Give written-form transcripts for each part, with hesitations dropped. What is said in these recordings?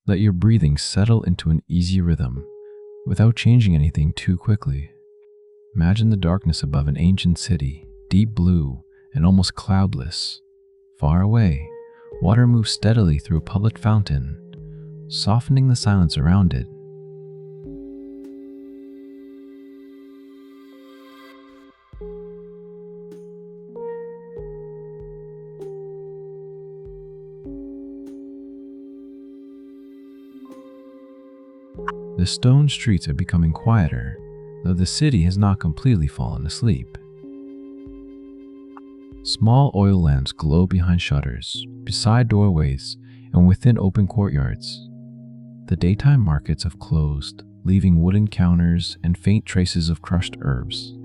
Let your breathing settle into an easy rhythm without changing anything too quickly. Imagine the darkness above an ancient city, deep blue and almost cloudless. Far away, water moves steadily through a public fountain, softening the silence around it. The stone streets are becoming quieter, though the city has not completely fallen asleep. Small oil lamps glow behind shutters, beside doorways, and within open courtyards. The daytime markets have closed, leaving wooden counters and faint traces of crushed herbs.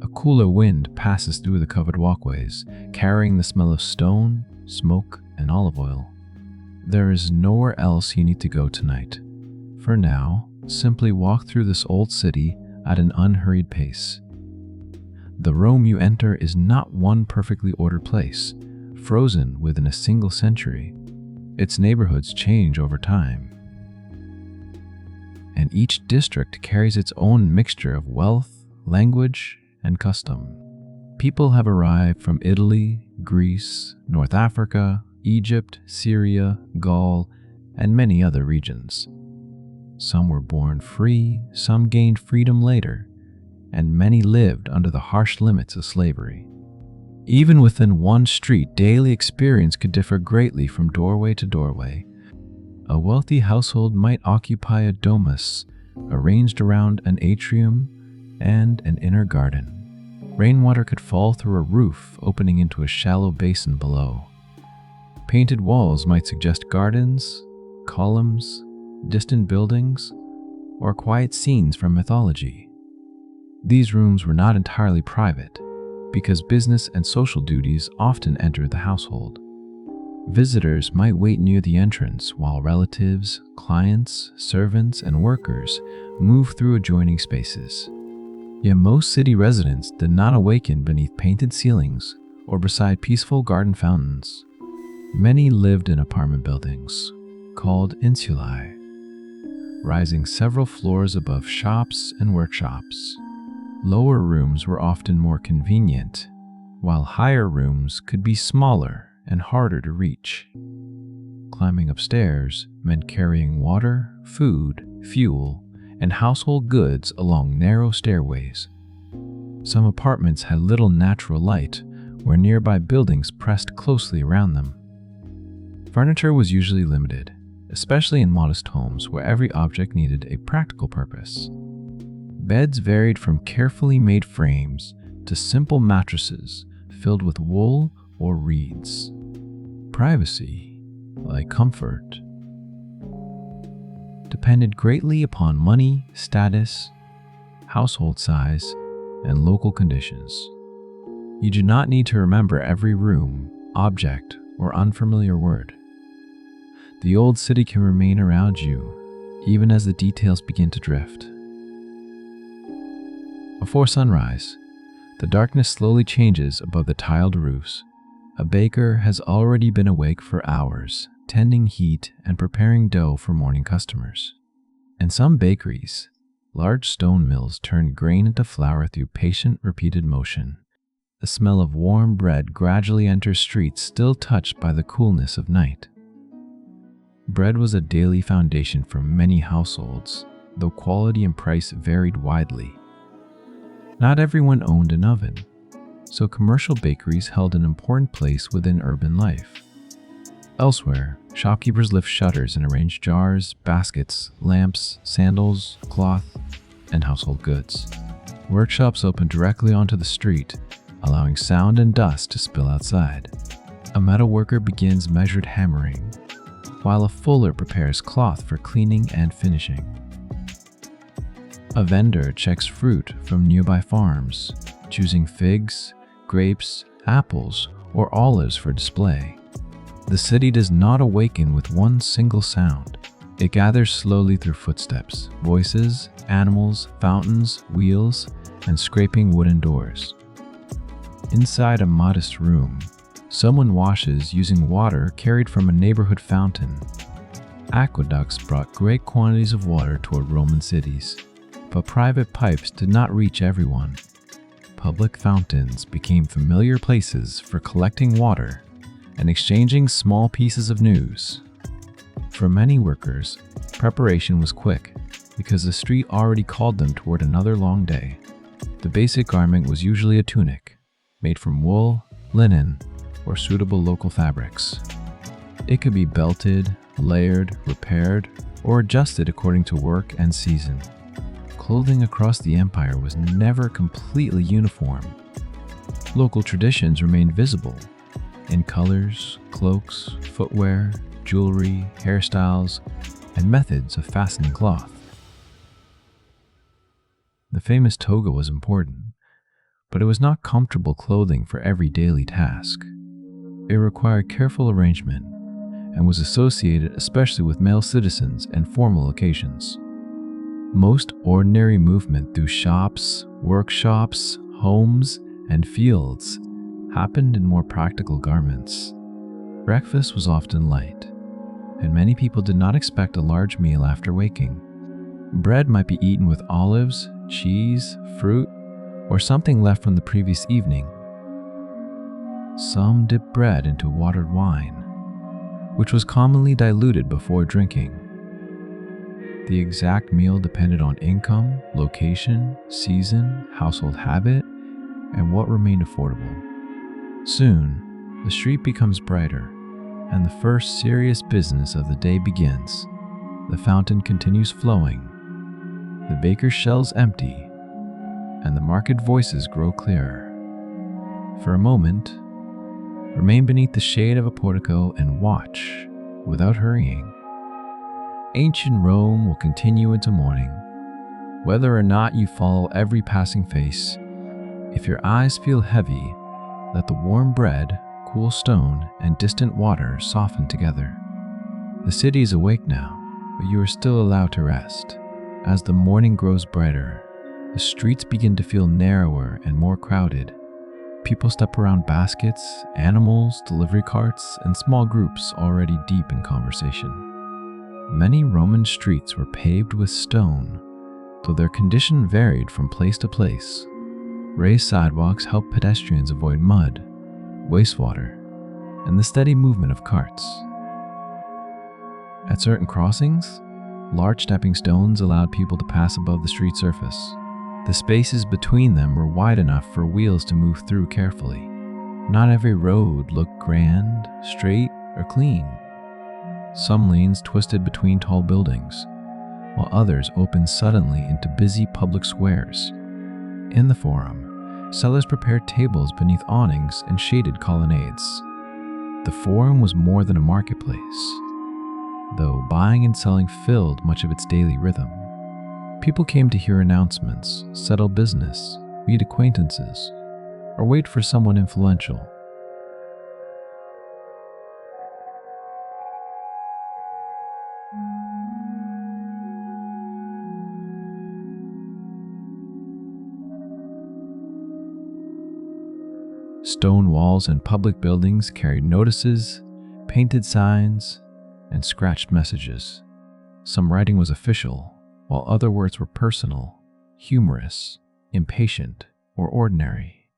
A cooler wind passes through the covered walkways, carrying the smell of stone, smoke, and olive oil. There is nowhere else you need to go tonight. For now, simply walk through this old city at an unhurried pace. The Rome you enter is not one perfectly ordered place, frozen within a single century. Its neighborhoods change over time, and each district carries its own mixture of wealth, language, and custom. People have arrived from Italy, Greece, North Africa, Egypt, Syria, Gaul, and many other regions. Some were born free, some gained freedom later, and many lived under the harsh limits of slavery. Even within one street, daily experience could differ greatly from doorway to doorway. A wealthy household might occupy a domus arranged around an atrium and an inner garden. Rainwater could fall through a roof opening into a shallow basin below. Painted walls might suggest gardens, columns, distant buildings, or quiet scenes from mythology. These rooms were not entirely private, because business and social duties often entered the household. Visitors might wait near the entrance while relatives, clients, servants, and workers moved through adjoining spaces. Yet most city residents did not awaken beneath painted ceilings or beside peaceful garden fountains. Many lived in apartment buildings, called insulae, rising several floors above shops and workshops. Lower rooms were often more convenient, while higher rooms could be smaller and harder to reach. Climbing upstairs meant carrying water, food, fuel, and household goods along narrow stairways. Some apartments had little natural light, where nearby buildings pressed closely around them. Furniture was usually limited, especially in modest homes where every object needed a practical purpose. Beds varied from carefully made frames to simple mattresses filled with wool or reeds. Privacy, like comfort, depended greatly upon money, status, household size, and local conditions. You do not need to remember every room, object, or unfamiliar word. The old city can remain around you, even as the details begin to drift. Before sunrise, the darkness slowly changes above the tiled roofs. A baker has already been awake for hours, tending heat and preparing dough for morning customers. In some bakeries, large stone mills turn grain into flour through patient, repeated motion. The smell of warm bread gradually enters streets still touched by the coolness of night. Bread was a daily foundation for many households, though quality and price varied widely. Not everyone owned an oven, so commercial bakeries held an important place within urban life. Elsewhere, shopkeepers lift shutters and arrange jars, baskets, lamps, sandals, cloth, and household goods. Workshops open directly onto the street, allowing sound and dust to spill outside. A metal worker begins measured hammering, while a fuller prepares cloth for cleaning and finishing. A vendor checks fruit from nearby farms, choosing figs, grapes, apples, or olives for display. The city does not awaken with one single sound. It gathers slowly through footsteps, voices, animals, fountains, wheels, and scraping wooden doors. Inside a modest room, someone washes using water carried from a neighborhood fountain. Aqueducts brought great quantities of water toward Roman cities, but private pipes did not reach everyone. Public fountains became familiar places for collecting water and exchanging small pieces of news. For many workers, preparation was quick because the street already called them toward another long day. The basic garment was usually a tunic, made from wool, linen, or suitable local fabrics. It could be belted, layered, repaired, or adjusted according to work and season. Clothing across the empire was never completely uniform. Local traditions remained visible in colors, cloaks, footwear, jewelry, hairstyles, and methods of fastening cloth. The famous toga was important, but it was not comfortable clothing for every daily task. It required careful arrangement and was associated especially with male citizens and formal occasions. Most ordinary movement through shops, workshops, homes, and fields happened in more practical garments. Breakfast was often light, and many people did not expect a large meal after waking. Bread might be eaten with olives, cheese, fruit, or something left from the previous evening. Some dipped bread into watered wine, which was commonly diluted before drinking. The exact meal depended on income, location, season, household habit, and what remained affordable. Soon, the street becomes brighter, and the first serious business of the day begins. The fountain continues flowing, the baker's shelves empty, and the market voices grow clearer. For a moment, remain beneath the shade of a portico and watch without hurrying. Ancient Rome will continue into morning. Whether or not you follow every passing face, if your eyes feel heavy, let the warm bread, cool stone, and distant water soften together. The city is awake now, but you are still allowed to rest. As the morning grows brighter, the streets begin to feel narrower and more crowded. People step around baskets, animals, delivery carts, and small groups already deep in conversation. Many Roman streets were paved with stone, though their condition varied from place to place. Raised sidewalks helped pedestrians avoid mud, wastewater, and the steady movement of carts. At certain crossings, large stepping stones allowed people to pass above the street surface. The spaces between them were wide enough for wheels to move through carefully. Not every road looked grand, straight, or clean. Some lanes twisted between tall buildings, while others opened suddenly into busy public squares. In the Forum, sellers prepared tables beneath awnings and shaded colonnades. The Forum was more than a marketplace, though buying and selling filled much of its daily rhythm. People came to hear announcements, settle business, meet acquaintances, or wait for someone influential. Stone walls in public buildings carried notices, painted signs, and scratched messages. Some writing was official, while other words were personal, humorous, impatient, or ordinary.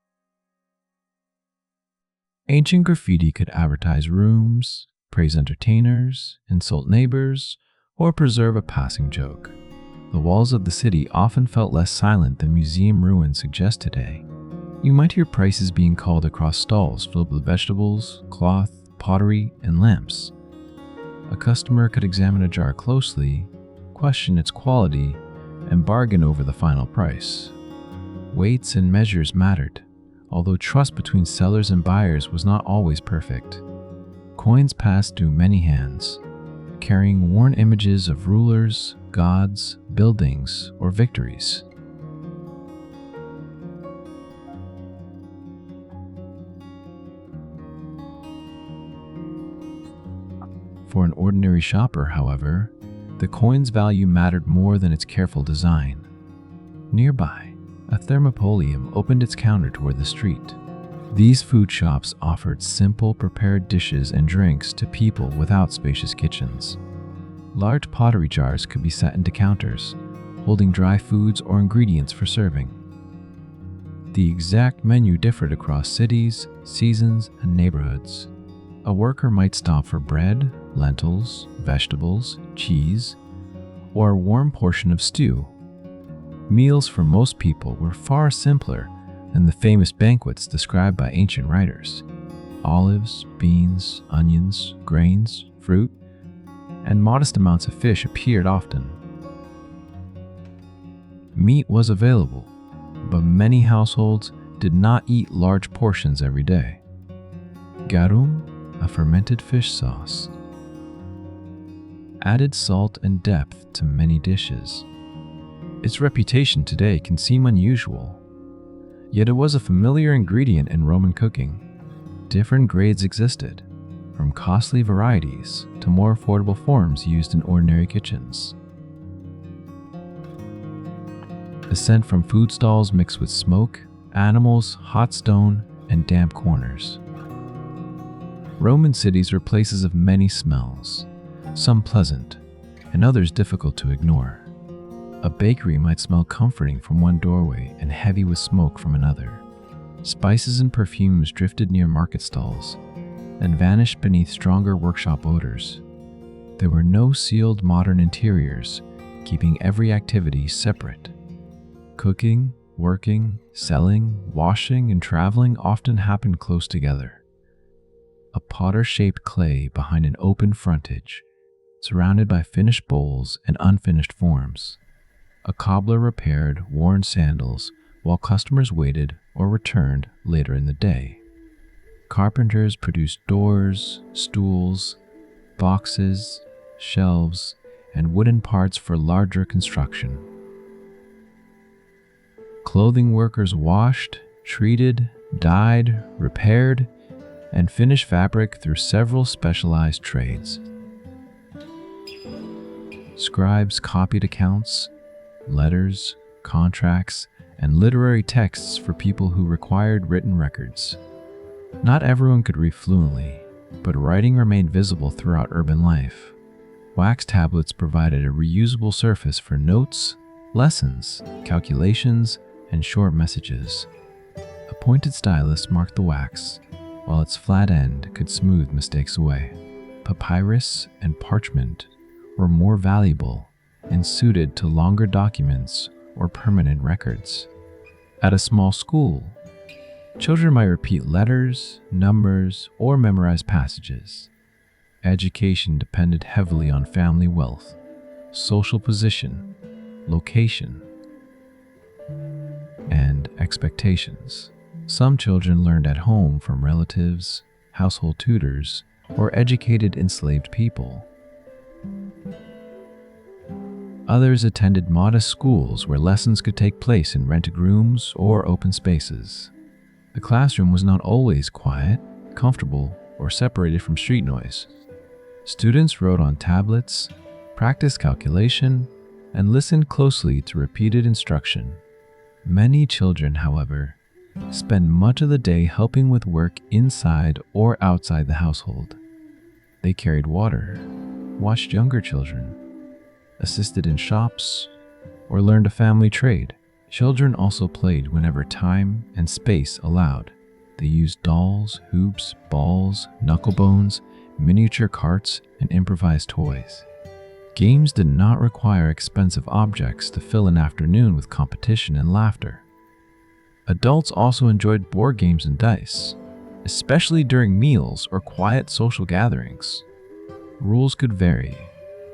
Ancient graffiti could advertise rooms, praise entertainers, insult neighbors, or preserve a passing joke. The walls of the city often felt less silent than museum ruins suggest today. You might hear prices being called across stalls filled with vegetables, cloth, pottery, and lamps. A customer could examine a jar closely, question its quality, and bargain over the final price. Weights and measures mattered, although trust between sellers and buyers was not always perfect. Coins passed through many hands, carrying worn images of rulers, gods, buildings, or victories. For an ordinary shopper, however, the coin's value mattered more than its careful design. Nearby, a thermopolium opened its counter toward the street. These food shops offered simple prepared dishes and drinks to people without spacious kitchens. Large pottery jars could be set into counters, holding dry foods or ingredients for serving. The exact menu differed across cities, seasons, and neighborhoods. A worker might stop for bread, lentils, vegetables, cheese, or a warm portion of stew. Meals for most people were far simpler than the famous banquets described by ancient writers. Olives, beans, onions, grains, fruit, and modest amounts of fish appeared often. Meat was available, but many households did not eat large portions every day. Garum, a fermented fish sauce, added salt and depth to many dishes. Its reputation today can seem unusual, yet it was a familiar ingredient in Roman cooking. Different grades existed, from costly varieties to more affordable forms used in ordinary kitchens. The scent from food stalls mixed with smoke, animals, hot stone, and damp corners. Roman cities were places of many smells, some pleasant, and others difficult to ignore. A bakery might smell comforting from one doorway and heavy with smoke from another. Spices and perfumes drifted near market stalls and vanished beneath stronger workshop odors. There were no sealed modern interiors, keeping every activity separate. Cooking, working, selling, washing, and traveling often happened close together. A potter-shaped clay behind an open frontage, surrounded by finished bowls and unfinished forms. A cobbler repaired worn sandals while customers waited or returned later in the day. Carpenters produced doors, stools, boxes, shelves, and wooden parts for larger construction. Clothing workers washed, treated, dyed, repaired, and finished fabric through several specialized trades. Scribes copied accounts, letters, contracts, and literary texts for people who required written records. Not everyone could read fluently, but writing remained visible throughout urban life. Wax tablets provided a reusable surface for notes, lessons, calculations, and short messages. A pointed stylus marked the wax, while its flat end could smooth mistakes away. Papyrus and parchment were more valuable and suited to longer documents or permanent records. At a small school, children might repeat letters, numbers, or memorize passages. Education depended heavily on family wealth, social position, location, and expectations. Some children learned at home from relatives, household tutors, or educated enslaved people. Others attended modest schools where lessons could take place in rented rooms or open spaces. The classroom was not always quiet, comfortable, or separated from street noise. Students wrote on tablets, practiced calculation, and listened closely to repeated instruction. Many children, however, spend much of the day helping with work inside or outside the household. They carried water, watched younger children, assisted in shops, or learned a family trade. Children also played whenever time and space allowed. They used dolls, hoops, balls, knucklebones, miniature carts, and improvised toys. Games did not require expensive objects to fill an afternoon with competition and laughter. Adults also enjoyed board games and dice, especially during meals or quiet social gatherings. Rules could vary,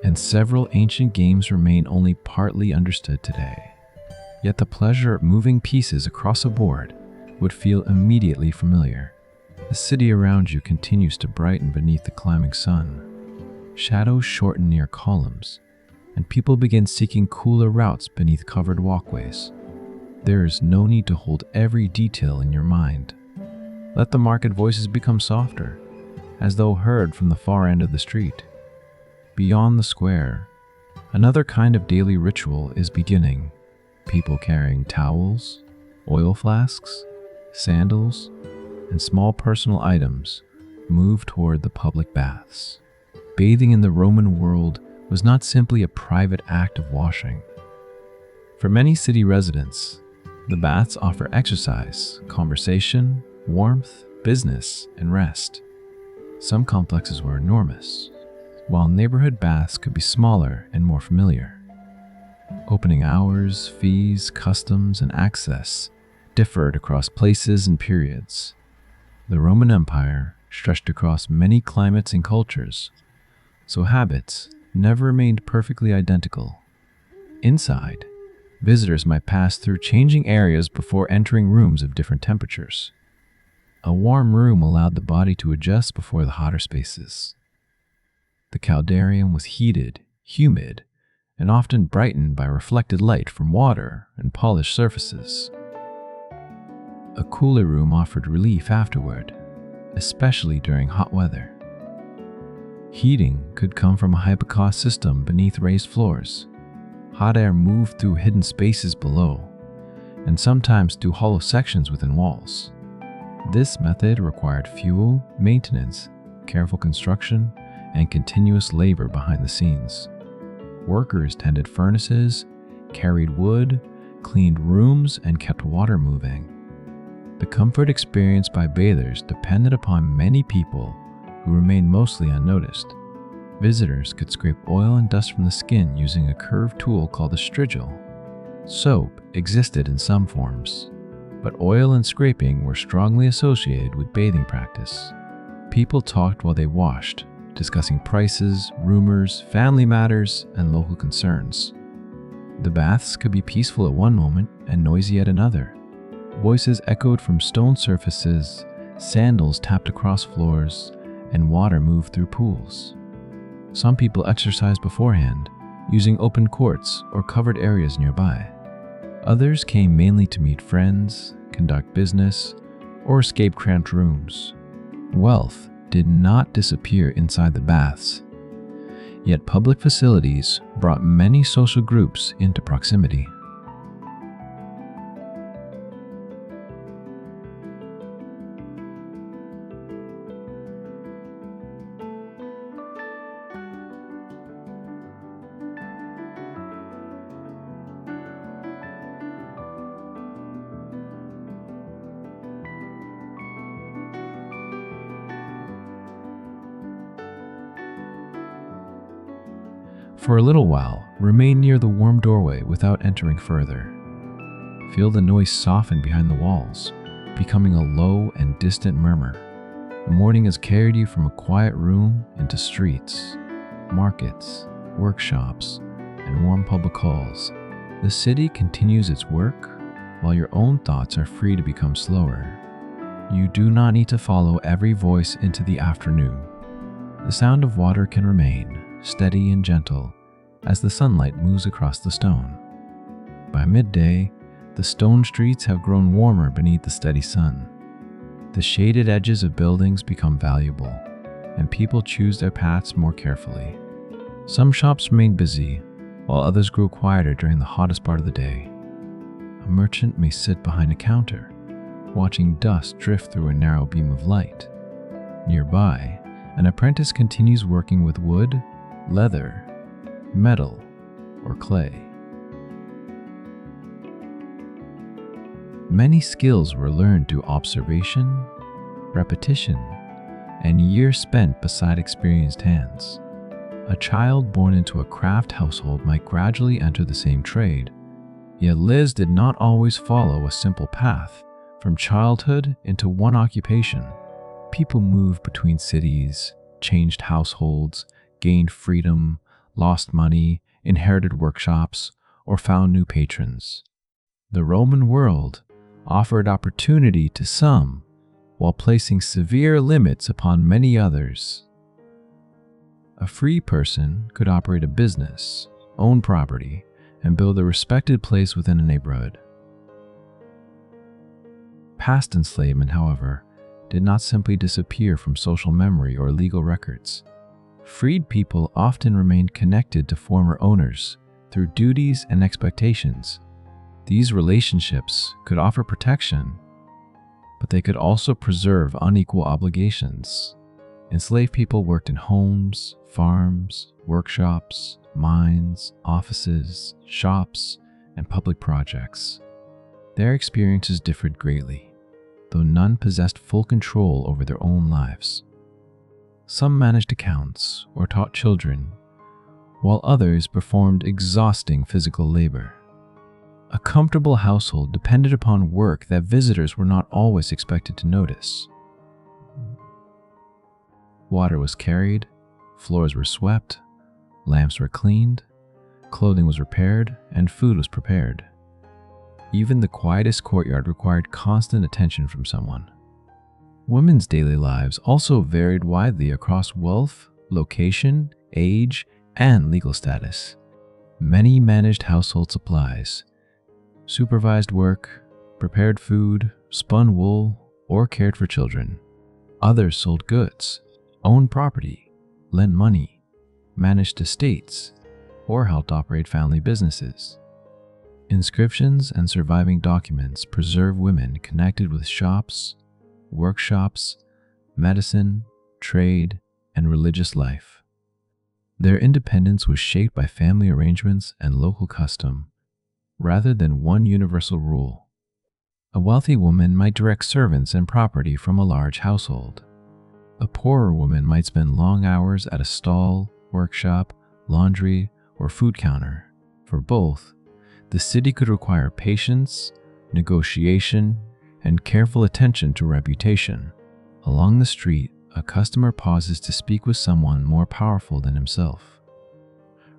and several ancient games remain only partly understood today. Yet the pleasure of moving pieces across a board would feel immediately familiar. The city around you continues to brighten beneath the climbing sun. Shadows shorten near columns, and people begin seeking cooler routes beneath covered walkways. There is no need to hold every detail in your mind. Let the market voices become softer, as though heard from the far end of the street. Beyond the square, another kind of daily ritual is beginning. People carrying towels, oil flasks, sandals, and small personal items move toward the public baths. Bathing in the Roman world was not simply a private act of washing. For many city residents, the baths offer exercise, conversation, warmth, business, and rest. Some complexes were enormous, while neighborhood baths could be smaller and more familiar. Opening hours, fees, customs, and access differed across places and periods. The Roman Empire stretched across many climates and cultures, so habits never remained perfectly identical. Inside, visitors might pass through changing areas before entering rooms of different temperatures. A warm room allowed the body to adjust before the hotter spaces. The caldarium was heated, humid, and often brightened by reflected light from water and polished surfaces. A cooler room offered relief afterward, especially during hot weather. Heating could come from a hypocaust system beneath raised floors. Hot air moved through hidden spaces below, and sometimes through hollow sections within walls. This method required fuel, maintenance, careful construction, and continuous labor behind the scenes. Workers tended furnaces, carried wood, cleaned rooms, and kept water moving. The comfort experienced by bathers depended upon many people who remained mostly unnoticed. Visitors could scrape oil and dust from the skin using a curved tool called a strigil. Soap existed in some forms, but oil and scraping were strongly associated with bathing practice. People talked while they washed, discussing prices, rumors, family matters, and local concerns. The baths could be peaceful at one moment and noisy at another. Voices echoed from stone surfaces, sandals tapped across floors, and water moved through pools. Some people exercised beforehand, using open courts or covered areas nearby. Others came mainly to meet friends, conduct business, or escape cramped rooms. Wealth did not disappear inside the baths, yet public facilities brought many social groups into proximity. For a little while, remain near the warm doorway without entering further. Feel the noise soften behind the walls, becoming a low and distant murmur. The morning has carried you from a quiet room into streets, markets, workshops, and warm public halls. The city continues its work, while your own thoughts are free to become slower. You do not need to follow every voice into the afternoon. The sound of water can remain steady and gentle as the sunlight moves across the stone. By midday, the stone streets have grown warmer beneath the steady sun. The shaded edges of buildings become valuable, and people choose their paths more carefully. Some shops remain busy, while others grow quieter during the hottest part of the day. A merchant may sit behind a counter, watching dust drift through a narrow beam of light. Nearby, an apprentice continues working with wood, leather, metal, or clay. Many skills were learned through observation, repetition, and years spent beside experienced hands. A child born into a craft household might gradually enter the same trade, yet Liz did not always follow a simple path from childhood into one occupation. People moved between cities, changed households, gained freedom, lost money, inherited workshops, or found new patrons. The Roman world offered opportunity to some, while placing severe limits upon many others. A free person could operate a business, own property, and build a respected place within a neighborhood. Past enslavement, however, did not simply disappear from social memory or legal records. Freed people often remained connected to former owners through duties and expectations. These relationships could offer protection, but they could also preserve unequal obligations. Enslaved people worked in homes, farms, workshops, mines, offices, shops, and public projects. Their experiences differed greatly, though none possessed full control over their own lives. Some managed accounts or taught children, while others performed exhausting physical labor. A comfortable household depended upon work that visitors were not always expected to notice. Water was carried, floors were swept, lamps were cleaned, clothing was repaired, and food was prepared. Even the quietest courtyard required constant attention from someone. Women's daily lives also varied widely across wealth, location, age, and legal status. Many managed household supplies, supervised work, prepared food, spun wool, or cared for children. Others sold goods, owned property, lent money, managed estates, or helped operate family businesses. Inscriptions and surviving documents preserve women connected with shops, workshops, medicine, trade, and religious life. Their independence was shaped by family arrangements and local custom, rather than one universal rule. A wealthy woman might direct servants and property from a large household. A poorer woman might spend long hours at a stall, workshop, laundry, or food counter. For both, the city could require patience, negotiation, and careful attention to reputation. Along the street, a customer pauses to speak with someone more powerful than himself.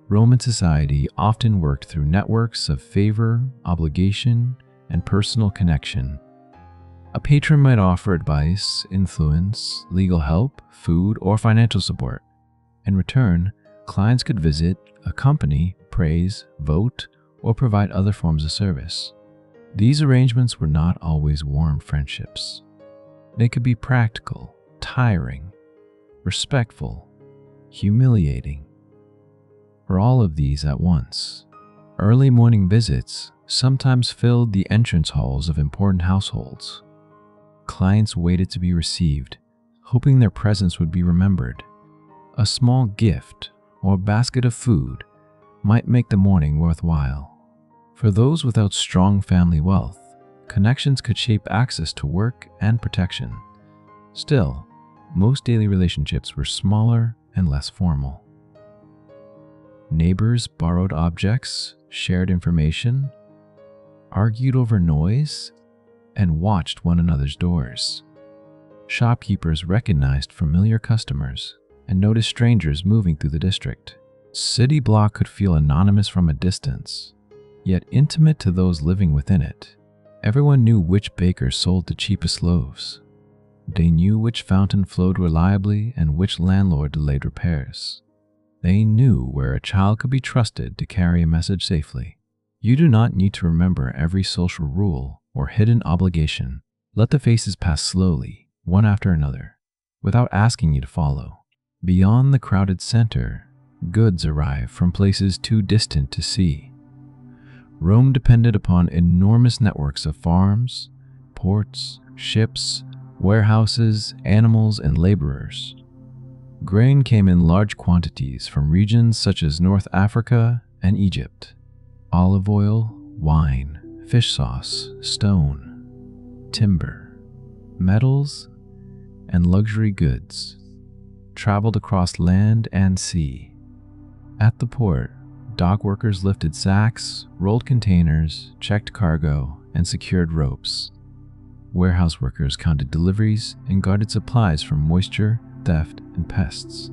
Roman society often worked through networks of favor, obligation, and personal connection. A patron might offer advice, influence, legal help, food, or financial support. In return, clients could visit, accompany, praise, vote, or provide other forms of service. These arrangements were not always warm friendships. They could be practical, tiring, respectful, humiliating, or all of these at once. Early morning visits sometimes filled the entrance halls of important households. Clients waited to be received, hoping their presence would be remembered. A small gift or a basket of food might make the morning worthwhile. For those without strong family wealth, connections could shape access to work and protection. Still, most daily relationships were smaller and less formal. Neighbors borrowed objects, shared information, argued over noise, and watched one another's doors. Shopkeepers recognized familiar customers and noticed strangers moving through the district. City block could feel anonymous from a distance, yet intimate to those living within it. Everyone knew which baker sold the cheapest loaves. They knew which fountain flowed reliably and which landlord delayed repairs. They knew where a child could be trusted to carry a message safely. You do not need to remember every social rule or hidden obligation. Let the faces pass slowly, one after another, without asking you to follow. Beyond the crowded center, goods arrive from places too distant to see. Rome depended upon enormous networks of farms, ports, ships, warehouses, animals, and laborers. Grain came in large quantities from regions such as North Africa and Egypt. Olive oil, wine, fish sauce, stone, timber, metals, and luxury goods traveled across land and sea. At the port, dock workers lifted sacks, rolled containers, checked cargo, and secured ropes. Warehouse workers counted deliveries and guarded supplies from moisture, theft, and pests.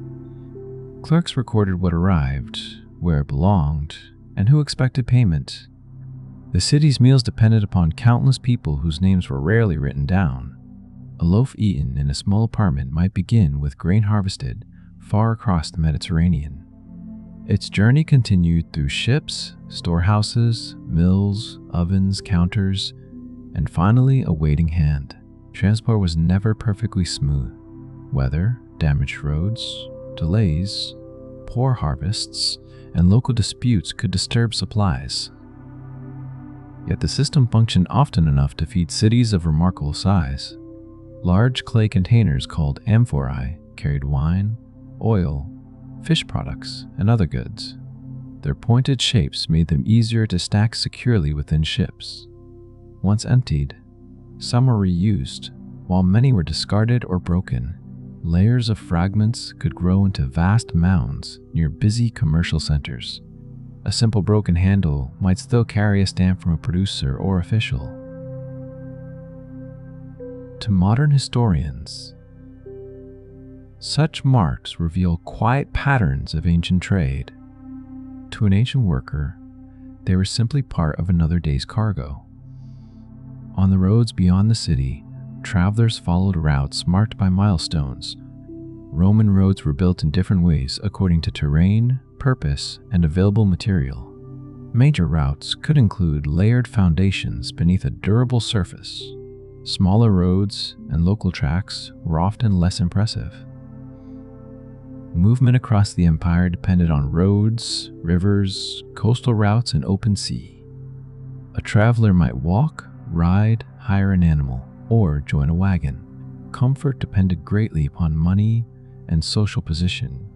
Clerks recorded what arrived, where it belonged, and who expected payment. The city's meals depended upon countless people whose names were rarely written down. A loaf eaten in a small apartment might begin with grain harvested far across the Mediterranean. Its journey continued through ships, storehouses, mills, ovens, counters, and finally a waiting hand. Transport was never perfectly smooth. Weather, damaged roads, delays, poor harvests, and local disputes could disturb supplies. Yet the system functioned often enough to feed cities of remarkable size. Large clay containers called amphorae carried wine, oil, fish products, and other goods. Their pointed shapes made them easier to stack securely within ships. Once emptied, some were reused, while many were discarded or broken. Layers of fragments could grow into vast mounds near busy commercial centers. A simple broken handle might still carry a stamp from a producer or official. To modern historians, such marks reveal quiet patterns of ancient trade. To an ancient worker, they were simply part of another day's cargo. On the roads beyond the city, travelers followed routes marked by milestones. Roman roads were built in different ways according to terrain, purpose, and available material. Major routes could include layered foundations beneath a durable surface. Smaller roads and local tracks were often less impressive. Movement across the empire depended on roads, rivers, coastal routes, and open sea. A traveler might walk, ride, hire an animal, or join a wagon. Comfort depended greatly upon money and social position.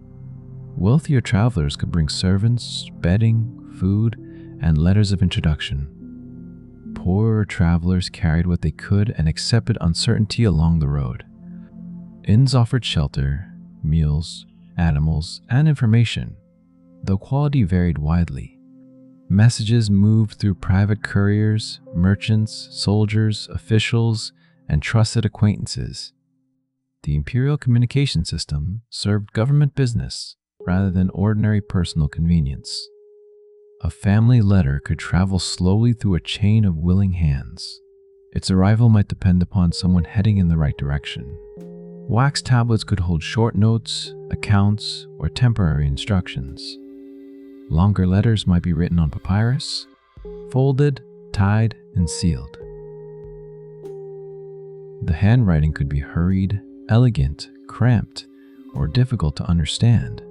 Wealthier travelers could bring servants, bedding, food, and letters of introduction. Poorer travelers carried what they could and accepted uncertainty along the road. Inns offered shelter, meals, animals, and information, though quality varied widely. Messages moved through private couriers, merchants, soldiers, officials, and trusted acquaintances. The imperial communication system served government business rather than ordinary personal convenience. A family letter could travel slowly through a chain of willing hands. Its arrival might depend upon someone heading in the right direction. Wax tablets could hold short notes, accounts, or temporary instructions. Longer letters might be written on papyrus, folded, tied, and sealed. The handwriting could be hurried, elegant, cramped, or difficult to understand.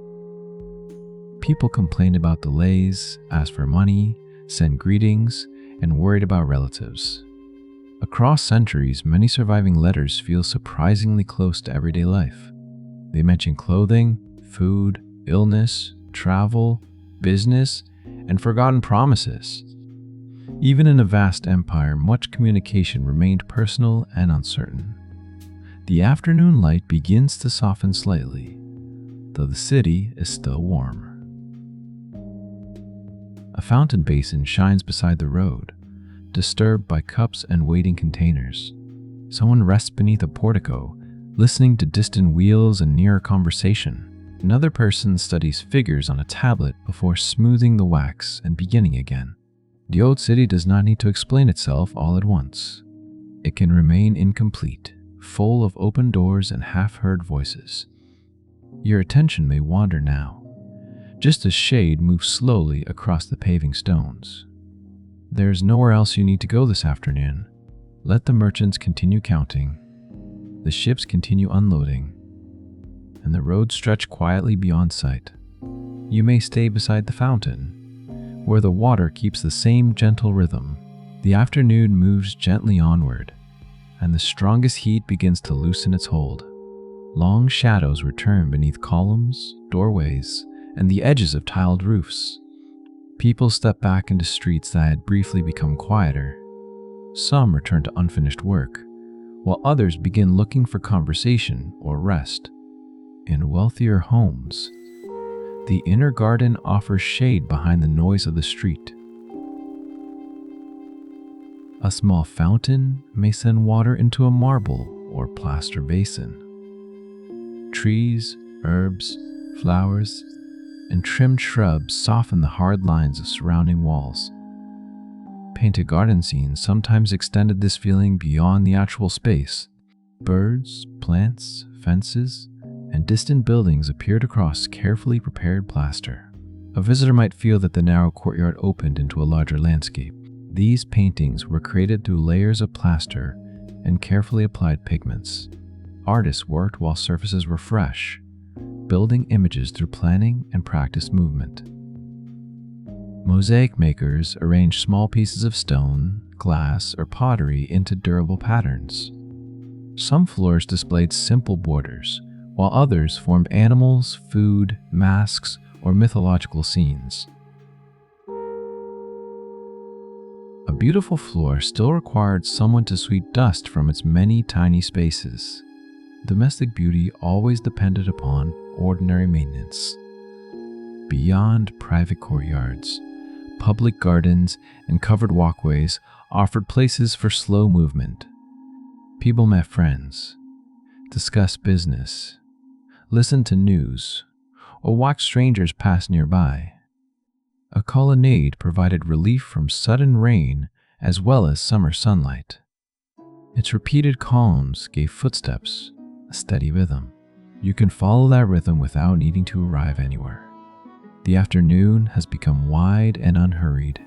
People complained about delays, asked for money, sent greetings, and worried about relatives. Across centuries, many surviving letters feel surprisingly close to everyday life. They mention clothing, food, illness, travel, business, and forgotten promises. Even in a vast empire, much communication remained personal and uncertain. The afternoon light begins to soften slightly, though the city is still warm. A fountain basin shines beside the road, disturbed by cups and waiting containers. Someone rests beneath a portico, listening to distant wheels and nearer conversation. Another person studies figures on a tablet before smoothing the wax and beginning again. The old city does not need to explain itself all at once. It can remain incomplete, full of open doors and half-heard voices. Your attention may wander now, just as shade moves slowly across the paving stones. There's nowhere else you need to go this afternoon. Let the merchants continue counting, the ships continue unloading, and the roads stretch quietly beyond sight. You may stay beside the fountain, where the water keeps the same gentle rhythm. The afternoon moves gently onward, and the strongest heat begins to loosen its hold. Long shadows return beneath columns, doorways, and the edges of tiled roofs. People step back into streets that had briefly become quieter. Some return to unfinished work, while others begin looking for conversation or rest. In wealthier homes, the inner garden offers shade behind the noise of the street. A small fountain may send water into a marble or plaster basin. Trees, herbs, flowers, and trimmed shrubs soften the hard lines of surrounding walls. Painted garden scenes sometimes extended this feeling beyond the actual space. Birds, plants, fences, and distant buildings appeared across carefully prepared plaster. A visitor might feel that the narrow courtyard opened into a larger landscape. These paintings were created through layers of plaster and carefully applied pigments. Artists worked while surfaces were fresh, building images through planning and practiced movement. Mosaic makers arranged small pieces of stone, glass, or pottery into durable patterns. Some floors displayed simple borders, while others formed animals, food, masks, or mythological scenes. A beautiful floor still required someone to sweep dust from its many tiny spaces. Domestic beauty always depended upon ordinary maintenance. Beyond private courtyards, public gardens and covered walkways offered places for slow movement. People met friends, discussed business, listened to news, or watched strangers pass nearby. A colonnade provided relief from sudden rain as well as summer sunlight. Its repeated columns gave footsteps a steady rhythm. You can follow that rhythm without needing to arrive anywhere. The afternoon has become wide and unhurried.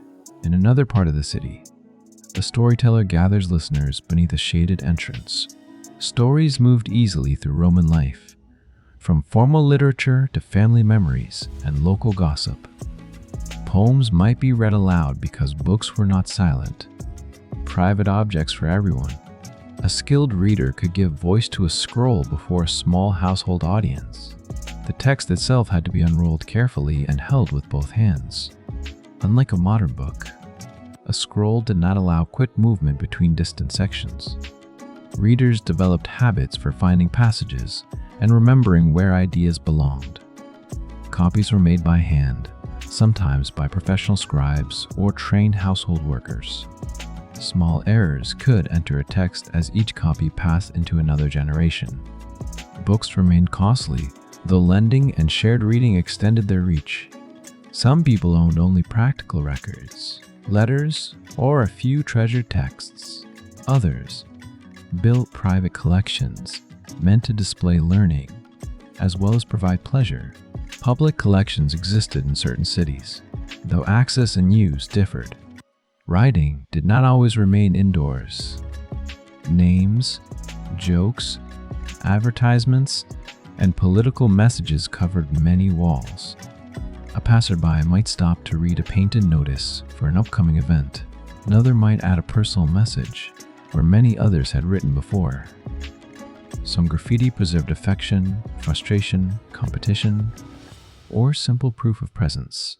In another part of the city, a storyteller gathers listeners beneath a shaded entrance. Stories moved easily through Roman life, from formal literature to family memories and local gossip. Poems might be read aloud because books were not silent. Private objects for everyone. A skilled reader could give voice to a scroll before a small household audience. The text itself had to be unrolled carefully and held with both hands. Unlike a modern book, a scroll did not allow quick movement between distant sections. Readers developed habits for finding passages and remembering where ideas belonged. Copies were made by hand, sometimes by professional scribes or trained household workers. Small errors could enter a text as each copy passed into another generation. Books remained costly, though lending and shared reading extended their reach. Some people owned only practical records, letters, or a few treasured texts. Others built private collections meant to display learning, as well as provide pleasure. Public collections existed in certain cities, though access and use differed. Writing did not always remain indoors. Names, jokes, advertisements, and political messages covered many walls. A passerby might stop to read a painted notice for an upcoming event. Another might add a personal message where many others had written before. Some graffiti preserved affection, frustration, competition, or simple proof of presence.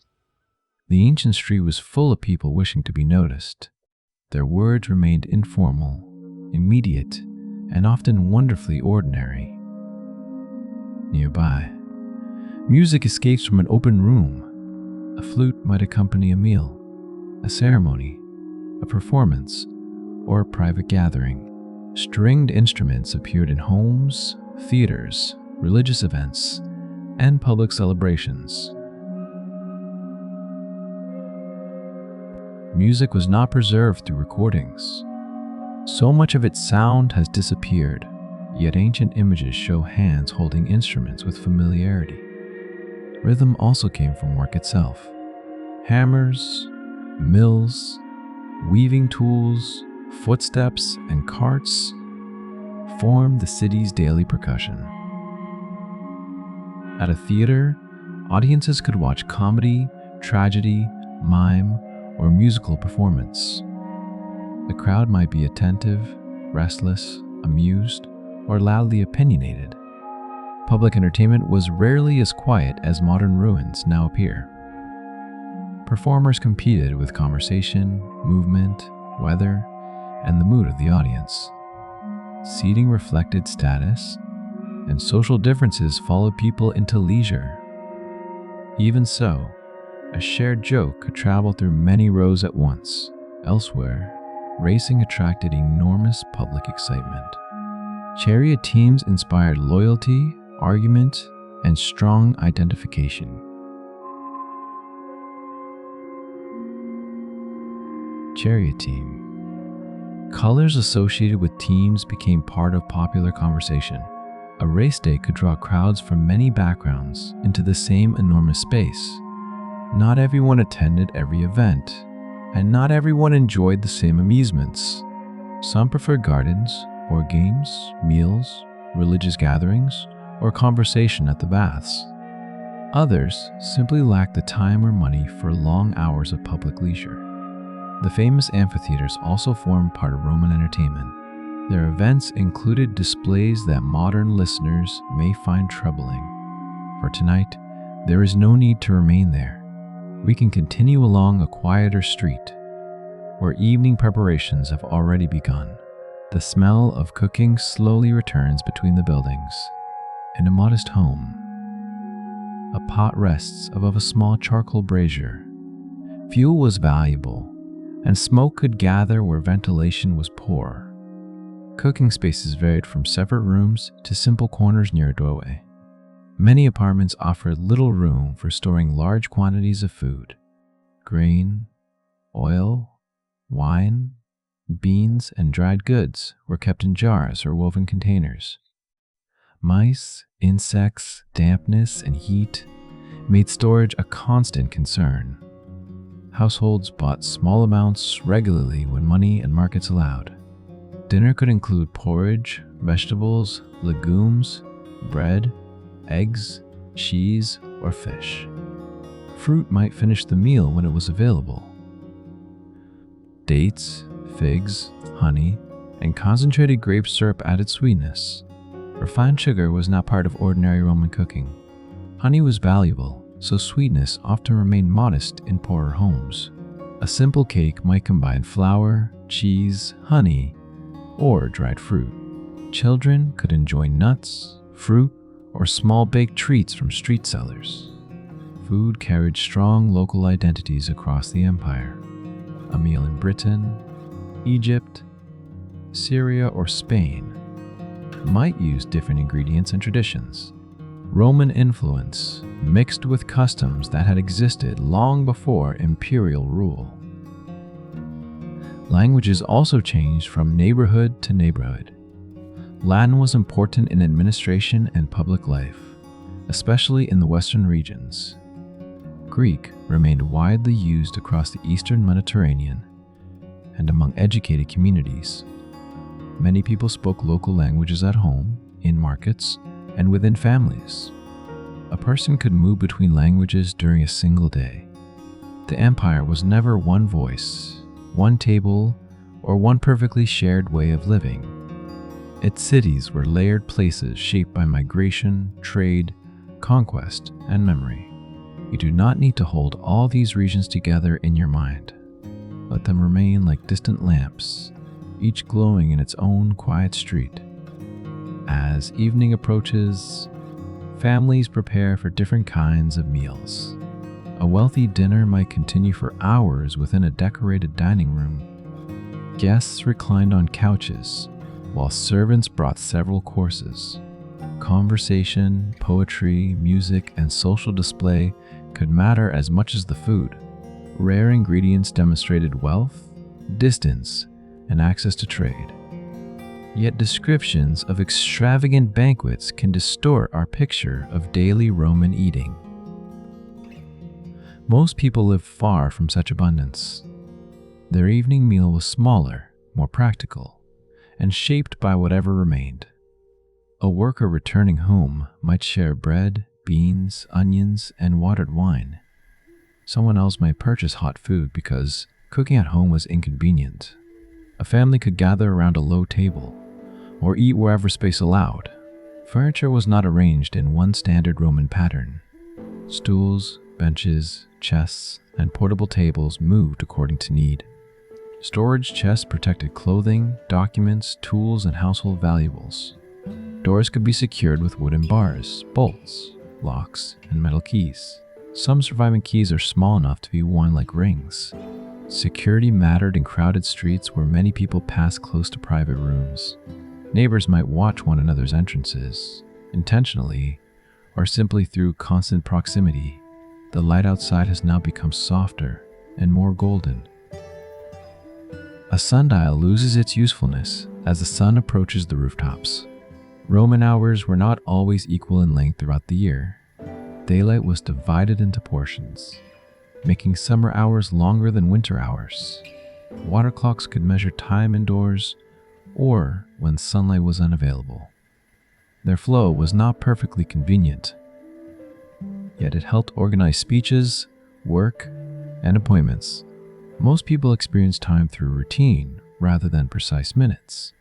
The ancient street was full of people wishing to be noticed. Their words remained informal, immediate, and often wonderfully ordinary. Nearby, music escapes from an open room. A flute might accompany a meal, a ceremony, a performance, or a private gathering. Stringed instruments appeared in homes, theaters, religious events, and public celebrations. Music was not preserved through recordings. So much of its sound has disappeared, yet ancient images show hands holding instruments with familiarity. Rhythm also came from work itself. Hammers, mills, weaving tools, footsteps, and carts formed the city's daily percussion. At a theater, audiences could watch comedy, tragedy, mime, or musical performance. The crowd might be attentive, restless, amused, or loudly opinionated. Public entertainment was rarely as quiet as modern ruins now appear. Performers competed with conversation, movement, weather, and the mood of the audience. Seating reflected status, and social differences followed people into leisure. Even so, a shared joke could travel through many rows at once. Elsewhere, racing attracted enormous public excitement. Chariot teams inspired loyalty, argument, and strong identification. Chariot team. Colors associated with teams became part of popular conversation. A race day could draw crowds from many backgrounds into the same enormous space. Not everyone attended every event, and not everyone enjoyed the same amusements. Some preferred gardens, board games, meals, religious gatherings, or conversation at the baths. Others simply lacked the time or money for long hours of public leisure. The famous amphitheaters also formed part of Roman entertainment. Their events included displays that modern listeners may find troubling. For tonight, there is no need to remain there. We can continue along a quieter street, where evening preparations have already begun. The smell of cooking slowly returns between the buildings. In a modest home, a pot rests above a small charcoal brazier. Fuel was valuable, and smoke could gather where ventilation was poor. Cooking spaces varied from separate rooms to simple corners near a doorway. Many apartments offered little room for storing large quantities of food. Grain, oil, wine, beans, and dried goods were kept in jars or woven containers. Mice, insects, dampness, and heat made storage a constant concern. Households bought small amounts regularly when money and markets allowed. Dinner could include porridge, vegetables, legumes, bread, eggs, cheese, or fish. Fruit might finish the meal when it was available. Dates, figs, honey, and concentrated grape syrup added sweetness. Refined sugar was not part of ordinary Roman cooking. Honey was valuable, so sweetness often remained modest in poorer homes. A simple cake might combine flour, cheese, honey, or dried fruit. Children could enjoy nuts, fruit, or small baked treats from street sellers. Food carried strong local identities across the empire. A meal in Britain, Egypt, Syria, or Spain might use different ingredients and traditions. Roman influence mixed with customs that had existed long before imperial rule. Languages also changed from neighborhood to neighborhood. Latin was important in administration and public life, especially in the western regions. Greek remained widely used across the eastern Mediterranean and among educated communities. Many people spoke local languages at home, in markets, and within families. A person could move between languages during a single day. The empire was never one voice, one table, or one perfectly shared way of living. Its cities were layered places shaped by migration, trade, conquest, and memory. You do not need to hold all these regions together in your mind. Let them remain like distant lamps, each glowing in its own quiet street. As evening approaches, families prepare for different kinds of meals. A wealthy dinner might continue for hours within a decorated dining room. Guests reclined on couches, while servants brought several courses. Conversation, poetry, music, and social display could matter as much as the food. Rare ingredients demonstrated wealth, distance, and access to trade. Yet descriptions of extravagant banquets can distort our picture of daily Roman eating. Most people lived far from such abundance. Their evening meal was smaller, more practical, and shaped by whatever remained. A worker returning home might share bread, beans, onions, and watered wine. Someone else might purchase hot food because cooking at home was inconvenient. A family could gather around a low table, or eat wherever space allowed. Furniture was not arranged in one standard Roman pattern. Stools, benches, chests, and portable tables moved according to need. Storage chests protected clothing, documents, tools, and household valuables. Doors could be secured with wooden bars, bolts, locks, and metal keys. Some surviving keys are small enough to be worn like rings. Security mattered in crowded streets where many people passed close to private rooms. Neighbors might watch one another's entrances, intentionally, or simply through constant proximity. The light outside has now become softer and more golden. A sundial loses its usefulness as the sun approaches the rooftops. Roman hours were not always equal in length throughout the year. Daylight was divided into portions, making summer hours longer than winter hours. Water clocks could measure time indoors or when sunlight was unavailable. Their flow was not perfectly convenient, yet it helped organize speeches, work, and appointments. Most people experience time through routine rather than precise minutes.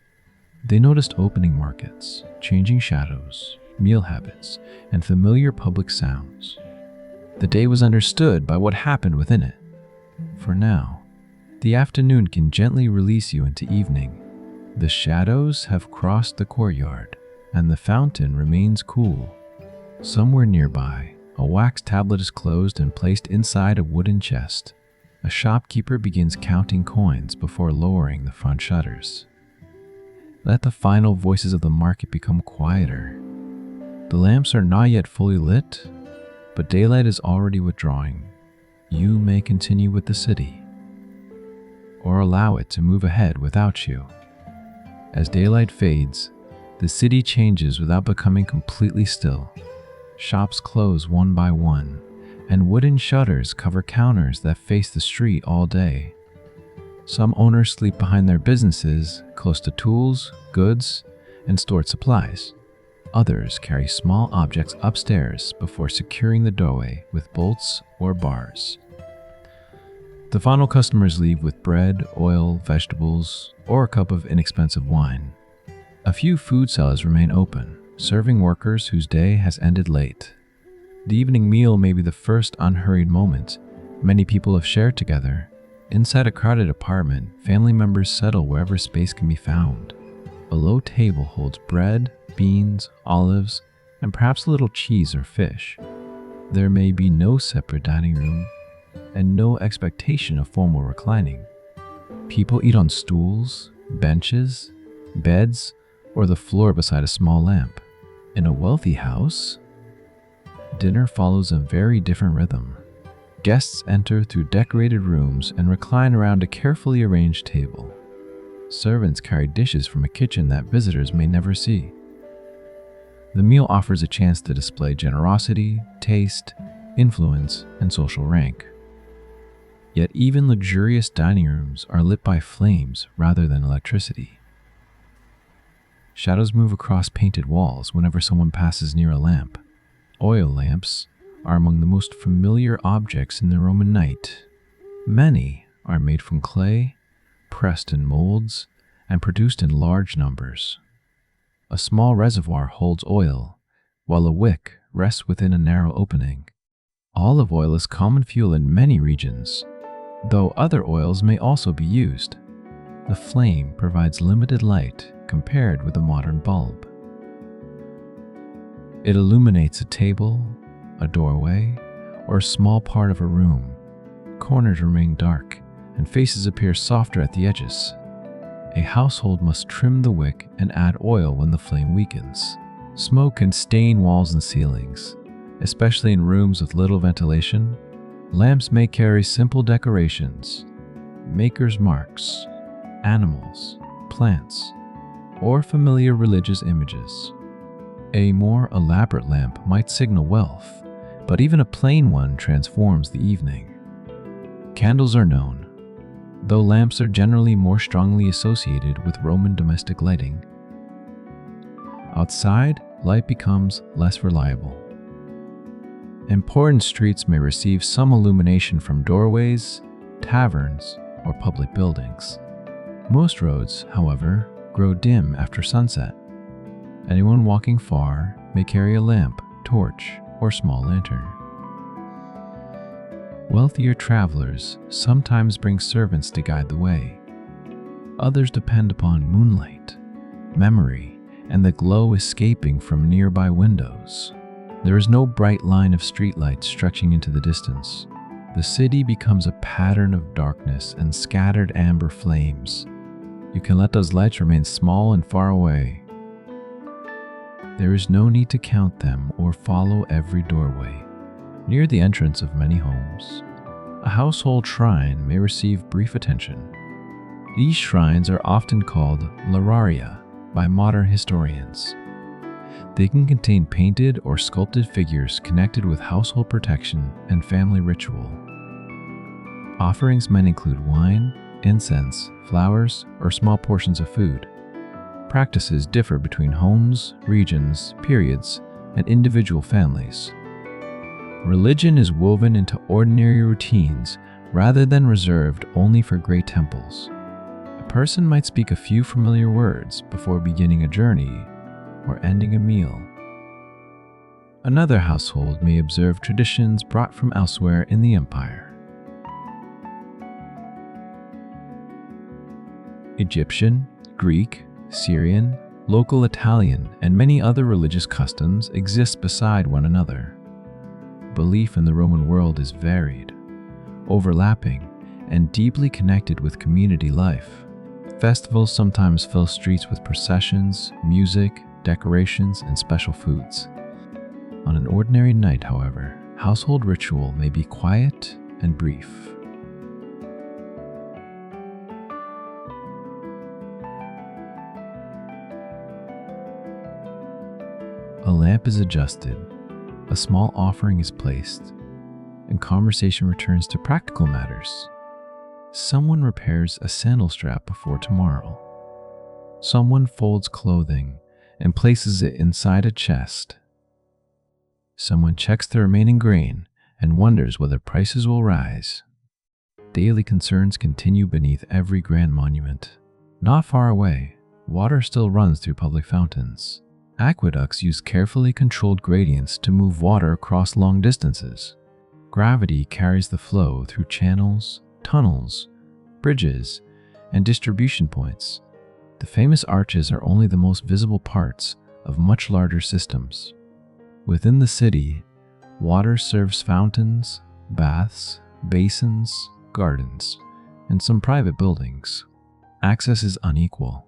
They noticed opening markets, changing shadows, meal habits, and familiar public sounds. The day was understood by what happened within it. For now, the afternoon can gently release you into evening. The shadows have crossed the courtyard, and the fountain remains cool. Somewhere nearby, a wax tablet is closed and placed inside a wooden chest. A shopkeeper begins counting coins before lowering the front shutters. Let the final voices of the market become quieter. The lamps are not yet fully lit, but daylight is already withdrawing. You may continue with the city, or allow it to move ahead without you. As daylight fades, the city changes without becoming completely still. Shops close one by one, and wooden shutters cover counters that face the street all day. Some owners sleep behind their businesses, close to tools, goods, and stored supplies. Others carry small objects upstairs before securing the doorway with bolts or bars. The final customers leave with bread, oil, vegetables, or a cup of inexpensive wine. A few food sellers remain open, serving workers whose day has ended late. The evening meal may be the first unhurried moment many people have shared together. Inside a crowded apartment, family members settle wherever space can be found. A low table holds bread, beans, olives, and perhaps a little cheese or fish. There may be no separate dining room and no expectation of formal reclining. People eat on stools, benches, beds, or the floor beside a small lamp. In a wealthy house, dinner follows a very different rhythm. Guests enter through decorated rooms and recline around a carefully arranged table. Servants carry dishes from a kitchen that visitors may never see. The meal offers a chance to display generosity, taste, influence, and social rank. Yet even luxurious dining rooms are lit by flames rather than electricity. Shadows move across painted walls whenever someone passes near a lamp. Oil lamps are among the most familiar objects in the Roman night. Many are made from clay, pressed in molds, and produced in large numbers. A small reservoir holds oil, while a wick rests within a narrow opening. Olive oil is common fuel in many regions, though other oils may also be used. The flame provides limited light compared with a modern bulb. It illuminates a table, a doorway, or a small part of a room. Corners remain dark, and faces appear softer at the edges. A household must trim the wick and add oil when the flame weakens. Smoke can stain walls and ceilings, especially in rooms with little ventilation. Lamps may carry simple decorations, maker's marks, animals, plants, or familiar religious images. A more elaborate lamp might signal wealth, but even a plain one transforms the evening. Candles are known, though lamps are generally more strongly associated with Roman domestic lighting. Outside, light becomes less reliable. Important streets may receive some illumination from doorways, taverns, or public buildings. Most roads, however, grow dim after sunset. Anyone walking far may carry a lamp, torch, or small lantern. Wealthier travelers sometimes bring servants to guide the way. Others depend upon moonlight, memory, and the glow escaping from nearby windows. There is no bright line of streetlights stretching into the distance. The city becomes a pattern of darkness and scattered amber flames. You can let those lights remain small and far away. There is no need to count them or follow every doorway. Near the entrance of many homes, a household shrine may receive brief attention. These shrines are often called lararia by modern historians. They can contain painted or sculpted figures connected with household protection and family ritual. Offerings might include wine, incense, flowers, or small portions of food. Practices differ between homes, regions, periods, and individual families. Religion is woven into ordinary routines rather than reserved only for great temples. A person might speak a few familiar words before beginning a journey or ending a meal. Another household may observe traditions brought from elsewhere in the empire. Egyptian, Greek, Syrian, local Italian, and many other religious customs exist beside one another. Belief in the Roman world is varied, overlapping, and deeply connected with community life. Festivals sometimes fill streets with processions, music, decorations, and special foods. On an ordinary night, however, household ritual may be quiet and brief. A lamp is adjusted, a small offering is placed, and conversation returns to practical matters. Someone repairs a sandal strap before tomorrow. Someone folds clothing and places it inside a chest. Someone checks the remaining grain and wonders whether prices will rise. Daily concerns continue beneath every grand monument. Not far away, water still runs through public fountains. Aqueducts use carefully controlled gradients to move water across long distances. Gravity carries the flow through channels, tunnels, bridges, and distribution points. The famous arches are only the most visible parts of much larger systems. Within the city, water serves fountains, baths, basins, gardens, and some private buildings. Access is unequal,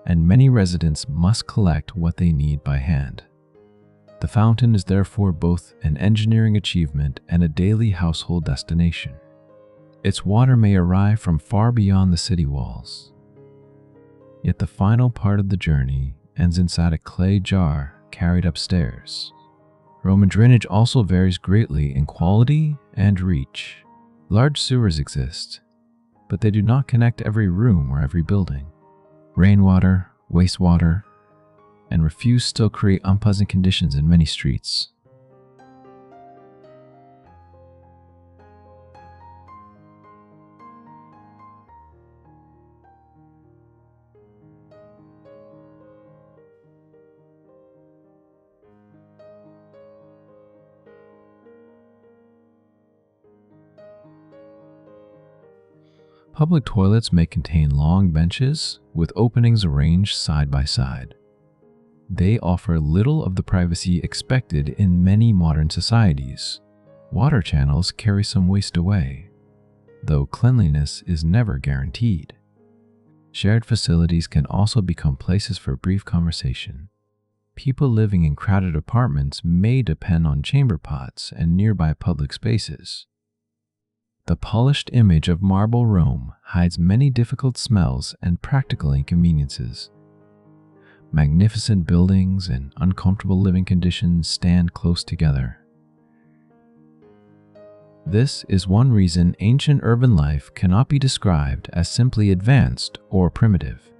and many residents must collect what they need by hand. The fountain is therefore both an engineering achievement and a daily household destination. Its water may arrive from far beyond the city walls. Yet the final part of the journey ends inside a clay jar carried upstairs. Roman drainage also varies greatly in quality and reach. Large sewers exist, but they do not connect every room or every building. Rainwater, wastewater, and refuse still create unpleasant conditions in many streets. Public toilets may contain long benches with openings arranged side by side. They offer little of the privacy expected in many modern societies. Water channels carry some waste away, though cleanliness is never guaranteed. Shared facilities can also become places for brief conversation. People living in crowded apartments may depend on chamber pots and nearby public spaces. The polished image of marble Rome hides many difficult smells and practical inconveniences. Magnificent buildings and uncomfortable living conditions stand close together. This is one reason ancient urban life cannot be described as simply advanced or primitive.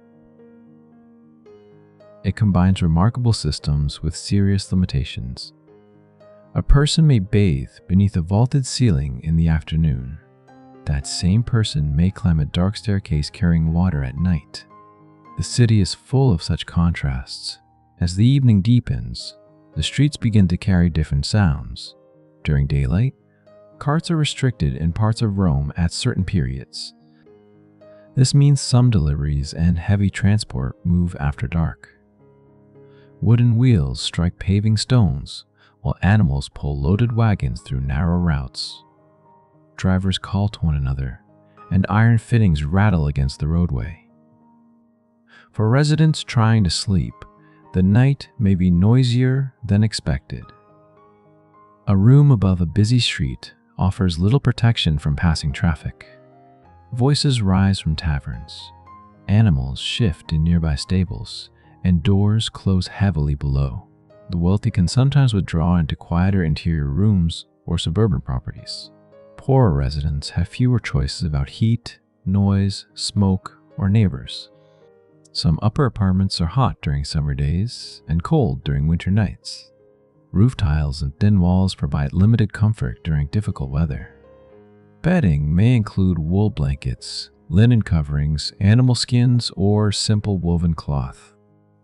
It combines remarkable systems with serious limitations. A person may bathe beneath a vaulted ceiling in the afternoon. That same person may climb a dark staircase carrying water at night. The city is full of such contrasts. As the evening deepens, the streets begin to carry different sounds. During daylight, carts are restricted in parts of Rome at certain periods. This means some deliveries and heavy transport move after dark. Wooden wheels strike paving stones, while animals pull loaded wagons through narrow routes. Drivers call to one another, and iron fittings rattle against the roadway. For residents trying to sleep, the night may be noisier than expected. A room above a busy street offers little protection from passing traffic. Voices rise from taverns, animals shift in nearby stables, and doors close heavily below. The wealthy can sometimes withdraw into quieter interior rooms or suburban properties. Poorer residents have fewer choices about heat, noise, smoke, or neighbors. Some upper apartments are hot during summer days and cold during winter nights. Roof tiles and thin walls provide limited comfort during difficult weather. Bedding may include wool blankets, linen coverings, animal skins, or simple woven cloth.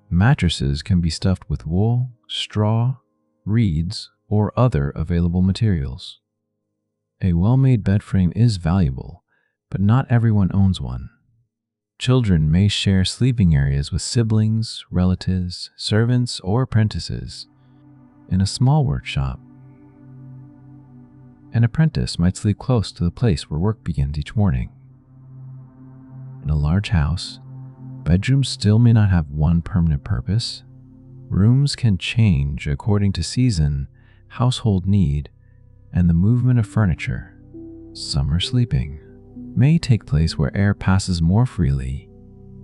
Mattresses can be stuffed with wool, straw, reeds, or other available materials. A well-made bed frame is valuable, but not everyone owns one. Children may share sleeping areas with siblings, relatives, servants, or apprentices. In a small workshop, an apprentice might sleep close to the place where work begins each morning. In a large house, bedrooms still may not have one permanent purpose. Rooms can change according to season, household need, and the movement of furniture. Summer sleeping may take place where air passes more freely.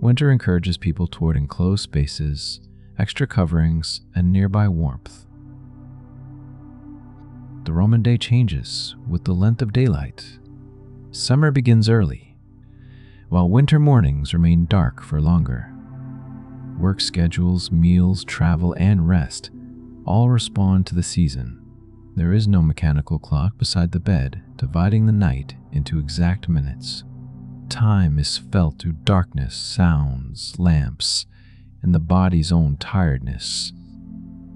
Winter encourages people toward enclosed spaces, extra coverings, and nearby warmth. The Roman day changes with the length of daylight. Summer begins early, while winter mornings remain dark for longer. Work schedules, meals, travel, and rest all respond to the season. There is no mechanical clock beside the bed dividing the night into exact minutes. Time is felt through darkness, sounds, lamps, and the body's own tiredness.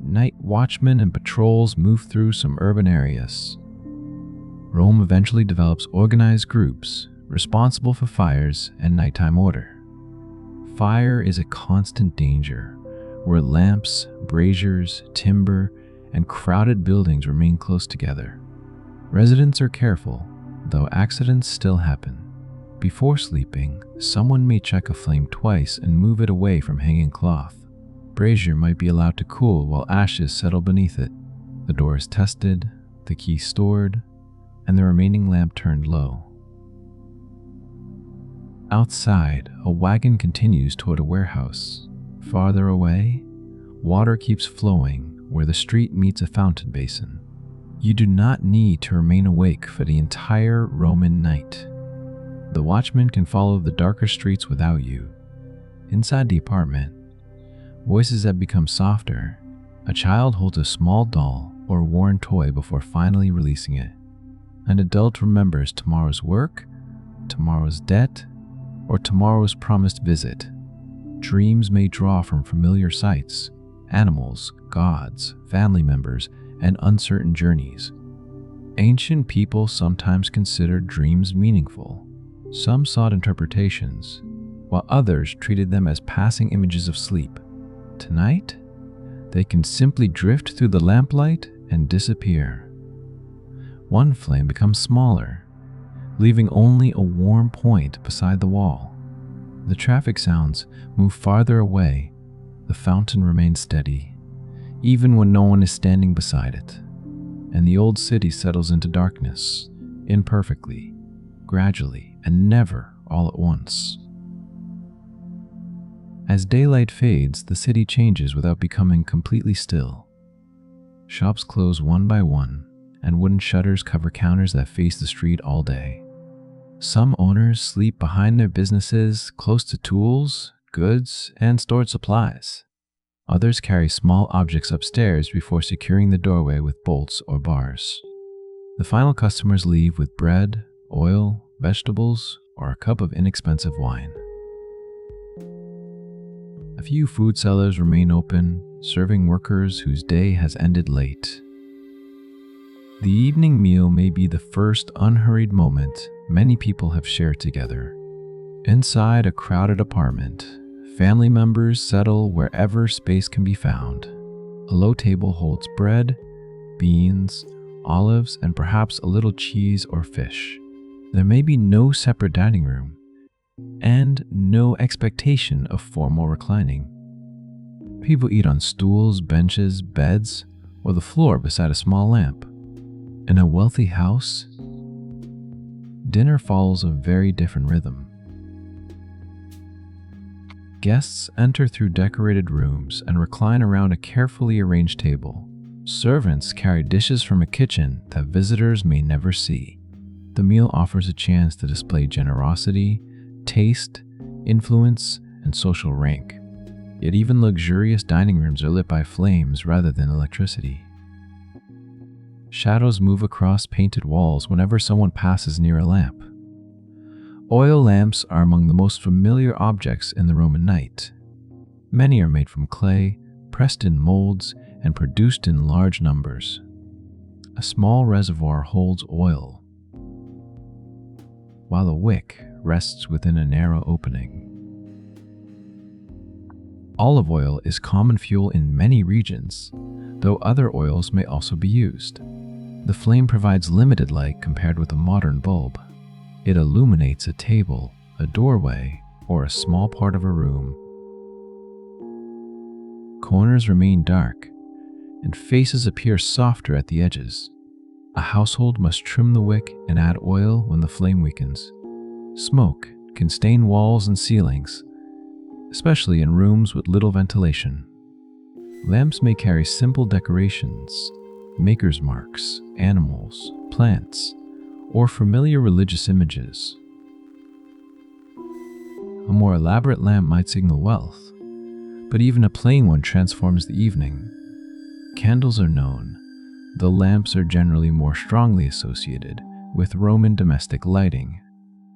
Night watchmen and patrols move through some urban areas. Rome eventually develops organized groups responsible for fires and nighttime order. Fire is a constant danger, where lamps, braziers, timber, and crowded buildings remain close together. Residents are careful, though accidents still happen. Before sleeping, someone may check a flame twice and move it away from hanging cloth. Brazier might be allowed to cool while ashes settle beneath it. The door is tested, the key stored, and the remaining lamp turned low. Outside, a wagon continues toward a warehouse. Farther away, water keeps flowing where the street meets a fountain basin. You do not need to remain awake for the entire Roman night. The watchman can follow the darker streets without you. Inside the apartment, voices have become softer. A child holds a small doll or worn toy before finally releasing it. An adult remembers tomorrow's work, tomorrow's debt, or tomorrow's promised visit. Dreams may draw from familiar sights, animals, gods, family members, and uncertain journeys. Ancient people sometimes considered dreams meaningful. Some sought interpretations, while others treated them as passing images of sleep. Tonight, they can simply drift through the lamplight and disappear. One flame becomes smaller, leaving only a warm point beside the wall. The traffic sounds move farther away. The fountain remains steady, even when no one is standing beside it. And the old city settles into darkness, imperfectly, gradually, and never all at once. As daylight fades, the city changes without becoming completely still. Shops close one by one, and wooden shutters cover counters that face the street all day. Some owners sleep behind their businesses, close to tools, goods, and stored supplies. Others carry small objects upstairs before securing the doorway with bolts or bars. The final customers leave with bread, oil, vegetables, or a cup of inexpensive wine. A few food sellers remain open, serving workers whose day has ended late. The evening meal may be the first unhurried moment many people have shared together. Inside a crowded apartment, family members settle wherever space can be found. A low table holds bread, beans, olives, and perhaps a little cheese or fish. There may be no separate dining room, and no expectation of formal reclining. People eat on stools, benches, beds, or the floor beside a small lamp. In a wealthy house, dinner follows a very different rhythm. Guests enter through decorated rooms and recline around a carefully arranged table. Servants carry dishes from a kitchen that visitors may never see. The meal offers a chance to display generosity, taste, influence, and social rank. Yet even luxurious dining rooms are lit by flames rather than electricity. Shadows move across painted walls whenever someone passes near a lamp. Oil lamps are among the most familiar objects in the Roman night. Many are made from clay, pressed in molds, and produced in large numbers. A small reservoir holds oil, while a wick rests within a narrow opening. Olive oil is common fuel in many regions, though other oils may also be used. The flame provides limited light compared with a modern bulb. It illuminates a table, a doorway, or a small part of a room. Corners remain dark, and faces appear softer at the edges. A household must trim the wick and add oil when the flame weakens. Smoke can stain walls and ceilings, especially in rooms with little ventilation. Lamps may carry simple decorations, maker's marks, animals, plants, or familiar religious images. A more elaborate lamp might signal wealth, but even a plain one transforms the evening. Candles are known, though lamps are generally more strongly associated with Roman domestic lighting.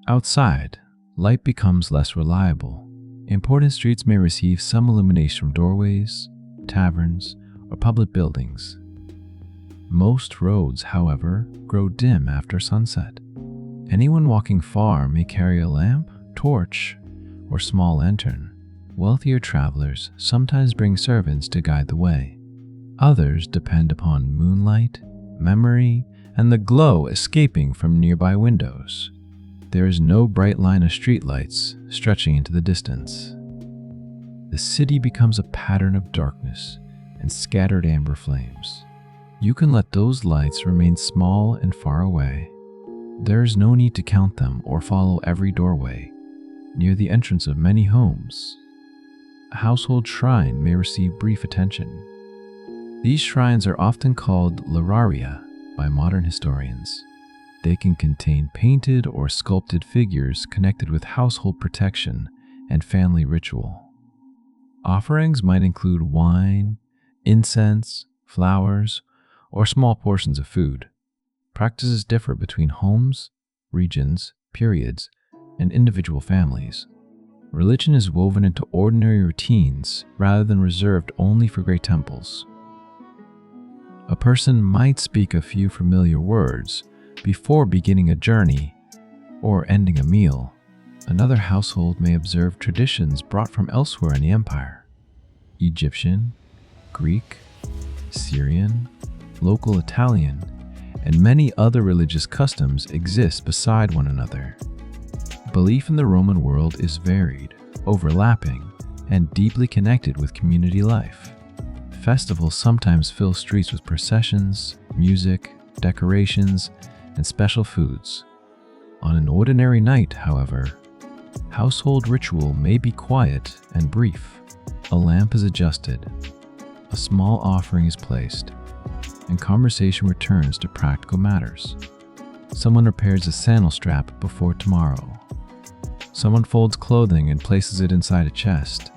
Outside, light becomes less reliable. Important streets may receive some illumination from doorways, taverns, or public buildings. Most roads, however, grow dim after sunset. Anyone walking far may carry a lamp, torch, or small lantern. Wealthier travelers sometimes bring servants to guide the way. Others depend upon moonlight, memory, and the glow escaping from nearby windows. There is no bright line of streetlights stretching into the distance. The city becomes a pattern of darkness and scattered amber flames. You can let those lights remain small and far away. There is no need to count them or follow every doorway. Near the entrance of many homes, a household shrine may receive brief attention. These shrines are often called lararia by modern historians. They can contain painted or sculpted figures connected with household protection and family ritual. Offerings might include wine, incense, flowers, or small portions of food. Practices differ between homes, regions, periods, and individual families. Religion is woven into ordinary routines rather than reserved only for great temples. A person might speak a few familiar words before beginning a journey or ending a meal. Another household may observe traditions brought from elsewhere in the empire. Egyptian, Greek, Syrian, local Italian, and many other religious customs exist beside one another. Belief in the Roman world is varied, overlapping, and deeply connected with community life. Festivals sometimes fill streets with processions, music, decorations, and special foods. On an ordinary night, however, household ritual may be quiet and brief. A lamp is adjusted, a small offering is placed, and conversation returns to practical matters. Someone repairs a sandal strap before tomorrow. Someone folds clothing and places it inside a chest.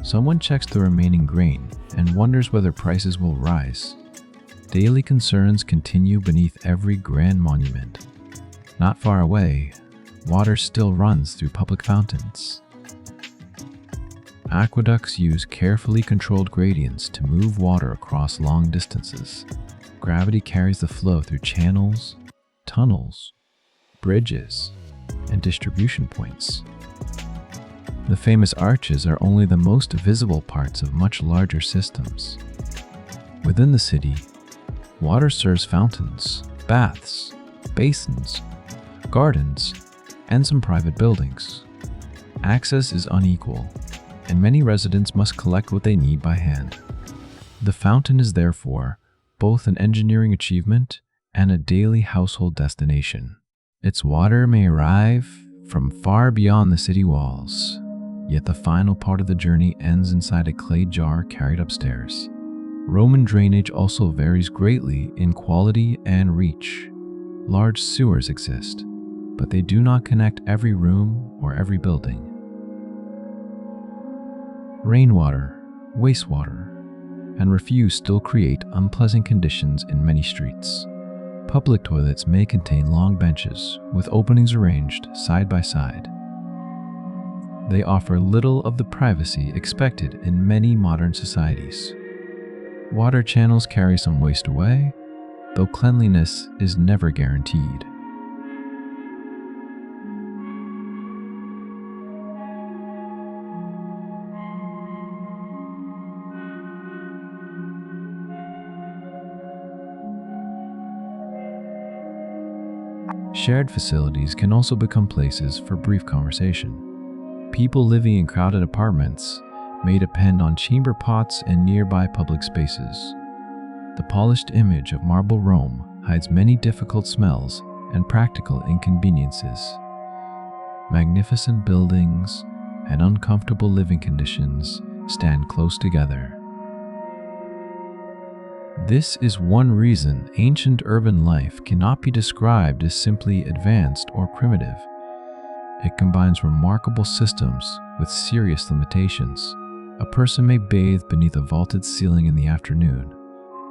Someone checks the remaining grain and wonders whether prices will rise. Daily concerns continue beneath every grand monument. Not far away, water still runs through public fountains. Aqueducts use carefully controlled gradients to move water across long distances. Gravity carries the flow through channels, tunnels, bridges, and distribution points. The famous arches are only the most visible parts of much larger systems. Within the city, water serves fountains, baths, basins, gardens, and some private buildings. Access is unequal, and many residents must collect what they need by hand. The fountain is therefore both an engineering achievement and a daily household destination. Its water may arrive from far beyond the city walls, yet the final part of the journey ends inside a clay jar carried upstairs. Roman drainage also varies greatly in quality and reach. Large sewers exist, but they do not connect every room or every building. Rainwater, wastewater, and refuse still create unpleasant conditions in many streets. Public toilets may contain long benches with openings arranged side by side. They offer little of the privacy expected in many modern societies. Water channels carry some waste away, though cleanliness is never guaranteed. Shared facilities can also become places for brief conversation. People living in crowded apartments may depend on chamber pots and nearby public spaces. The polished image of marble Rome hides many difficult smells and practical inconveniences. Magnificent buildings and uncomfortable living conditions stand close together. This is one reason ancient urban life cannot be described as simply advanced or primitive. It combines remarkable systems with serious limitations. A person may bathe beneath a vaulted ceiling in the afternoon.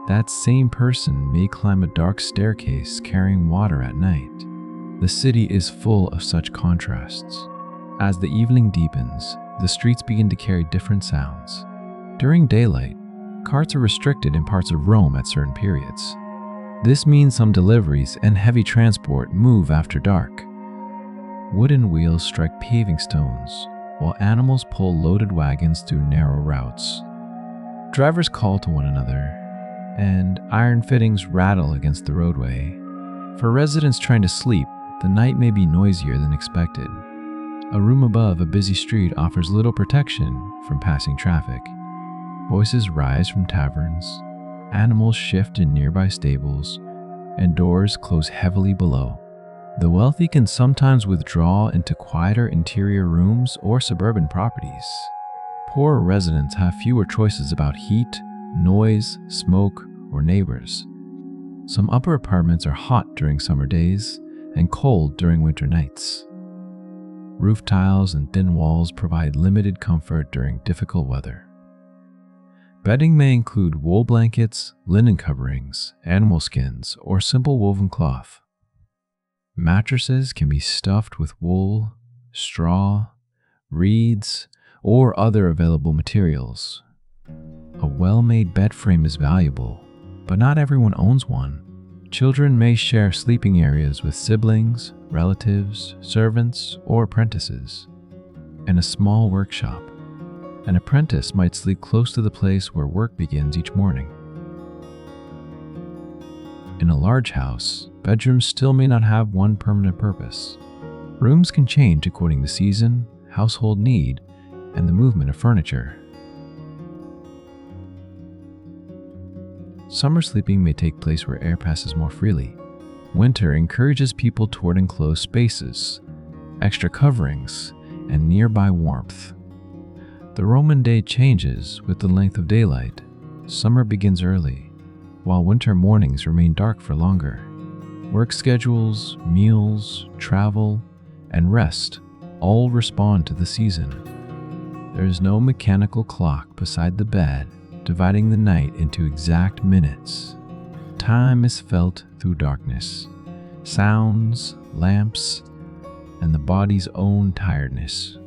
That same person may climb a dark staircase carrying water at night. The city is full of such contrasts. As the evening deepens, the streets begin to carry different sounds. During daylight, carts are restricted in parts of Rome at certain periods. This means some deliveries and heavy transport move after dark. Wooden wheels strike paving stones, while animals pull loaded wagons through narrow routes. Drivers call to one another, and iron fittings rattle against the roadway. For residents trying to sleep, the night may be noisier than expected. A room above a busy street offers little protection from passing traffic. Voices rise from taverns, animals shift in nearby stables, and doors close heavily below. The wealthy can sometimes withdraw into quieter interior rooms or suburban properties. Poorer residents have fewer choices about heat, noise, smoke, or neighbors. Some upper apartments are hot during summer days and cold during winter nights. Roof tiles and thin walls provide limited comfort during difficult weather. Bedding may include wool blankets, linen coverings, animal skins, or simple woven cloth. Mattresses can be stuffed with wool, straw, reeds, or other available materials. A well-made bed frame is valuable, but not everyone owns one. Children may share sleeping areas with siblings, relatives, servants, or apprentices. In a small workshop, an apprentice might sleep close to the place where work begins each morning. In a large house, bedrooms still may not have one permanent purpose. Rooms can change according to season, household need, and the movement of furniture. Summer sleeping may take place where air passes more freely. Winter encourages people toward enclosed spaces, extra coverings, and nearby warmth. The Roman day changes with the length of daylight. Summer begins early, while winter mornings remain dark for longer. Work schedules, meals, travel, and rest all respond to the season. There is no mechanical clock beside the bed dividing the night into exact minutes. Time is felt through darkness, sounds, lamps, and the body's own tiredness.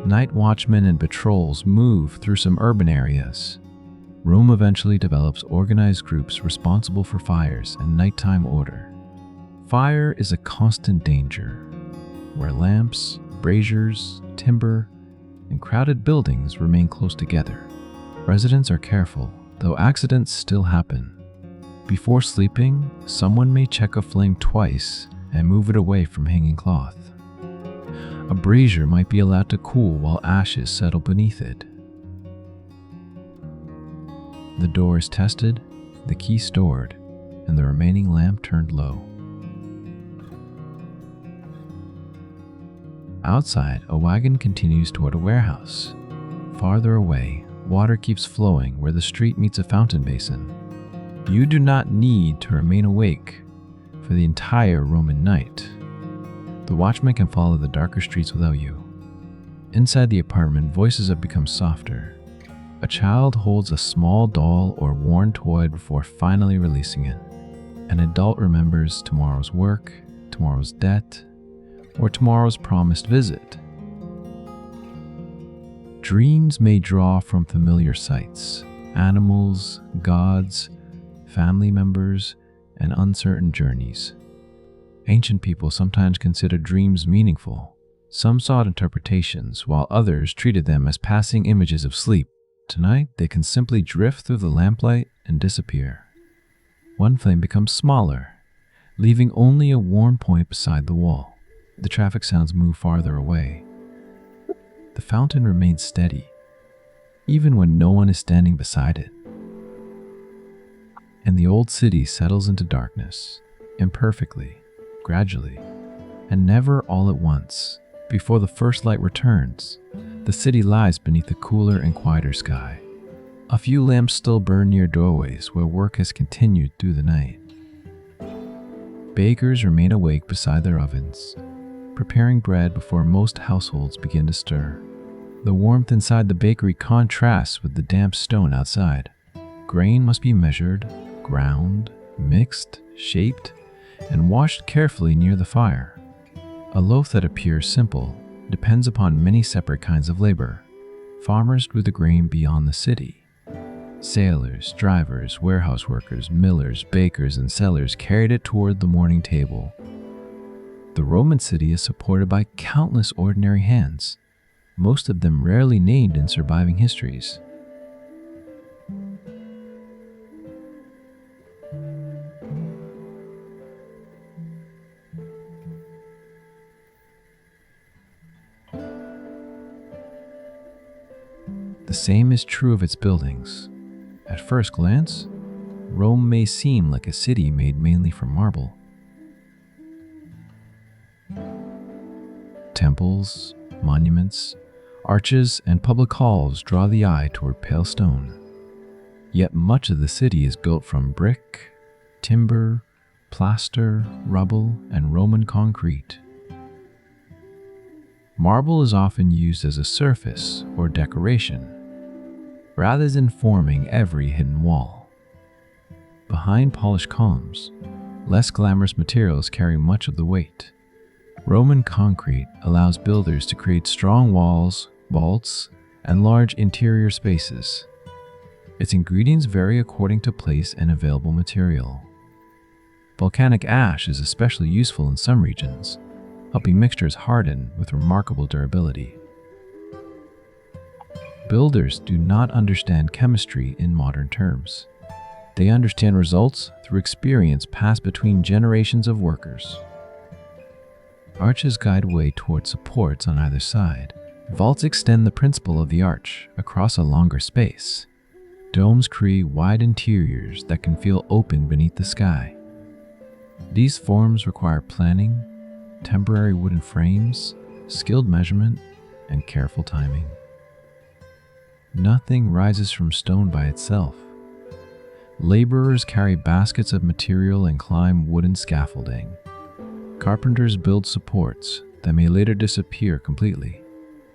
Night watchmen and patrols move through some urban areas. Rome eventually develops organized groups responsible for fires and nighttime order. Fire is a constant danger, where lamps, braziers, timber, and crowded buildings remain close together. Residents are careful, though accidents still happen. Before sleeping, someone may check a flame twice and move it away from hanging cloth. A brazier might be allowed to cool while ashes settle beneath it. The door is tested, the key stored, and the remaining lamp turned low. Outside, a wagon continues toward a warehouse. Farther away, water keeps flowing where the street meets a fountain basin. You do not need to remain awake for the entire Roman night. The watchman can follow the darker streets without you. Inside the apartment, voices have become softer. A child holds a small doll or worn toy before finally releasing it. An adult remembers tomorrow's work, tomorrow's debt, or tomorrow's promised visit. Dreams may draw from familiar sights, animals, gods, family members, and uncertain journeys. Ancient people sometimes considered dreams meaningful. Some sought interpretations, while others treated them as passing images of sleep. Tonight, they can simply drift through the lamplight and disappear. One flame becomes smaller, leaving only a warm point beside the wall. The traffic sounds move farther away. The fountain remains steady, even when no one is standing beside it. And the old city settles into darkness, imperfectly, gradually, and never all at once. Before the first light returns, the city lies beneath a cooler and quieter sky. A few lamps still burn near doorways where work has continued through the night. Bakers remain awake beside their ovens, preparing bread before most households begin to stir. The warmth inside the bakery contrasts with the damp stone outside. Grain must be measured, ground, mixed, shaped, and washed carefully near the fire. A loaf that appears simple depends upon many separate kinds of labor. Farmers grew the grain beyond the city. Sailors, drivers, warehouse workers, millers, bakers, and sellers carried it toward the morning table. The Roman city is supported by countless ordinary hands, most of them rarely named in surviving histories. The same is true of its buildings. At first glance, Rome may seem like a city made mainly from marble. Temples, monuments, arches, and public halls draw the eye toward pale stone. Yet much of the city is built from brick, timber, plaster, rubble, and Roman concrete. Marble is often used as a surface or decoration, rather than forming every hidden wall. Behind polished columns, less glamorous materials carry much of the weight. Roman concrete allows builders to create strong walls, vaults, and large interior spaces. Its ingredients vary according to place and available material. Volcanic ash is especially useful in some regions, helping mixtures harden with remarkable durability. Builders do not understand chemistry in modern terms. They understand results through experience passed between generations of workers. Arches guide way toward supports on either side. Vaults extend the principle of the arch across a longer space. Domes create wide interiors that can feel open beneath the sky. These forms require planning, temporary wooden frames, skilled measurement, and careful timing. Nothing rises from stone by itself. Laborers carry baskets of material and climb wooden scaffolding. Carpenters build supports that may later disappear completely.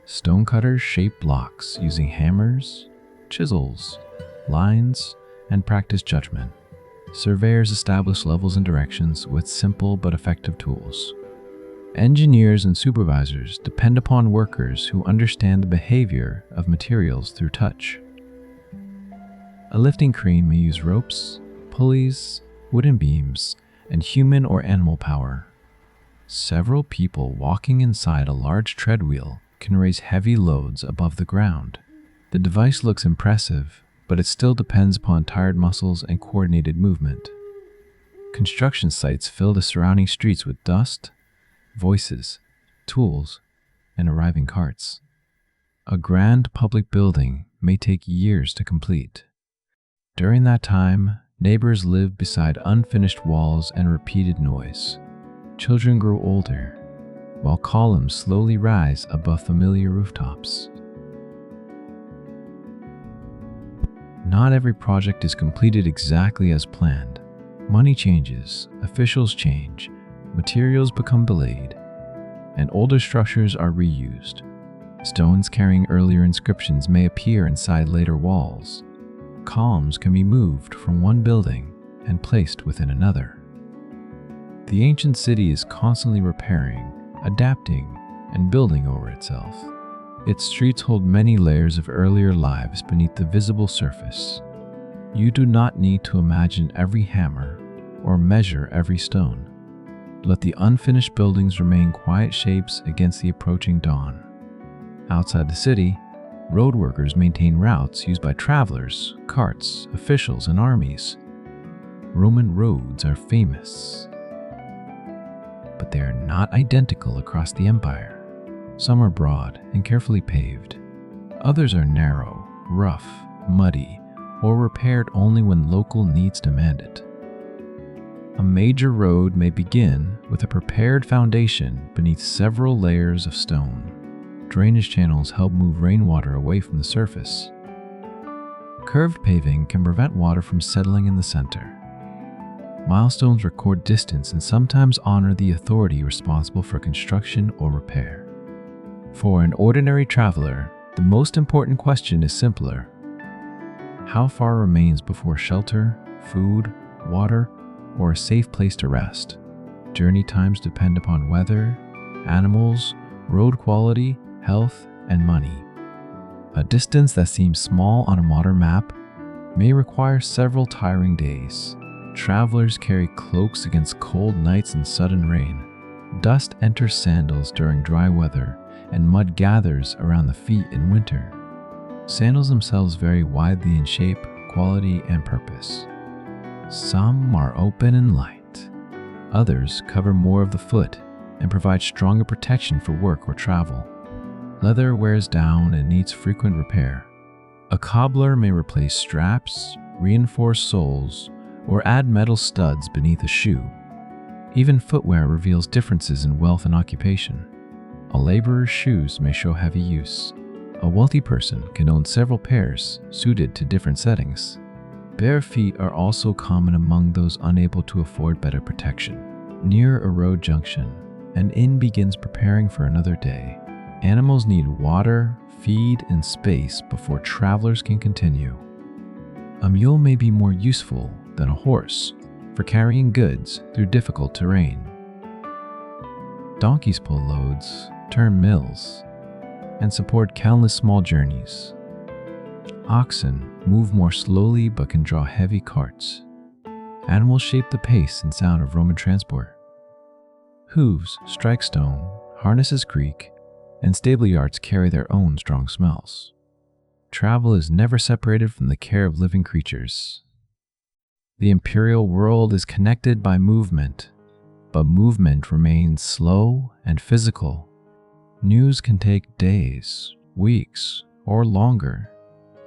Stonecutters shape blocks using hammers, chisels, lines, and practice judgment. Surveyors establish levels and directions with simple but effective tools. Engineers and supervisors depend upon workers who understand the behavior of materials through touch. A lifting crane may use ropes, pulleys, wooden beams, and human or animal power. Several people walking inside a large treadwheel can raise heavy loads above the ground. The device looks impressive, but it still depends upon tired muscles and coordinated movement. Construction sites fill the surrounding streets with dust, voices, tools, and arriving carts. A grand public building may take years to complete. During that time, neighbors live beside unfinished walls and repeated noise. Children grow older, while columns slowly rise above familiar rooftops. Not every project is completed exactly as planned. Money changes, officials change, materials become delayed, and older structures are reused. Stones carrying earlier inscriptions may appear inside later walls. Columns can be moved from one building and placed within another. The ancient city is constantly repairing, adapting, and building over itself. Its streets hold many layers of earlier lives beneath the visible surface. You do not need to imagine every hammer or measure every stone. Let the unfinished buildings remain quiet shapes against the approaching dawn. Outside the city, road workers maintain routes used by travelers, carts, officials, and armies. Roman roads are famous, but they are not identical across the empire. Some are broad and carefully paved. Others are narrow, rough, muddy, or repaired only when local needs demand it. A major road may begin with a prepared foundation beneath several layers of stone. Drainage channels help move rainwater away from the surface. Curved paving can prevent water from settling in the center. Milestones record distance and sometimes honor the authority responsible for construction or repair. For an ordinary traveler, the most important question is simpler. How far remains before shelter, food, water, or a safe place to rest? Journey times depend upon weather, animals, road quality, health, and money. A distance that seems small on a modern map may require several tiring days. Travelers carry cloaks against cold nights and sudden rain. Dust enters sandals during dry weather, and mud gathers around the feet in winter. Sandals themselves vary widely in shape, quality, and purpose. Some are open and light. Others cover more of the foot and provide stronger protection for work or travel. Leather wears down and needs frequent repair. A cobbler may replace straps, reinforce soles, or add metal studs beneath a shoe. Even footwear reveals differences in wealth and occupation. A laborer's shoes may show heavy use. A wealthy person can own several pairs suited to different settings. Bare feet are also common among those unable to afford better protection. Near a road junction, an inn begins preparing for another day. Animals need water, feed, and space before travelers can continue. A mule may be more useful than a horse for carrying goods through difficult terrain. Donkeys pull loads, turn mills, and support countless small journeys. Oxen move more slowly but can draw heavy carts. Animals shape the pace and sound of Roman transport. Hooves strike stone, harnesses creak, and stable yards carry their own strong smells. Travel is never separated from the care of living creatures. The imperial world is connected by movement, but movement remains slow and physical. News can take days, weeks, or longer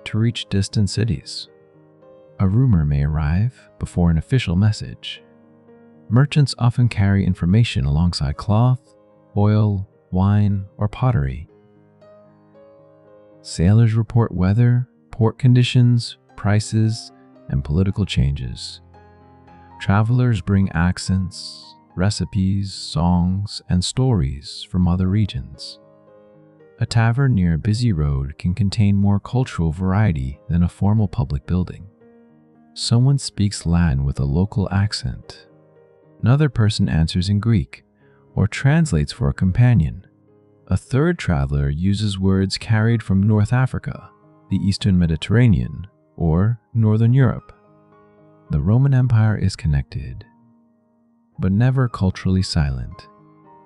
to reach distant cities. A rumor may arrive before an official message. Merchants often carry information alongside cloth, oil, wine, or pottery. Sailors report weather, port conditions, prices, and political changes. Travelers bring accents, recipes, songs, and stories from other regions. A tavern near a busy road can contain more cultural variety than a formal public building. Someone speaks Latin with a local accent. Another person answers in Greek or translates for a companion. A third traveler uses words carried from North Africa, the Eastern Mediterranean, or Northern Europe. The Roman Empire is connected, but never culturally silent.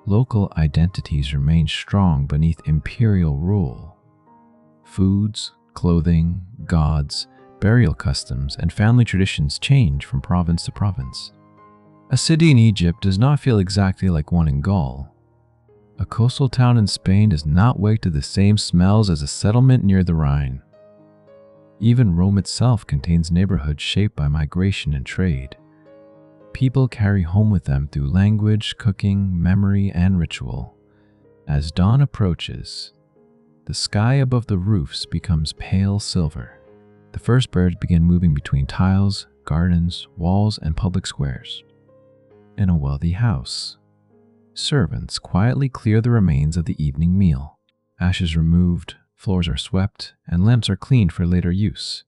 Local identities remain strong beneath imperial rule. Foods, clothing, gods, burial customs, and family traditions change from province to province. A city in Egypt does not feel exactly like one in Gaul. A coastal town in Spain does not wake to the same smells as a settlement near the Rhine. Even Rome itself contains neighborhoods shaped by migration and trade. People carry home with them through language, cooking, memory, and ritual. As dawn approaches, the sky above the roofs becomes pale silver. The first birds begin moving between tiles, gardens, walls, and public squares. In a wealthy house, servants quietly clear the remains of the evening meal. Ashes removed, floors are swept, and lamps are cleaned for later use.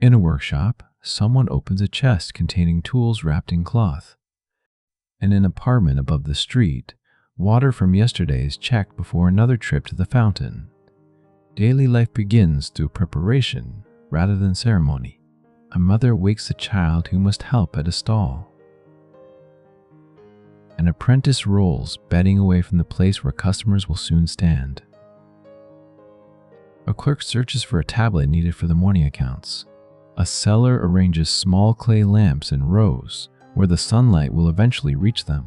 In a workshop, someone opens a chest containing tools wrapped in cloth. In an apartment above the street, water from yesterday is checked before another trip to the fountain. Daily life begins through preparation rather than ceremony. A mother wakes a child who must help at a stall. An apprentice rolls bedding away from the place where customers will soon stand. A clerk searches for a tablet needed for the morning accounts. A seller arranges small clay lamps in rows where the sunlight will eventually reach them.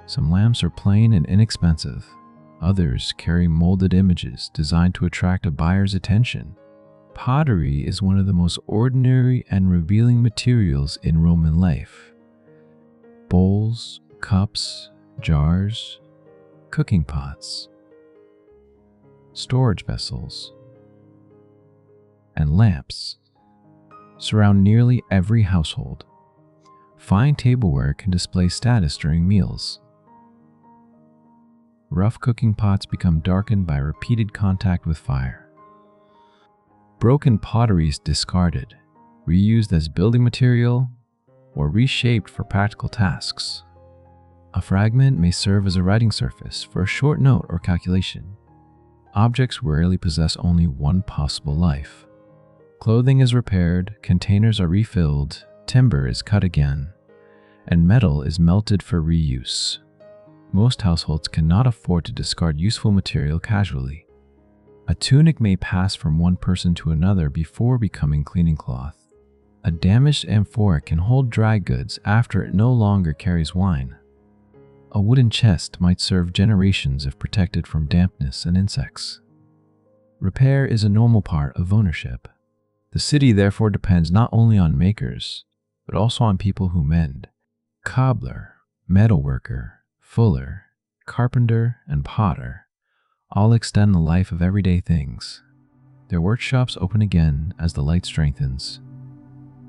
Some lamps are plain and inexpensive. Others carry molded images designed to attract a buyer's attention. Pottery is one of the most ordinary and revealing materials in Roman life. Bowls, cups, jars, cooking pots, storage vessels, and lamps surround nearly every household. Fine tableware can display status during meals. Rough cooking pots become darkened by repeated contact with fire. Broken pottery is discarded, reused as building material, or reshaped for practical tasks. A fragment may serve as a writing surface for a short note or calculation. Objects rarely possess only one possible life. Clothing is repaired, containers are refilled, timber is cut again, and metal is melted for reuse. Most households cannot afford to discard useful material casually. A tunic may pass from one person to another before becoming cleaning cloth. A damaged amphora can hold dry goods after it no longer carries wine. A wooden chest might serve generations if protected from dampness and insects. Repair is a normal part of ownership. The city therefore depends not only on makers, but also on people who mend. Cobbler, metalworker, fuller, carpenter, and potter all extend the life of everyday things. Their workshops open again as the light strengthens.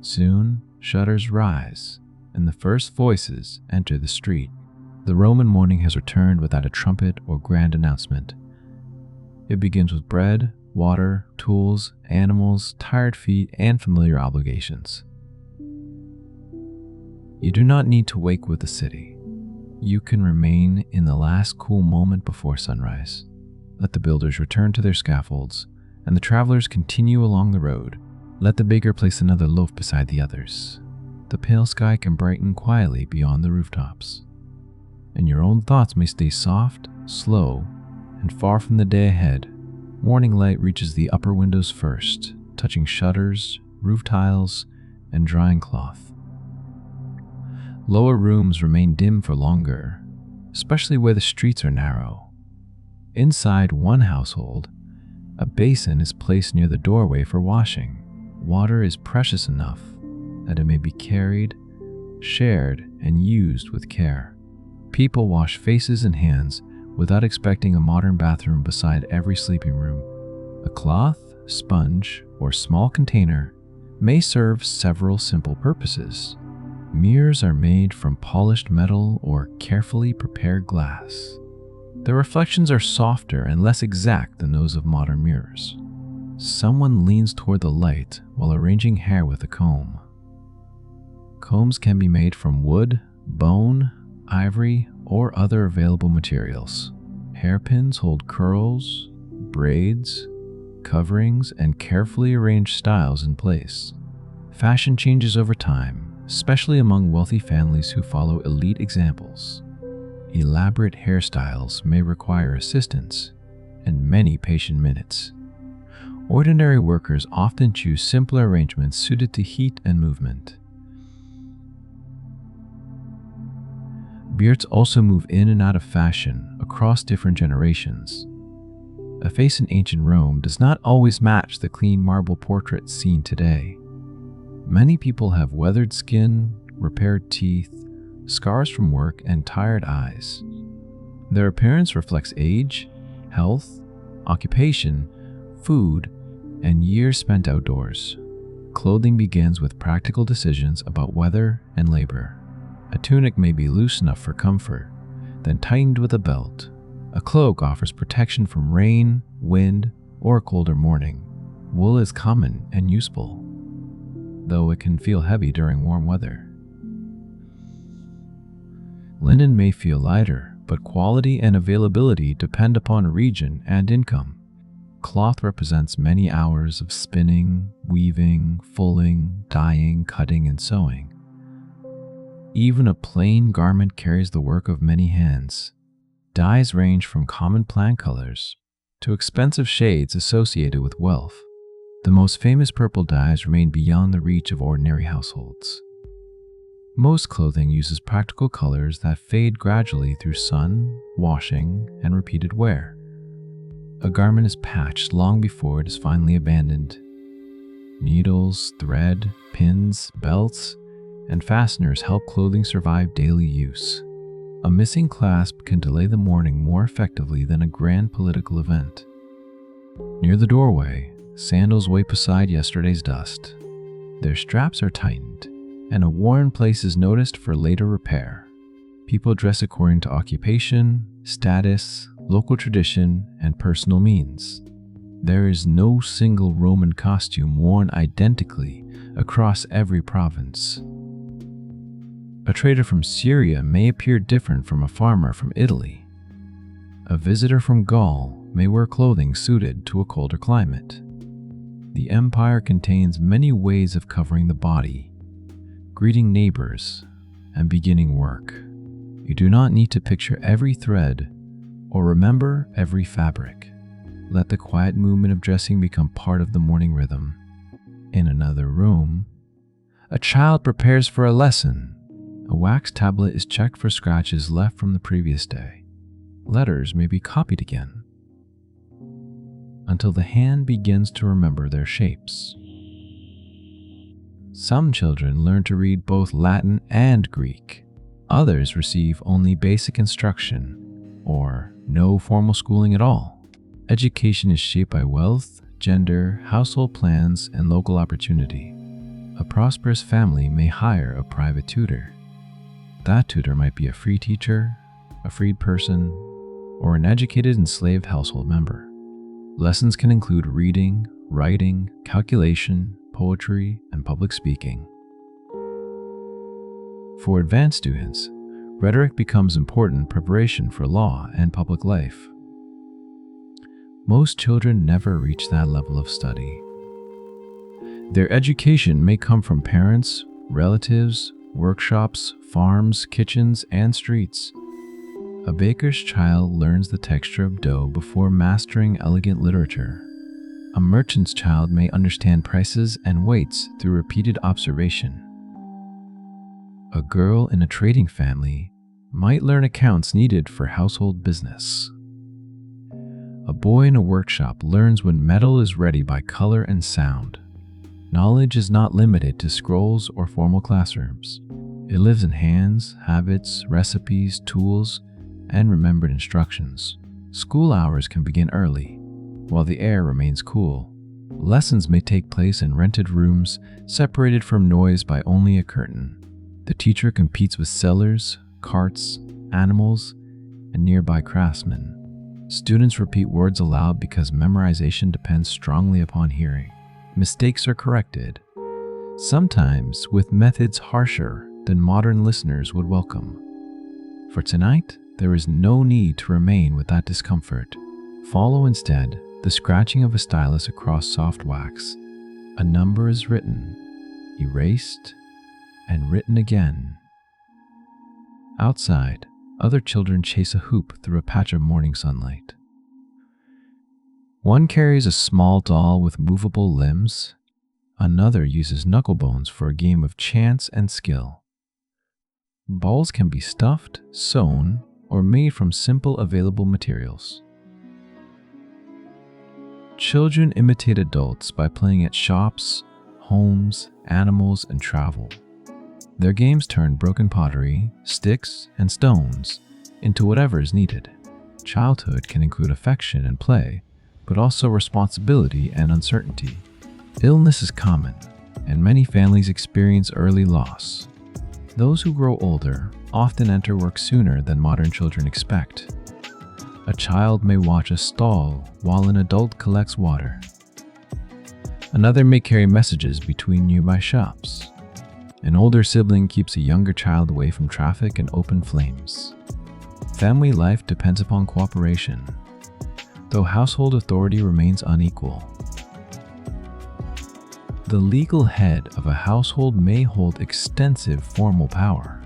Soon, shutters rise, and the first voices enter the street. The Roman morning has returned without a trumpet or grand announcement. It begins with bread, water, tools, animals, tired feet, and familiar obligations. You do not need to wake with the city. You can remain in the last cool moment before sunrise. Let the builders return to their scaffolds, and the travelers continue along the road. Let the baker place another loaf beside the others. The pale sky can brighten quietly beyond the rooftops, and your own thoughts may stay soft, slow, and far from the day ahead. Morning light reaches the upper windows first, touching shutters, roof tiles, and drying cloth. Lower rooms remain dim for longer, especially where the streets are narrow. Inside one household, a basin is placed near the doorway for washing. Water is precious enough that it may be carried, shared, and used with care. People wash faces and hands without expecting a modern bathroom beside every sleeping room. A cloth, sponge, or small container may serve several simple purposes. Mirrors are made from polished metal or carefully prepared glass. Their reflections are softer and less exact than those of modern mirrors. Someone leans toward the light while arranging hair with a comb. Combs can be made from wood, bone, ivory, or other available materials. Hairpins hold curls, braids, coverings, and carefully arranged styles in place. Fashion changes over time, especially among wealthy families who follow elite examples. Elaborate hairstyles may require assistance and many patient minutes. Ordinary workers often choose simpler arrangements suited to heat and movement. Beards also move in and out of fashion across different generations. A face in ancient Rome does not always match the clean marble portraits seen today. Many people have weathered skin, repaired teeth, scars from work, and tired eyes. Their appearance reflects age, health, occupation, food, and years spent outdoors. Clothing begins with practical decisions about weather and labor. A tunic may be loose enough for comfort, then tightened with a belt. A cloak offers protection from rain, wind, or a colder morning. Wool is common and useful, though it can feel heavy during warm weather. Linen may feel lighter, but quality and availability depend upon region and income. Cloth represents many hours of spinning, weaving, fulling, dyeing, cutting, and sewing. Even a plain garment carries the work of many hands. Dyes range from common plant colors to expensive shades associated with wealth. The most famous purple dyes remain beyond the reach of ordinary households. Most clothing uses practical colors that fade gradually through sun, washing, and repeated wear. A garment is patched long before it is finally abandoned. Needles, thread, pins, belts, and fasteners help clothing survive daily use. A missing clasp can delay the mourning more effectively than a grand political event. Near the doorway, sandals wait beside yesterday's dust. Their straps are tightened, and a worn place is noticed for later repair. People dress according to occupation, status, local tradition, and personal means. There is no single Roman costume worn identically across every province. A trader from Syria may appear different from a farmer from Italy. A visitor from Gaul may wear clothing suited to a colder climate. The empire contains many ways of covering the body, greeting neighbors, and beginning work. You do not need to picture every thread or remember every fabric. Let the quiet movement of dressing become part of the morning rhythm. In another room, a child prepares for a lesson. A wax tablet is checked for scratches left from the previous day. Letters may be copied again until the hand begins to remember their shapes. Some children learn to read both Latin and Greek. Others receive only basic instruction or no formal schooling at all. Education is shaped by wealth, gender, household plans, and local opportunity. A prosperous family may hire a private tutor. That tutor might be a free teacher, a freed person, or an educated enslaved household member. Lessons can include reading, writing, calculation, poetry, and public speaking. For advanced students, rhetoric becomes important preparation for law and public life. Most children never reach that level of study. Their education may come from parents, relatives, workshops, farms, kitchens, and streets. A baker's child learns the texture of dough before mastering elegant literature. A merchant's child may understand prices and weights through repeated observation. A girl in a trading family might learn accounts needed for household business. A boy in a workshop learns when metal is ready by color and sound. Knowledge is not limited to scrolls or formal classrooms. It lives in hands, habits, recipes, tools, and remembered instructions. School hours can begin early, while the air remains cool. Lessons may take place in rented rooms, separated from noise by only a curtain. The teacher competes with sellers, carts, animals, and nearby craftsmen. Students repeat words aloud because memorization depends strongly upon hearing. Mistakes are corrected, sometimes with methods harsher than modern listeners would welcome. For tonight, there is no need to remain with that discomfort. Follow instead the scratching of a stylus across soft wax. A number is written, erased, and written again. Outside, other children chase a hoop through a patch of morning sunlight. One carries a small doll with movable limbs. Another uses knuckle bones for a game of chance and skill. Balls can be stuffed, sewn, or made from simple available materials. Children imitate adults by playing at shops, homes, animals, and travel. Their games turn broken pottery, sticks, and stones into whatever is needed. Childhood can include affection and play, but also responsibility and uncertainty. Illness is common, and many families experience early loss. Those who grow older often enter work sooner than modern children expect. A child may watch a stall while an adult collects water. Another may carry messages between nearby shops. An older sibling keeps a younger child away from traffic and open flames. Family life depends upon cooperation, though household authority remains unequal. The legal head of a household may hold extensive formal power.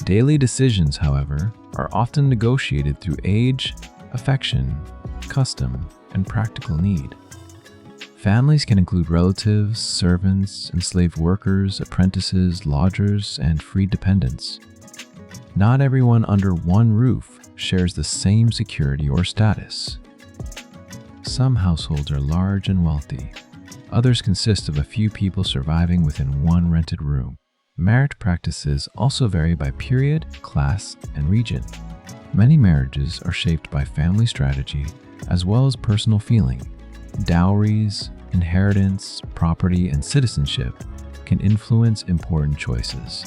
Daily decisions, however, are often negotiated through age, affection, custom, and practical need. Families can include relatives, servants, enslaved workers, apprentices, lodgers, and free dependents. Not everyone under one roof shares the same security or status. Some households are large and wealthy. Others consist of a few people surviving within one rented room. Marriage practices also vary by period, class, and region. Many marriages are shaped by family strategy as well as personal feeling. Dowries, inheritance, property, and citizenship can influence important choices.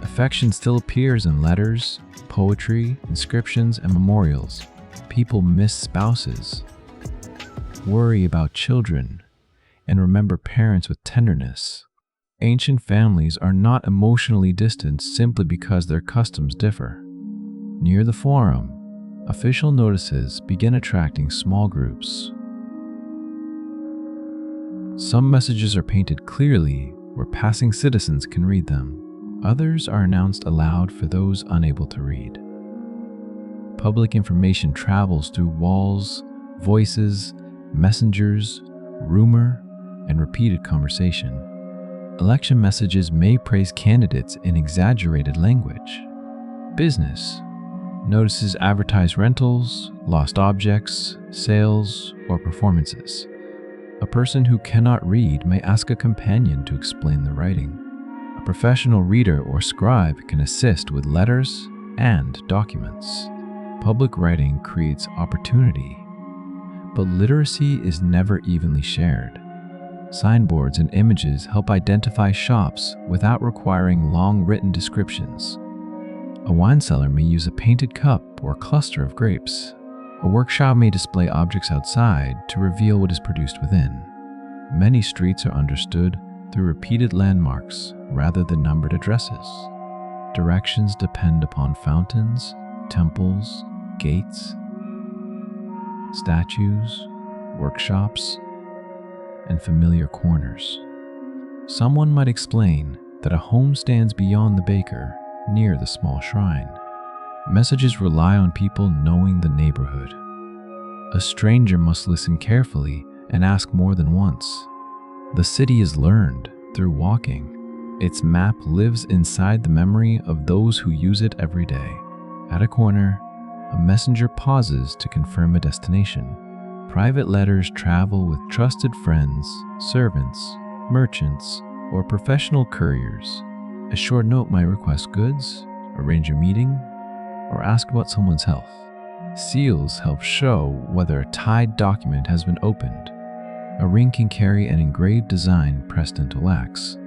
Affection still appears in letters, poetry, inscriptions, and memorials. People miss spouses, worry about children, and remember parents with tenderness. Ancient families are not emotionally distant simply because their customs differ. Near the forum, official notices begin attracting small groups. Some messages are painted clearly where passing citizens can read them. Others are announced aloud for those unable to read. Public information travels through walls, voices, messengers, rumor, and repeated conversation. Election messages may praise candidates in exaggerated language. Business notices advertise rentals, lost objects, sales, or performances. A person who cannot read may ask a companion to explain the writing. A professional reader or scribe can assist with letters and documents. Public writing creates opportunity, but literacy is never evenly shared. Signboards and images help identify shops without requiring long written descriptions. A wine cellar may use a painted cup or cluster of grapes. A workshop may display objects outside to reveal what is produced within. Many streets are understood through repeated landmarks rather than numbered addresses. Directions depend upon fountains, temples, gates, statues, workshops, and familiar corners. Someone might explain that a home stands beyond the baker, near the small shrine. Messages rely on people knowing the neighborhood. A stranger must listen carefully and ask more than once. The city is learned through walking. Its map lives inside the memory of those who use it every day. At a corner, a messenger pauses to confirm a destination. Private letters travel with trusted friends, servants, merchants, or professional couriers. A short note might request goods, arrange a meeting, or ask about someone's health. Seals help show whether a tied document has been opened. A ring can carry an engraved design pressed into wax.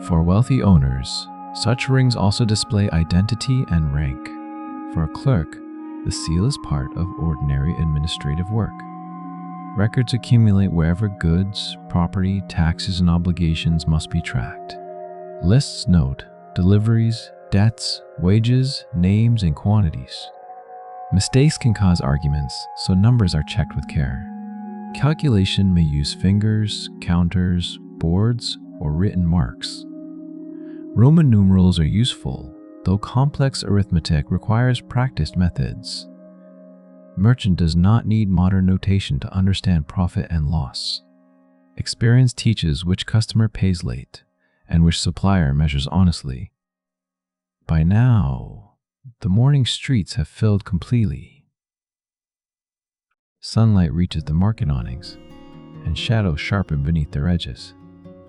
For wealthy owners, such rings also display identity and rank. For a clerk, the seal is part of ordinary administrative work. Records accumulate wherever goods, property, taxes, and obligations must be tracked. Lists note deliveries, debts, wages, names, and quantities. Mistakes can cause arguments, so numbers are checked with care. Calculation may use fingers, counters, boards, or written marks. Roman numerals are useful, though complex arithmetic requires practiced methods. Merchant does not need modern notation to understand profit and loss. Experience teaches which customer pays late and which supplier measures honestly. By now, the morning streets have filled completely. Sunlight reaches the market awnings, and shadows sharpen beneath their edges.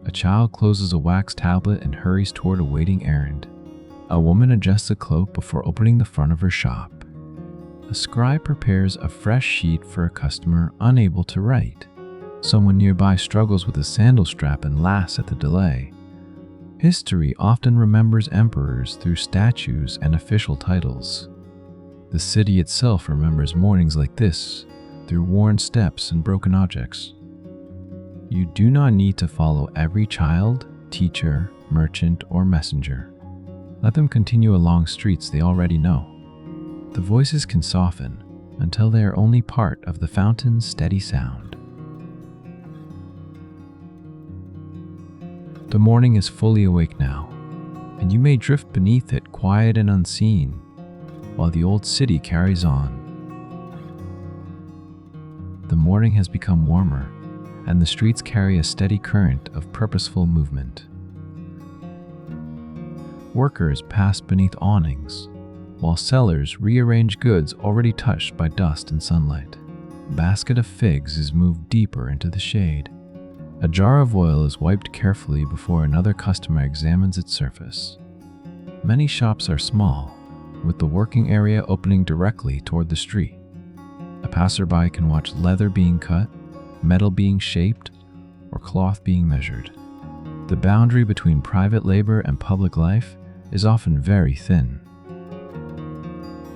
A child closes a wax tablet and hurries toward a waiting errand. A woman adjusts a cloak before opening the front of her shop. A scribe prepares a fresh sheet for a customer unable to write. Someone nearby struggles with a sandal strap and laughs at the delay. History often remembers emperors through statues and official titles. The city itself remembers mornings like this through worn steps and broken objects. You do not need to follow every child, teacher, merchant, or messenger. Let them continue along streets they already know. The voices can soften until they are only part of the fountain's steady sound. The morning is fully awake now, and you may drift beneath it quiet and unseen, while the old city carries on. The morning has become warmer, and the streets carry a steady current of purposeful movement. Workers pass beneath awnings, while sellers rearrange goods already touched by dust and sunlight. A basket of figs is moved deeper into the shade. A jar of oil is wiped carefully before another customer examines its surface. Many shops are small, with the working area opening directly toward the street. A passerby can watch leather being cut, metal being shaped, or cloth being measured. The boundary between private labor and public life is often very thin.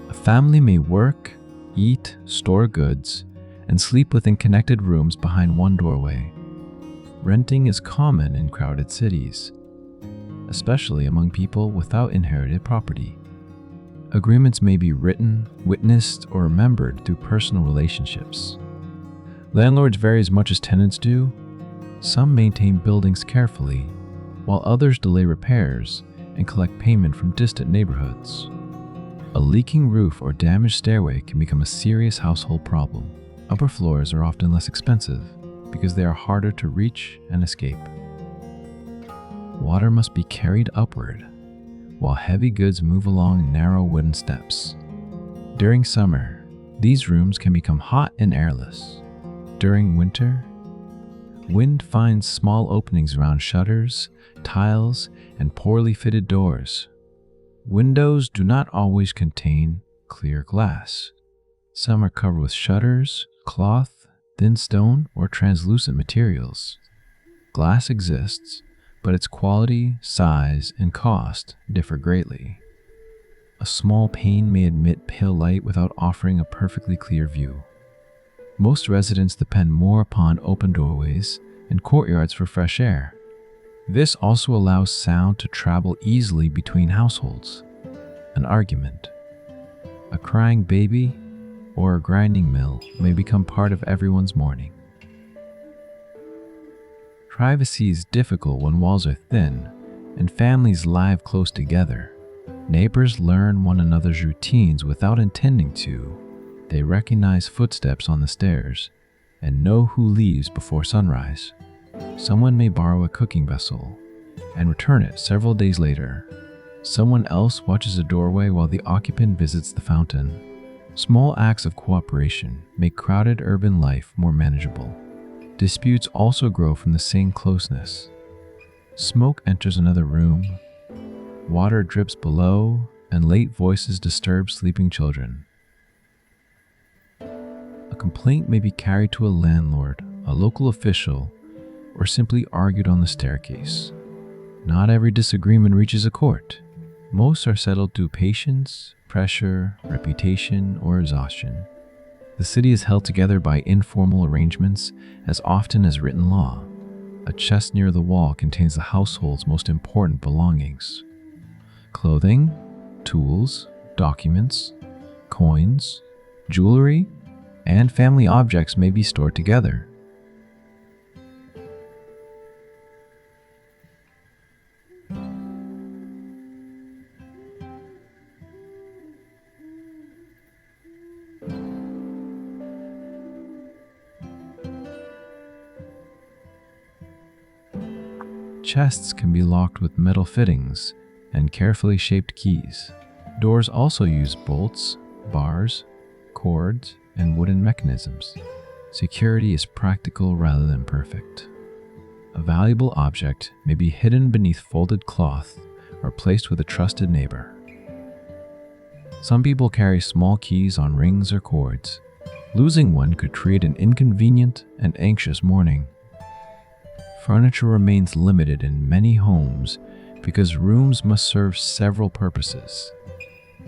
A family may work, eat, store goods, and sleep within connected rooms behind one doorway. Renting is common in crowded cities, especially among people without inherited property. Agreements may be written, witnessed, or remembered through personal relationships. Landlords vary as much as tenants do. Some maintain buildings carefully, while others delay repairs and collect payment from distant neighborhoods. A leaking roof or damaged stairway can become a serious household problem. Upper floors are often less expensive because they are harder to reach and escape. Water must be carried upward, while heavy goods move along narrow wooden steps. During summer, these rooms can become hot and airless. During winter, wind finds small openings around shutters, tiles, and poorly fitted doors. Windows do not always contain clear glass. Some are covered with shutters, cloth, thin stone, or translucent materials. Glass exists, but its quality, size, and cost differ greatly. A small pane may admit pale light without offering a perfectly clear view. Most residents depend more upon open doorways and courtyards for fresh air. This also allows sound to travel easily between households. An argument, a crying baby, or a grinding mill may become part of everyone's morning. Privacy is difficult when walls are thin and families live close together. Neighbors learn one another's routines without intending to. They recognize footsteps on the stairs and know who leaves before sunrise. Someone may borrow a cooking vessel and return it several days later. Someone else watches a doorway while the occupant visits the fountain. Small acts of cooperation make crowded urban life more manageable. Disputes also grow from the same closeness. Smoke enters another room, water drips below, and late voices disturb sleeping children. A complaint may be carried to a landlord, a local official, or simply argued on the staircase. Not every disagreement reaches a court. Most are settled through patience, pressure, reputation, or exhaustion. The city is held together by informal arrangements as often as written law. A chest near the wall contains the household's most important belongings. Clothing, tools, documents, coins, jewelry, and family objects may be stored together. Chests can be locked with metal fittings and carefully shaped keys. Doors also use bolts, bars, cords, and wooden mechanisms. Security is practical rather than perfect. A valuable object may be hidden beneath folded cloth or placed with a trusted neighbor. Some people carry small keys on rings or cords. Losing one could create an inconvenient and anxious morning. Furniture remains limited in many homes because rooms must serve several purposes.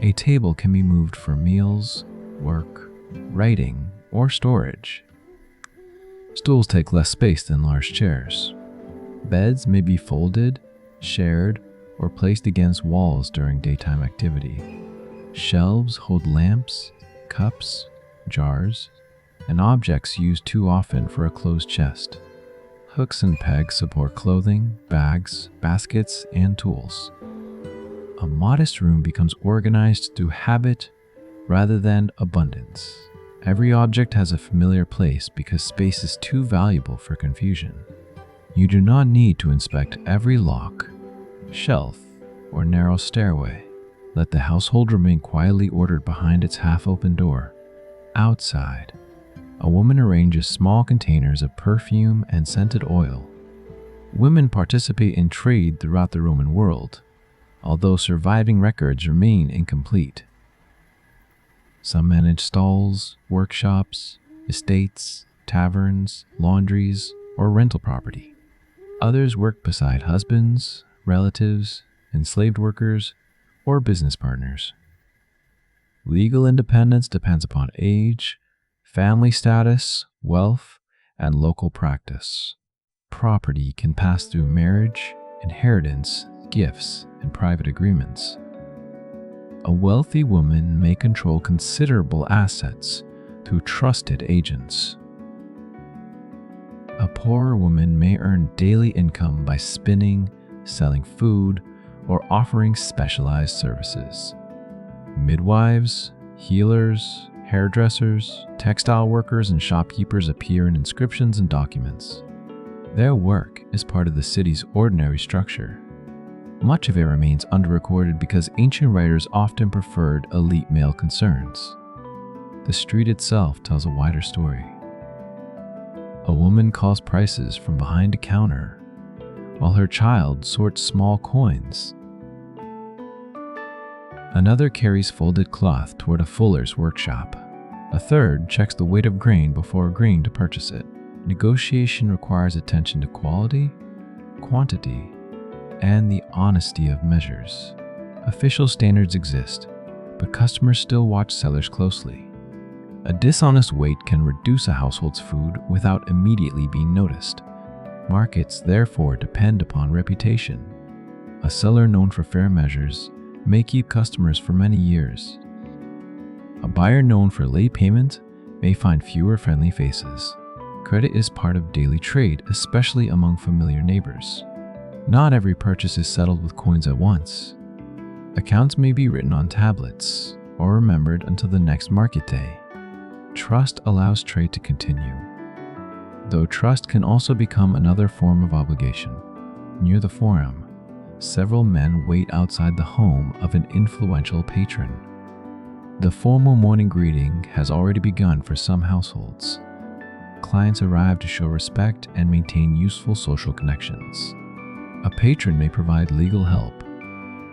A table can be moved for meals, work, writing, or storage. Stools take less space than large chairs. Beds may be folded, shared, or placed against walls during daytime activity. Shelves hold lamps, cups, jars, and objects used too often for a closed chest. Hooks and pegs support clothing, bags, baskets, and tools. A modest room becomes organized through habit rather than abundance. Every object has a familiar place because space is too valuable for confusion. You do not need to inspect every lock, shelf, or narrow stairway. Let the household remain quietly ordered behind its half-open door. Outside, a woman arranges small containers of perfume and scented oil. Women participate in trade throughout the Roman world, although surviving records remain incomplete. Some manage stalls, workshops, estates, taverns, laundries, or rental property. Others work beside husbands, relatives, enslaved workers, or business partners. Legal independence depends upon age, family status, wealth, and local practice. Property can pass through marriage, inheritance, gifts, and private agreements. A wealthy woman may control considerable assets through trusted agents. A poorer woman may earn daily income by spinning, selling food, or offering specialized services. Midwives, healers, hairdressers, textile workers, and shopkeepers appear in inscriptions and documents. Their work is part of the city's ordinary structure. Much of it remains underrecorded because ancient writers often preferred elite male concerns. The street itself tells a wider story. A woman calls prices from behind a counter, while her child sorts small coins. Another carries folded cloth toward a fuller's workshop. A third checks the weight of grain before agreeing to purchase it. Negotiation requires attention to quality, quantity, and the honesty of measures. Official standards exist, but customers still watch sellers closely. A dishonest weight can reduce a household's food without immediately being noticed. Markets therefore depend upon reputation. A seller known for fair measures may keep customers for many years. A buyer known for late payment may find fewer friendly faces. Credit is part of daily trade, especially among familiar neighbors. Not every purchase is settled with coins at once. Accounts may be written on tablets or remembered until the next market day. Trust allows trade to continue, though trust can also become another form of obligation. Near the forum, several men wait outside the home of an influential patron. The formal morning greeting has already begun for some households. Clients arrive to show respect and maintain useful social connections. A patron may provide legal help,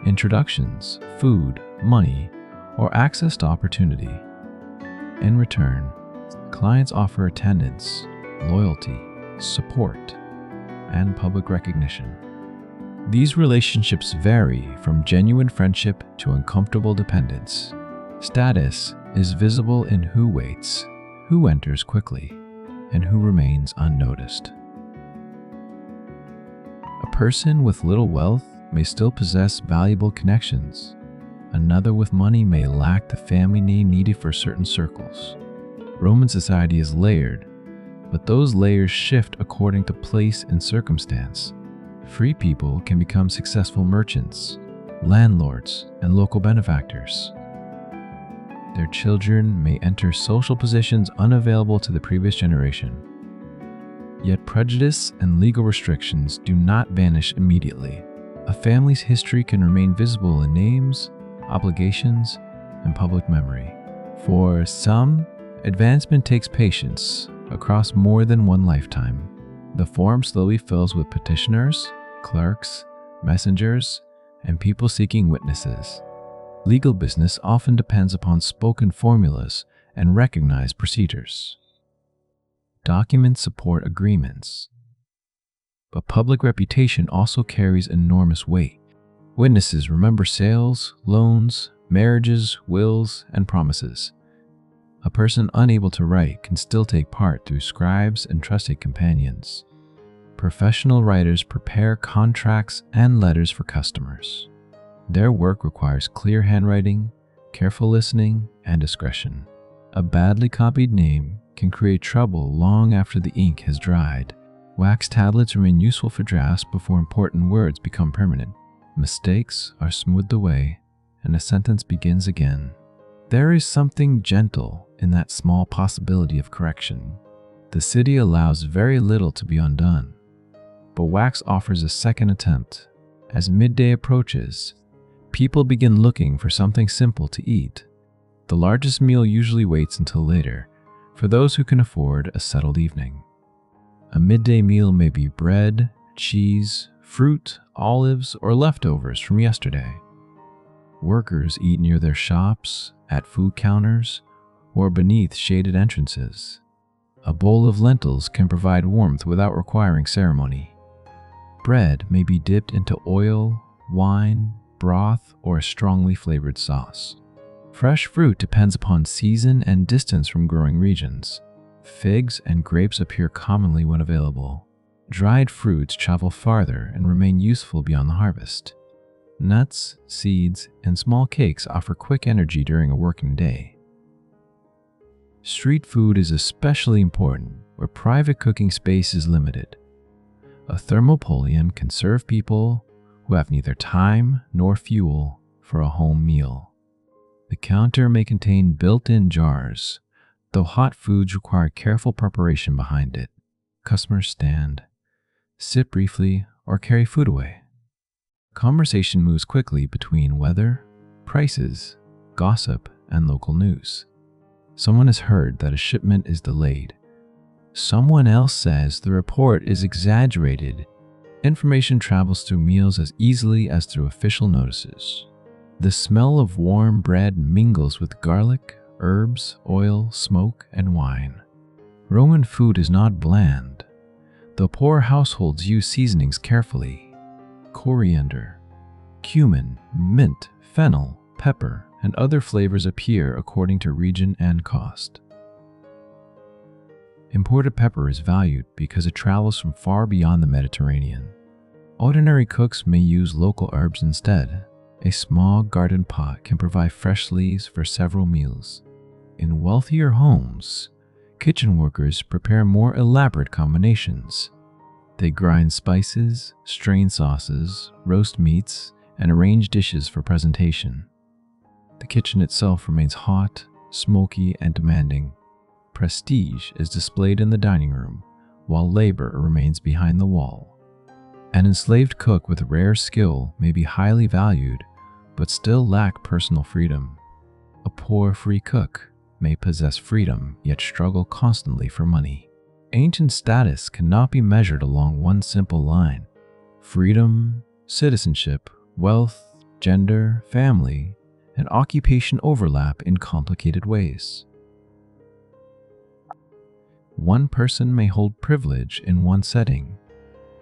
introductions, food, money, or access to opportunity. In return, clients offer attendance, loyalty, support, and public recognition. These relationships vary from genuine friendship to uncomfortable dependence. Status is visible in who waits, who enters quickly, and who remains unnoticed. A person with little wealth may still possess valuable connections. Another with money may lack the family name needed for certain circles. Roman society is layered, but those layers shift according to place and circumstance. Free people can become successful merchants, landlords, and local benefactors. Their children may enter social positions unavailable to the previous generation. Yet prejudice and legal restrictions do not vanish immediately. A family's history can remain visible in names, obligations, and public memory. For some, advancement takes patience across more than one lifetime. The forum slowly fills with petitioners, clerks, messengers, and people seeking witnesses. Legal business often depends upon spoken formulas and recognized procedures. Documents support agreements, but public reputation also carries enormous weight. Witnesses remember sales, loans, marriages, wills, and promises. A person unable to write can still take part through scribes and trusted companions. Professional writers prepare contracts and letters for customers. Their work requires clear handwriting, careful listening, and discretion. A badly copied name can create trouble long after the ink has dried. Wax tablets remain useful for drafts before important words become permanent. Mistakes are smoothed away, and a sentence begins again. There is something gentle in that small possibility of correction. The city allows very little to be undone, but wax offers a second attempt. As midday approaches, people begin looking for something simple to eat. The largest meal usually waits until later, for those who can afford a settled evening. A midday meal may be bread, cheese, fruit, olives, or leftovers from yesterday. Workers eat near their shops, at food counters, or beneath shaded entrances. A bowl of lentils can provide warmth without requiring ceremony. Bread may be dipped into oil, wine, broth, or a strongly flavored sauce. Fresh fruit depends upon season and distance from growing regions. Figs and grapes appear commonly when available. Dried fruits travel farther and remain useful beyond the harvest. Nuts, seeds, and small cakes offer quick energy during a working day. Street food is especially important where private cooking space is limited. A thermopolium can serve people who have neither time nor fuel for a home meal. The counter may contain built-in jars, though hot foods require careful preparation behind it. Customers stand, sit briefly, or carry food away. Conversation moves quickly between weather, prices, gossip, and local news. Someone has heard that a shipment is delayed. Someone else says the report is exaggerated. Information travels through meals as easily as through official notices. The smell of warm bread mingles with garlic, herbs, oil, smoke, and wine. Roman food is not bland, though poor households use seasonings carefully. Coriander, cumin, mint, fennel, pepper, and other flavors appear according to region and cost. Imported pepper is valued because it travels from far beyond the Mediterranean. Ordinary cooks may use local herbs instead. A small garden pot can provide fresh leaves for several meals. In wealthier homes, kitchen workers prepare more elaborate combinations. They grind spices, strain sauces, roast meats, and arrange dishes for presentation. The kitchen itself remains hot, smoky, and demanding. Prestige is displayed in the dining room, while labor remains behind the wall. An enslaved cook with rare skill may be highly valued, but still lack personal freedom. A poor free cook may possess freedom, yet struggle constantly for money. Ancient status cannot be measured along one simple line. Freedom, citizenship, wealth, gender, family, and occupation overlap in complicated ways. One person may hold privilege in one setting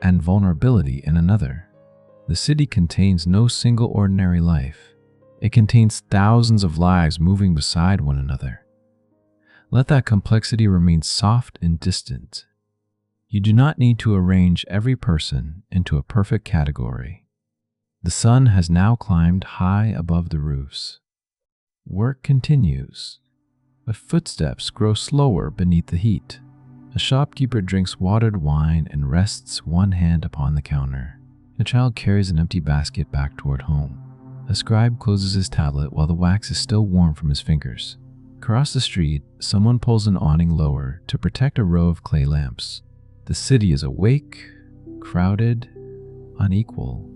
and vulnerability in another. The city contains no single ordinary life. It contains thousands of lives moving beside one another. Let that complexity remain soft and distant. You do not need to arrange every person into a perfect category. The sun has now climbed high above the roofs. Work continues, but footsteps grow slower beneath the heat. A shopkeeper drinks watered wine and rests one hand upon the counter. A child carries an empty basket back toward home. A scribe closes his tablet while the wax is still warm from his fingers. Across the street, someone pulls an awning lower to protect a row of clay lamps. The city is awake, crowded, unequal,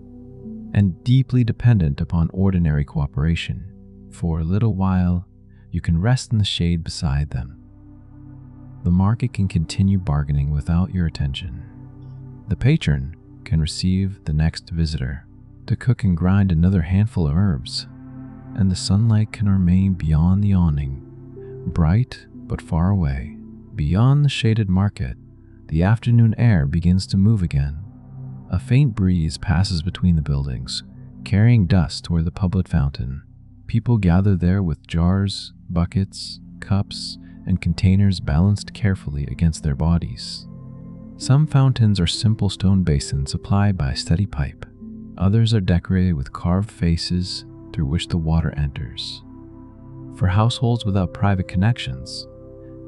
and deeply dependent upon ordinary cooperation. For a little while, you can rest in the shade beside them. The market can continue bargaining without your attention. The patron can receive the next visitor. The cook can grind another handful of herbs, and the sunlight can remain beyond the awning, bright but far away. Beyond the shaded market, the afternoon air begins to move again. A faint breeze passes between the buildings, carrying dust toward the public fountain. People gather there with jars, buckets, cups, and containers balanced carefully against their bodies. Some fountains are simple stone basins supplied by a steady pipe. Others are decorated with carved faces through which the water enters. For households without private connections,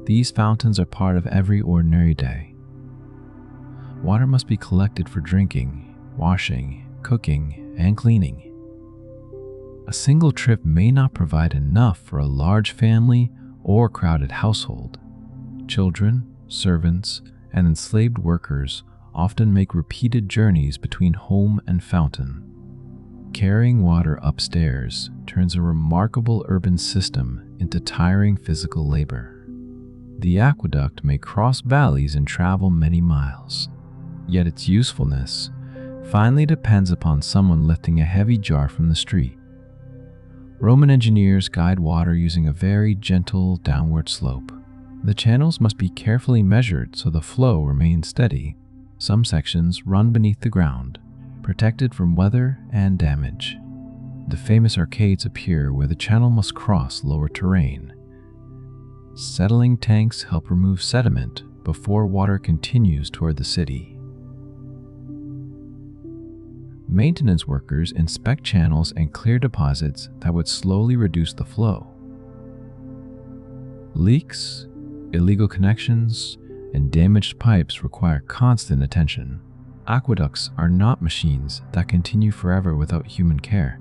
these fountains are part of every ordinary day. Water must be collected for drinking, washing, cooking, and cleaning. A single trip may not provide enough for a large family or crowded household. Children, servants, and enslaved workers often make repeated journeys between home and fountain. Carrying water upstairs turns a remarkable urban system into tiring physical labor. The aqueduct may cross valleys and travel many miles, yet its usefulness finally depends upon someone lifting a heavy jar from the street. Roman engineers guide water using a very gentle downward slope. The channels must be carefully measured so the flow remains steady. Some sections run beneath the ground, protected from weather and damage. The famous arcades appear where the channel must cross lower terrain. Settling tanks help remove sediment before water continues toward the city. Maintenance workers inspect channels and clear deposits that would slowly reduce the flow. Leaks, illegal connections, and damaged pipes require constant attention. Aqueducts are not machines that continue forever without human care.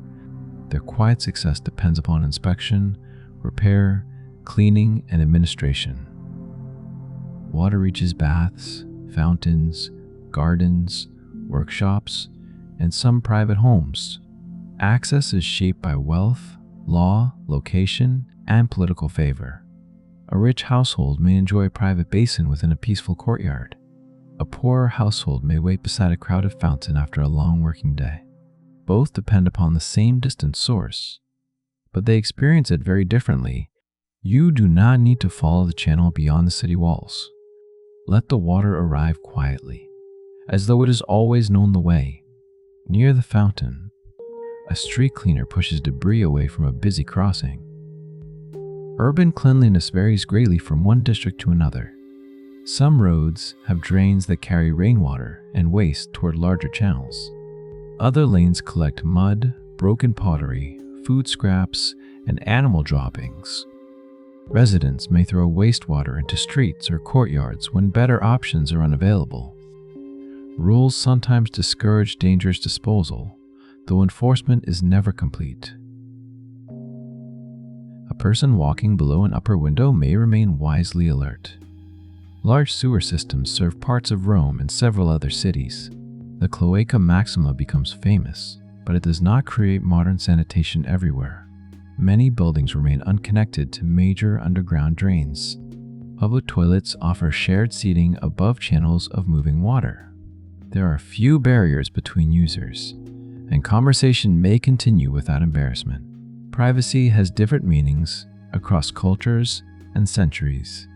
Their quiet success depends upon inspection, repair, cleaning, and administration. Water reaches baths, fountains, gardens, workshops, and some private homes. Access is shaped by wealth, law, location, and political favor. A rich household may enjoy a private basin within a peaceful courtyard. A poorer household may wait beside a crowded fountain after a long working day. Both depend upon the same distant source, but they experience it very differently. You do not need to follow the channel beyond the city walls. Let the water arrive quietly, as though it has always known the way. Near the fountain, a street cleaner pushes debris away from a busy crossing. Urban cleanliness varies greatly from one district to another. Some roads have drains that carry rainwater and waste toward larger channels. Other lanes collect mud, broken pottery, food scraps, and animal droppings. Residents may throw wastewater into streets or courtyards when better options are unavailable. Rules sometimes discourage dangerous disposal, though enforcement is never complete. A person walking below an upper window may remain wisely alert. Large sewer systems serve parts of Rome and several other cities. The Cloaca Maxima becomes famous, but it does not create modern sanitation everywhere. Many buildings remain unconnected to major underground drains. Public toilets offer shared seating above channels of moving water. There are few barriers between users, and conversation may continue without embarrassment. Privacy has different meanings across cultures and centuries.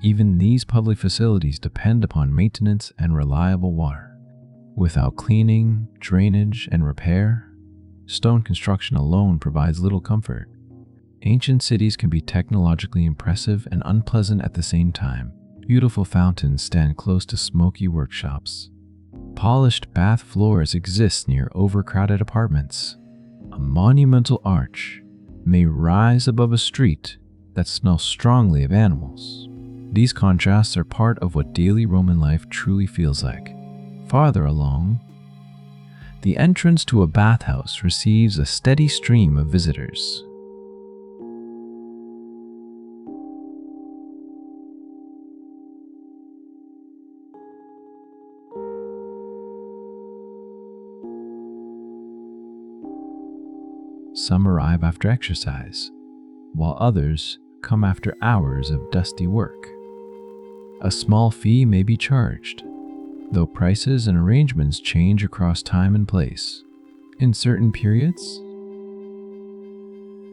Even these public facilities depend upon maintenance and reliable water. Without cleaning, drainage, and repair, stone construction alone provides little comfort. Ancient cities can be technologically impressive and unpleasant at the same time. Beautiful fountains stand close to smoky workshops. Polished bath floors exist near overcrowded apartments. A monumental arch may rise above a street that smells strongly of animals. These contrasts are part of what daily Roman life truly feels like. Farther along, the entrance to a bathhouse receives a steady stream of visitors. Some arrive after exercise, while others come after hours of dusty work. A small fee may be charged, though prices and arrangements change across time and place. In certain periods,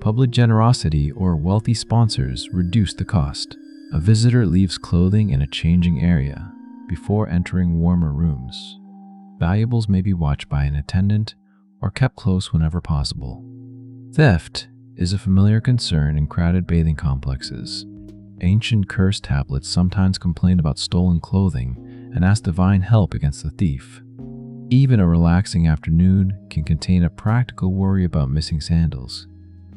public generosity or wealthy sponsors reduce the cost. A visitor leaves clothing in a changing area before entering warmer rooms. Valuables may be watched by an attendant or kept close whenever possible. Theft is a familiar concern in crowded bathing complexes. Ancient curse tablets sometimes complain about stolen clothing and ask divine help against the thief. Even a relaxing afternoon can contain a practical worry about missing sandals.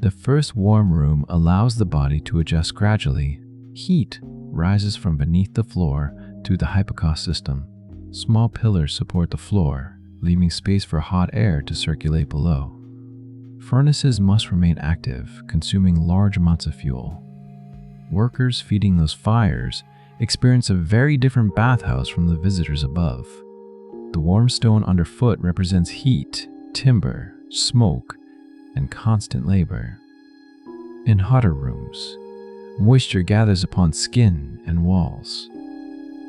The first warm room allows the body to adjust gradually. Heat rises from beneath the floor to the hypocaust system. Small pillars support the floor, leaving space for hot air to circulate below. Furnaces must remain active, consuming large amounts of fuel. Workers feeding those fires experience a very different bathhouse from the visitors above. The warm stone underfoot represents heat, timber, smoke, and constant labor. In hotter rooms, moisture gathers upon skin and walls.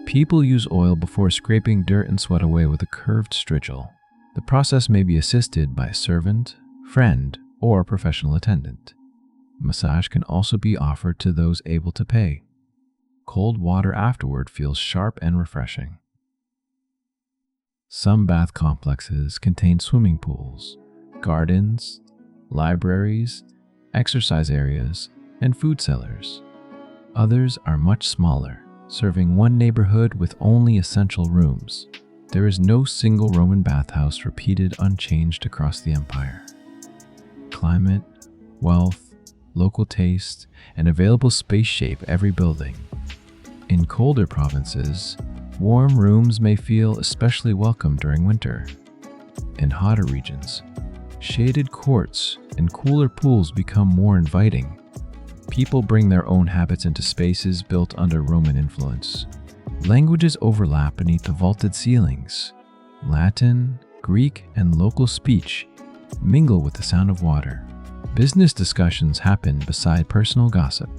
People use oil before scraping dirt and sweat away with a curved strigil. The process may be assisted by a servant, friend, or professional attendant. Massage can also be offered to those able to pay. Cold water afterward feels sharp and refreshing. Some bath complexes contain swimming pools, gardens, libraries, exercise areas, and food cellars. Others are much smaller, serving one neighborhood with only essential rooms. There is no single Roman bathhouse repeated unchanged across the empire. Climate, wealth, local taste, and available space shape every building. In colder provinces, warm rooms may feel especially welcome during winter. In hotter regions, shaded courts and cooler pools become more inviting. People bring their own habits into spaces built under Roman influence. Languages overlap beneath the vaulted ceilings. Latin, Greek, and local speech mingle with the sound of water. Business discussions happen beside personal gossip.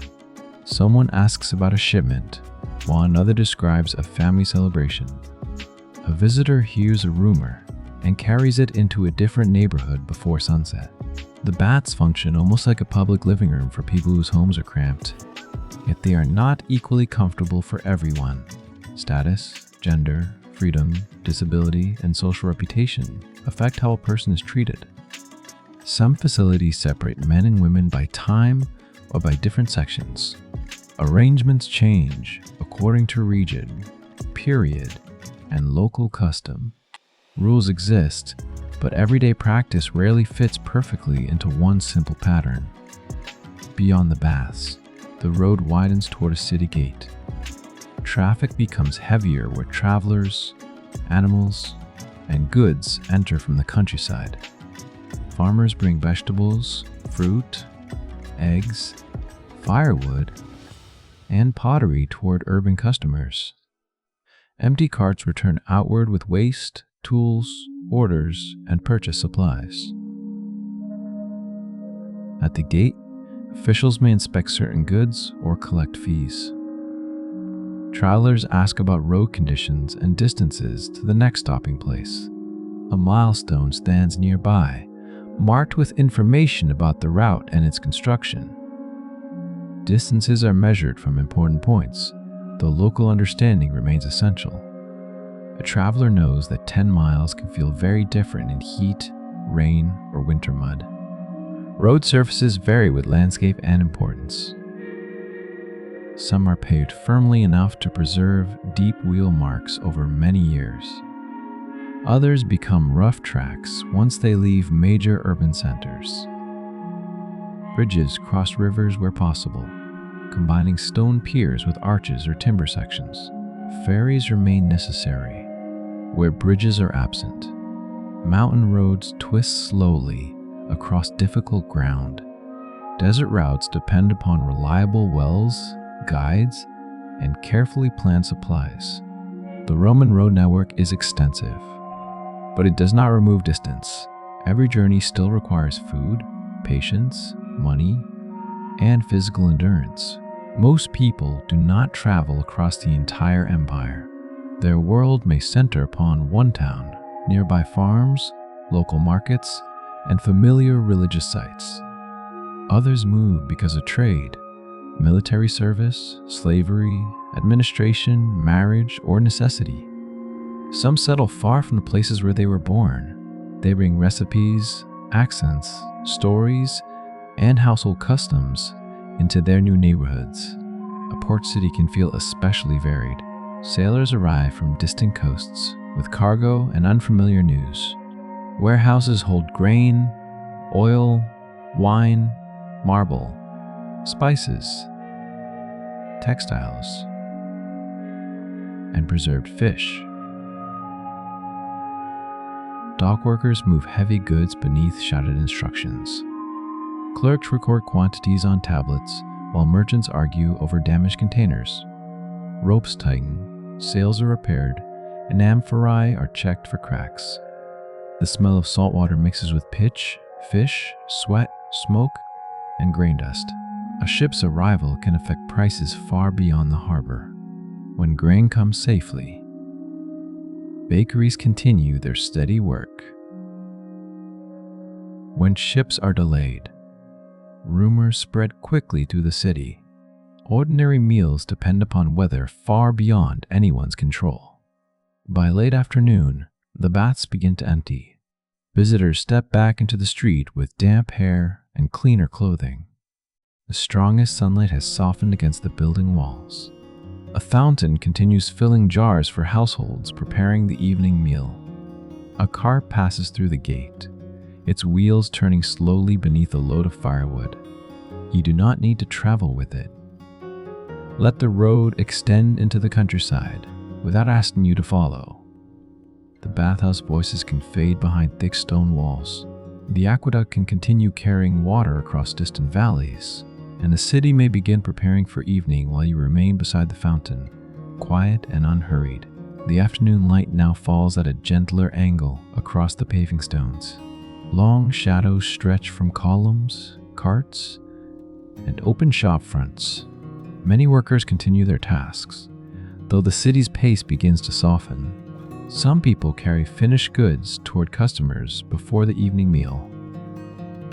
Someone asks about a shipment, while another describes a family celebration. A visitor hears a rumor and carries it into a different neighborhood before sunset. The baths function almost like a public living room for people whose homes are cramped, yet they are not equally comfortable for everyone. Status, gender, freedom, disability, and social reputation affect how a person is treated. Some facilities separate men and women by time or by different sections. Arrangements change according to region, period, and local custom. Rules exist, but everyday practice rarely fits perfectly into one simple pattern. Beyond the baths, the road widens toward a city gate. Traffic becomes heavier where travelers, animals, and goods enter from the countryside. Farmers bring vegetables, fruit, eggs, firewood, and pottery toward urban customers. Empty carts return outward with waste, tools, orders, and purchase supplies. At the gate, officials may inspect certain goods or collect fees. Travelers ask about road conditions and distances to the next stopping place. A milestone stands nearby, marked with information about the route and its construction. Distances are measured from important points, though local understanding remains essential. A traveler knows that 10 miles can feel very different in heat, rain, or winter mud. Road surfaces vary with landscape and importance. Some are paved firmly enough to preserve deep wheel marks over many years. Others become rough tracks once they leave major urban centers. Bridges cross rivers where possible, combining stone piers with arches or timber sections. Ferries remain necessary where bridges are absent. Mountain roads twist slowly across difficult ground. Desert routes depend upon reliable wells, guides, and carefully planned supplies. The Roman road network is extensive, but it does not remove distance. Every journey still requires food, patience, money, and physical endurance. Most people do not travel across the entire empire. Their world may center upon one town, nearby farms, local markets, and familiar religious sites. Others move because of trade, military service, slavery, administration, marriage, or necessity. Some settle far from the places where they were born. They bring recipes, accents, stories, and household customs into their new neighborhoods. A port city can feel especially varied. Sailors arrive from distant coasts with cargo and unfamiliar news. Warehouses hold grain, oil, wine, marble, spices, textiles, and preserved fish. Dock workers move heavy goods beneath shouted instructions. Clerks record quantities on tablets while merchants argue over damaged containers. Ropes tighten, sails are repaired, and amphorae are checked for cracks. The smell of salt water mixes with pitch, fish, sweat, smoke, and grain dust. A ship's arrival can affect prices far beyond the harbor. When grain comes safely, bakeries continue their steady work. When ships are delayed, rumors spread quickly through the city. Ordinary meals depend upon weather far beyond anyone's control. By late afternoon, the baths begin to empty. Visitors step back into the street with damp hair and cleaner clothing. The strongest sunlight has softened against the building walls. A fountain continues filling jars for households preparing the evening meal. A cart passes through the gate, its wheels turning slowly beneath a load of firewood. You do not need to travel with it. Let the road extend into the countryside without asking you to follow. The bathhouse voices can fade behind thick stone walls. The aqueduct can continue carrying water across distant valleys, and the city may begin preparing for evening while you remain beside the fountain, quiet and unhurried. The afternoon light now falls at a gentler angle across the paving stones. Long shadows stretch from columns, carts, and open shop fronts. Many workers continue their tasks, though the city's pace begins to soften. Some people carry finished goods toward customers before the evening meal.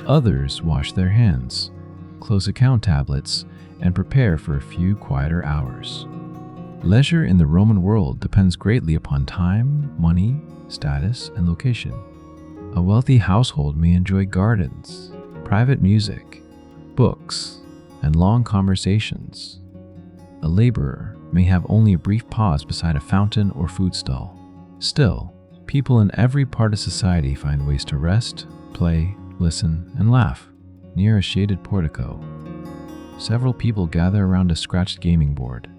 Others wash their hands, close account tablets, and prepare for a few quieter hours. Leisure in the Roman world depends greatly upon time, money, status, and location. A wealthy household may enjoy gardens, private music, books, and long conversations. A laborer may have only a brief pause beside a fountain or food stall. Still, people in every part of society find ways to rest, play, listen, and laugh. Near a shaded portico, several people gather around a scratched gaming board.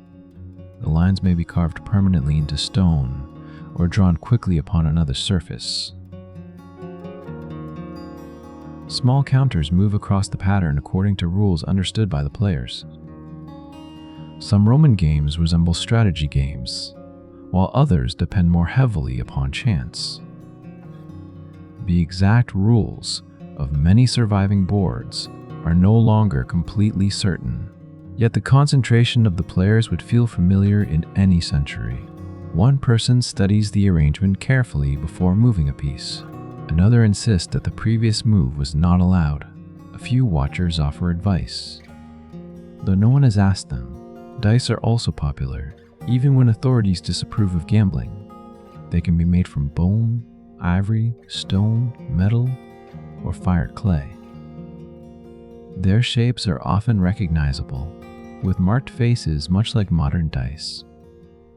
The lines may be carved permanently into stone or drawn quickly upon another surface. Small counters move across the pattern according to rules understood by the players. Some Roman games resemble strategy games, while others depend more heavily upon chance. The exact rules of many surviving boards are no longer completely certain, yet the concentration of the players would feel familiar in any century. One person studies the arrangement carefully before moving a piece. Another insists that the previous move was not allowed. A few watchers offer advice. Though no one has asked them, dice are also popular, even when authorities disapprove of gambling. They can be made from bone, ivory, stone, metal, or fired clay. Their shapes are often recognizable, with marked faces much like modern dice.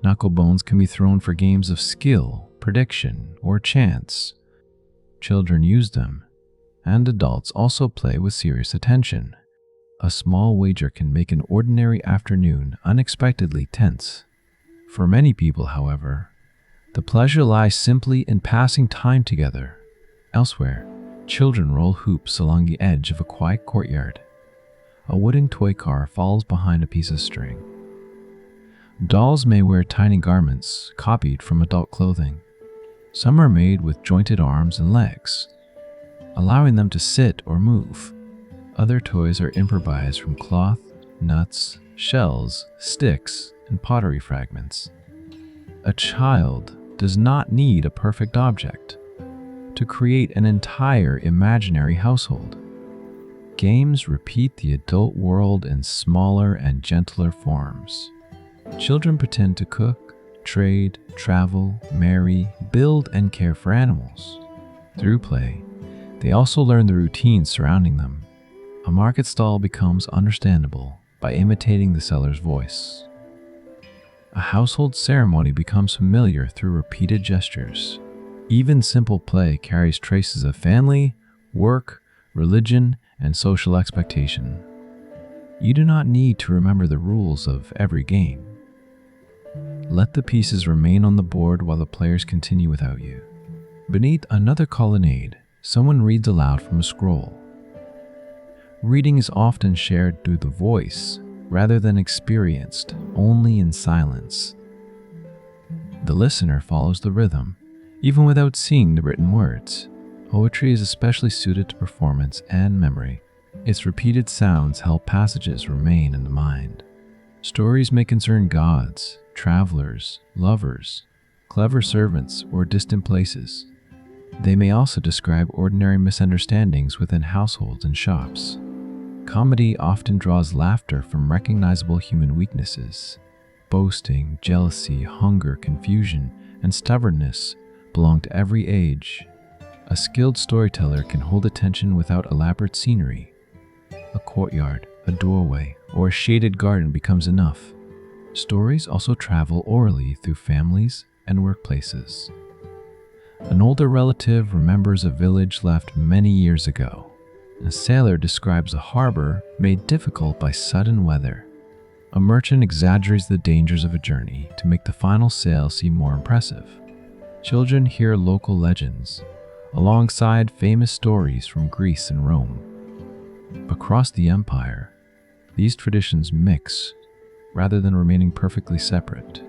Knuckle bones can be thrown for games of skill, prediction, or chance. Children use them, and adults also play with serious attention. A small wager can make an ordinary afternoon unexpectedly tense. For many people, however, the pleasure lies simply in passing time together. Elsewhere, children roll hoops along the edge of a quiet courtyard. A wooden toy car falls behind a piece of string. Dolls may wear tiny garments copied from adult clothing. Some are made with jointed arms and legs, allowing them to sit or move. Other toys are improvised from cloth, nuts, shells, sticks, and pottery fragments. A child does not need a perfect object to create an entire imaginary household. Games repeat the adult world in smaller and gentler forms. Children pretend to cook, trade, travel, marry, build, and care for animals. Through play, they also learn the routines surrounding them. A market stall becomes understandable by imitating the seller's voice. A household ceremony becomes familiar through repeated gestures. Even simple play carries traces of family, work, religion, and social expectation. You do not need to remember the rules of every game. Let the pieces remain on the board while the players continue without you. Beneath another colonnade, someone reads aloud from a scroll. Reading is often shared through the voice rather than experienced only in silence. The listener follows the rhythm, even without seeing the written words. Poetry is especially suited to performance and memory. Its repeated sounds help passages remain in the mind. Stories may concern gods, travelers, lovers, clever servants, or distant places. They may also describe ordinary misunderstandings within households and shops. Comedy often draws laughter from recognizable human weaknesses. Boasting, jealousy, hunger, confusion, and stubbornness belong to every age. A skilled storyteller can hold attention without elaborate scenery. A courtyard, a doorway, or a shaded garden becomes enough. Stories also travel orally through families and workplaces. An older relative remembers a village left many years ago. A sailor describes a harbor made difficult by sudden weather. A merchant exaggerates the dangers of a journey to make the final sail seem more impressive. Children hear local legends, alongside famous stories from Greece and Rome. Across the empire, these traditions mix rather than remaining perfectly separate.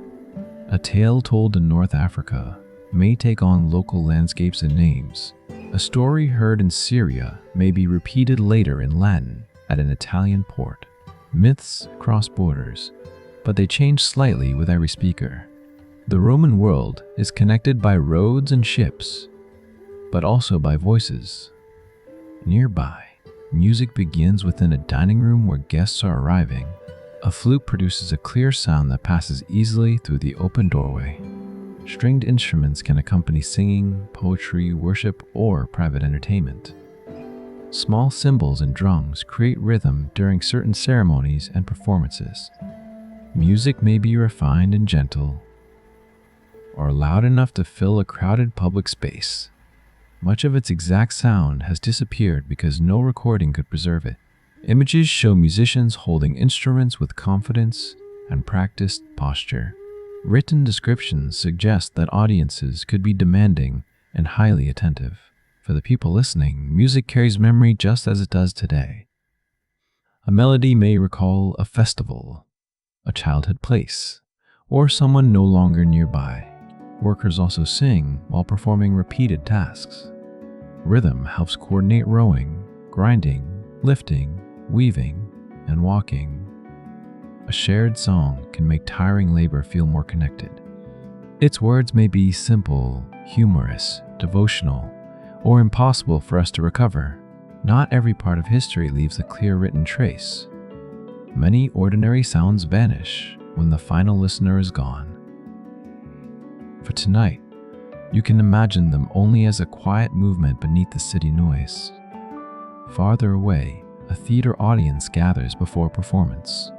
A tale told in North Africa may take on local landscapes and names. A story heard in Syria may be repeated later in Latin at an Italian port. Myths cross borders, but they change slightly with every speaker. The Roman world is connected by roads and ships, but also by voices. Nearby, music begins within a dining room where guests are arriving. A flute produces a clear sound that passes easily through the open doorway. Stringed instruments can accompany singing, poetry, worship, or private entertainment. Small cymbals and drums create rhythm during certain ceremonies and performances. Music may be refined and gentle, or loud enough to fill a crowded public space. Much of its exact sound has disappeared because no recording could preserve it. Images show musicians holding instruments with confidence and practiced posture. Written descriptions suggest that audiences could be demanding and highly attentive. For the people listening, music carries memory just as it does today. A melody may recall a festival, a childhood place, or someone no longer nearby. Workers also sing while performing repeated tasks. Rhythm helps coordinate rowing, grinding, lifting, weaving, and walking. A shared song can make tiring labor feel more connected. Its words may be simple, humorous, devotional, or impossible for us to recover. Not every part of history leaves a clear written trace. Many ordinary sounds vanish when the final listener is gone. For tonight, you can imagine them only as a quiet movement beneath the city noise. Farther away, a theater audience gathers before performance.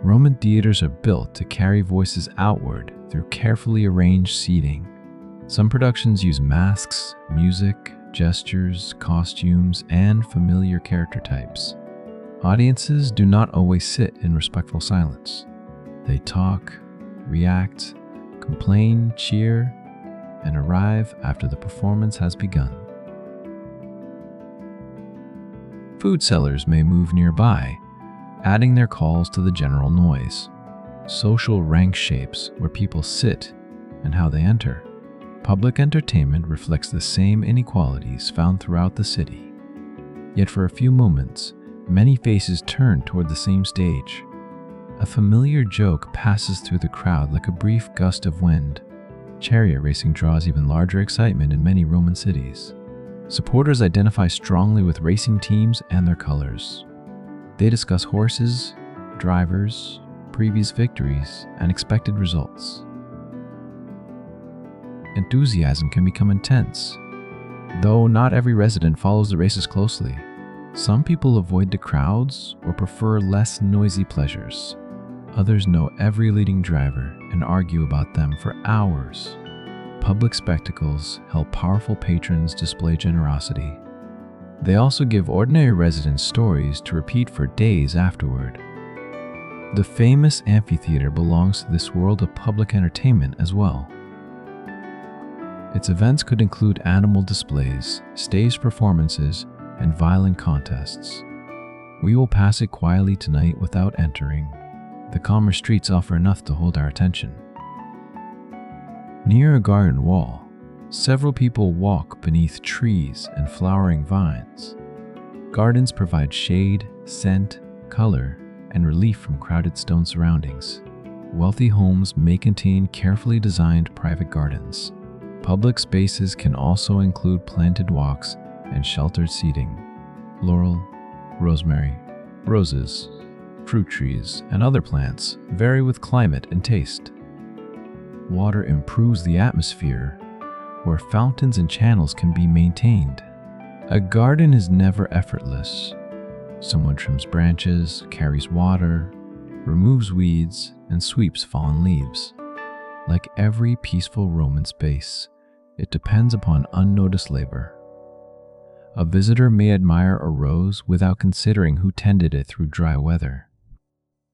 Roman theaters are built to carry voices outward through carefully arranged seating. Some productions use masks, music, gestures, costumes, and familiar character types. Audiences do not always sit in respectful silence. They talk, react, complain, cheer, and arrive after the performance has begun. Food sellers may move nearby, adding their calls to the general noise. Social rank shapes where people sit and how they enter. Public entertainment reflects the same inequalities found throughout the city. Yet for a few moments, many faces turn toward the same stage. A familiar joke passes through the crowd like a brief gust of wind. Chariot racing draws even larger excitement in many Roman cities. Supporters identify strongly with racing teams and their colors. They discuss horses, drivers, previous victories, and expected results. Enthusiasm can become intense. Though not every resident follows the races closely, some people avoid the crowds or prefer less noisy pleasures. Others know every leading driver and argue about them for hours. Public spectacles help powerful patrons display generosity. They also give ordinary residents stories to repeat for days afterward. The famous amphitheater belongs to this world of public entertainment as well. Its events could include animal displays, stage performances, and violent contests. We will pass it quietly tonight without entering. The calmer streets offer enough to hold our attention. Near a garden wall, several people walk beneath trees and flowering vines. Gardens provide shade, scent, color, and relief from crowded stone surroundings. Wealthy homes may contain carefully designed private gardens. Public spaces can also include planted walks and sheltered seating. Laurel, rosemary, roses, fruit trees, and other plants vary with climate and taste. Water improves the atmosphere, where fountains and channels can be maintained. A garden is never effortless. Someone trims branches, carries water, removes weeds, and sweeps fallen leaves. Like every peaceful Roman space, it depends upon unnoticed labor. A visitor may admire a rose without considering who tended it through dry weather.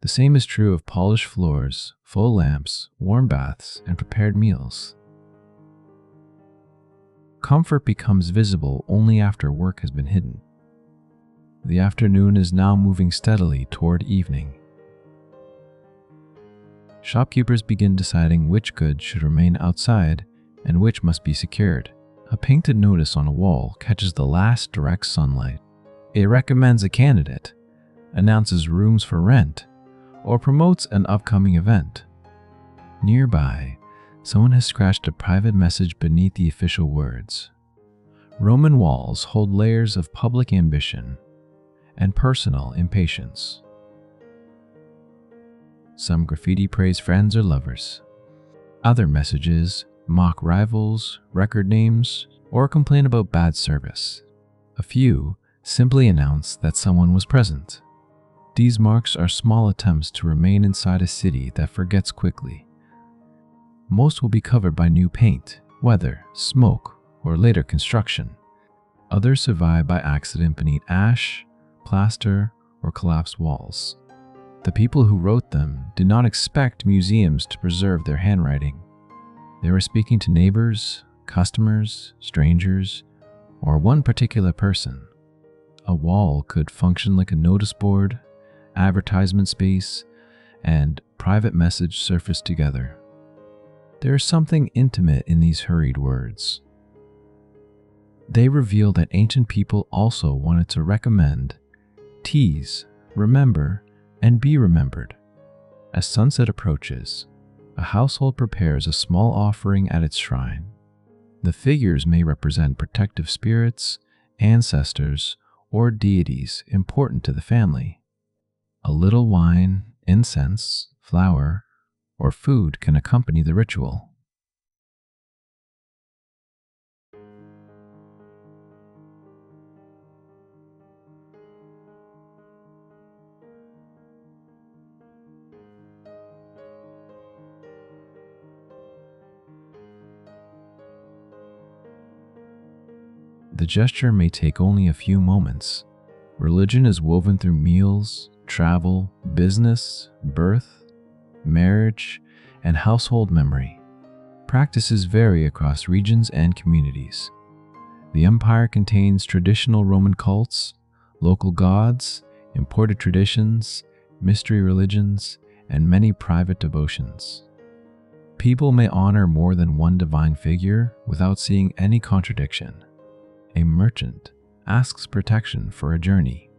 The same is true of polished floors, full lamps, warm baths, and prepared meals. Comfort becomes visible only after work has been hidden. The afternoon is now moving steadily toward evening. Shopkeepers begin deciding which goods should remain outside and which must be secured. A painted notice on a wall catches the last direct sunlight. It recommends a candidate, announces rooms for rent, or promotes an upcoming event. Nearby, someone has scratched a private message beneath the official words. Roman walls hold layers of public ambition and personal impatience. Some graffiti praise friends or lovers. Other messages mock rivals, record names, or complain about bad service. A few simply announce that someone was present. These marks are small attempts to remain inside a city that forgets quickly. Most will be covered by new paint, weather, smoke, or later construction. Others survive by accident beneath ash, plaster, or collapsed walls. The people who wrote them did not expect museums to preserve their handwriting. They were speaking to neighbors, customers, strangers, or one particular person. A wall could function like a notice board, advertisement space, and private message surfaced together. There is something intimate in these hurried words. They reveal that ancient people also wanted to recommend, tease, remember, and be remembered. As sunset approaches, a household prepares a small offering at its shrine. The figures may represent protective spirits, ancestors, or deities important to the family. A little wine, incense, flour, or food can accompany the ritual. The gesture may take only a few moments. Religion is woven through meals, travel, business, birth, marriage, and household memory. Practices vary across regions and communities. The empire contains traditional Roman cults, local gods, imported traditions, mystery religions, and many private devotions. People may honor more than one divine figure without seeing any contradiction. A merchant asks protection for a journey.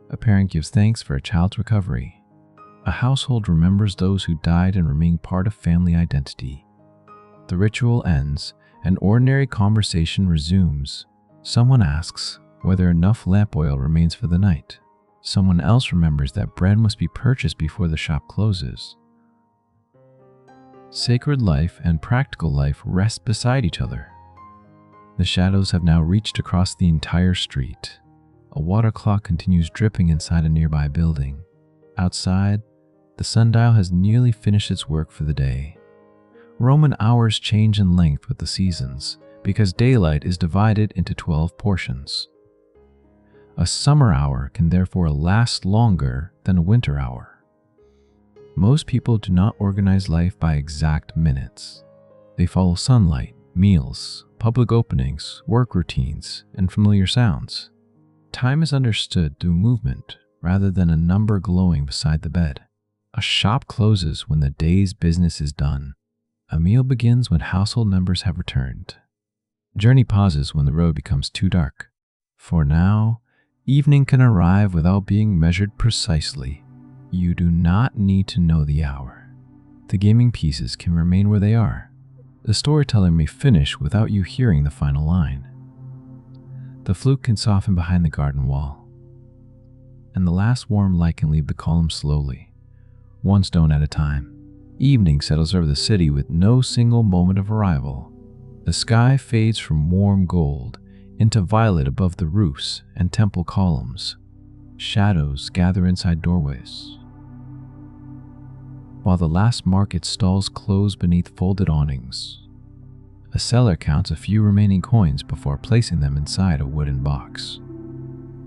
A parent gives thanks for a child's recovery. A household remembers those who died and remain part of family identity. The ritual ends, and ordinary conversation resumes. Someone asks whether enough lamp oil remains for the night. Someone else remembers that bread must be purchased before the shop closes. Sacred life and practical life rest beside each other. The shadows have now reached across the entire street. A water clock continues dripping inside a nearby building. Outside, the sundial has nearly finished its work for the day. Roman hours change in length with the seasons because daylight is divided into 12 portions. A summer hour can therefore last longer than a winter hour. Most people do not organize life by exact minutes. They follow sunlight, meals, public openings, work routines, and familiar sounds. Time is understood through movement rather than a number glowing beside the bed. A shop closes when the day's business is done. A meal begins when household members have returned. Journey pauses when the road becomes too dark. For now, evening can arrive without being measured precisely. You do not need to know the hour. The gaming pieces can remain where they are. The storyteller may finish without you hearing the final line. The flute can soften behind the garden wall, and the last warm light can leave the column slowly, one stone at a time. Evening settles over the city with no single moment of arrival. The sky fades from warm gold into violet above the roofs and temple columns. Shadows gather inside doorways, while the last market stalls close beneath folded awnings. A seller counts a few remaining coins before placing them inside a wooden box.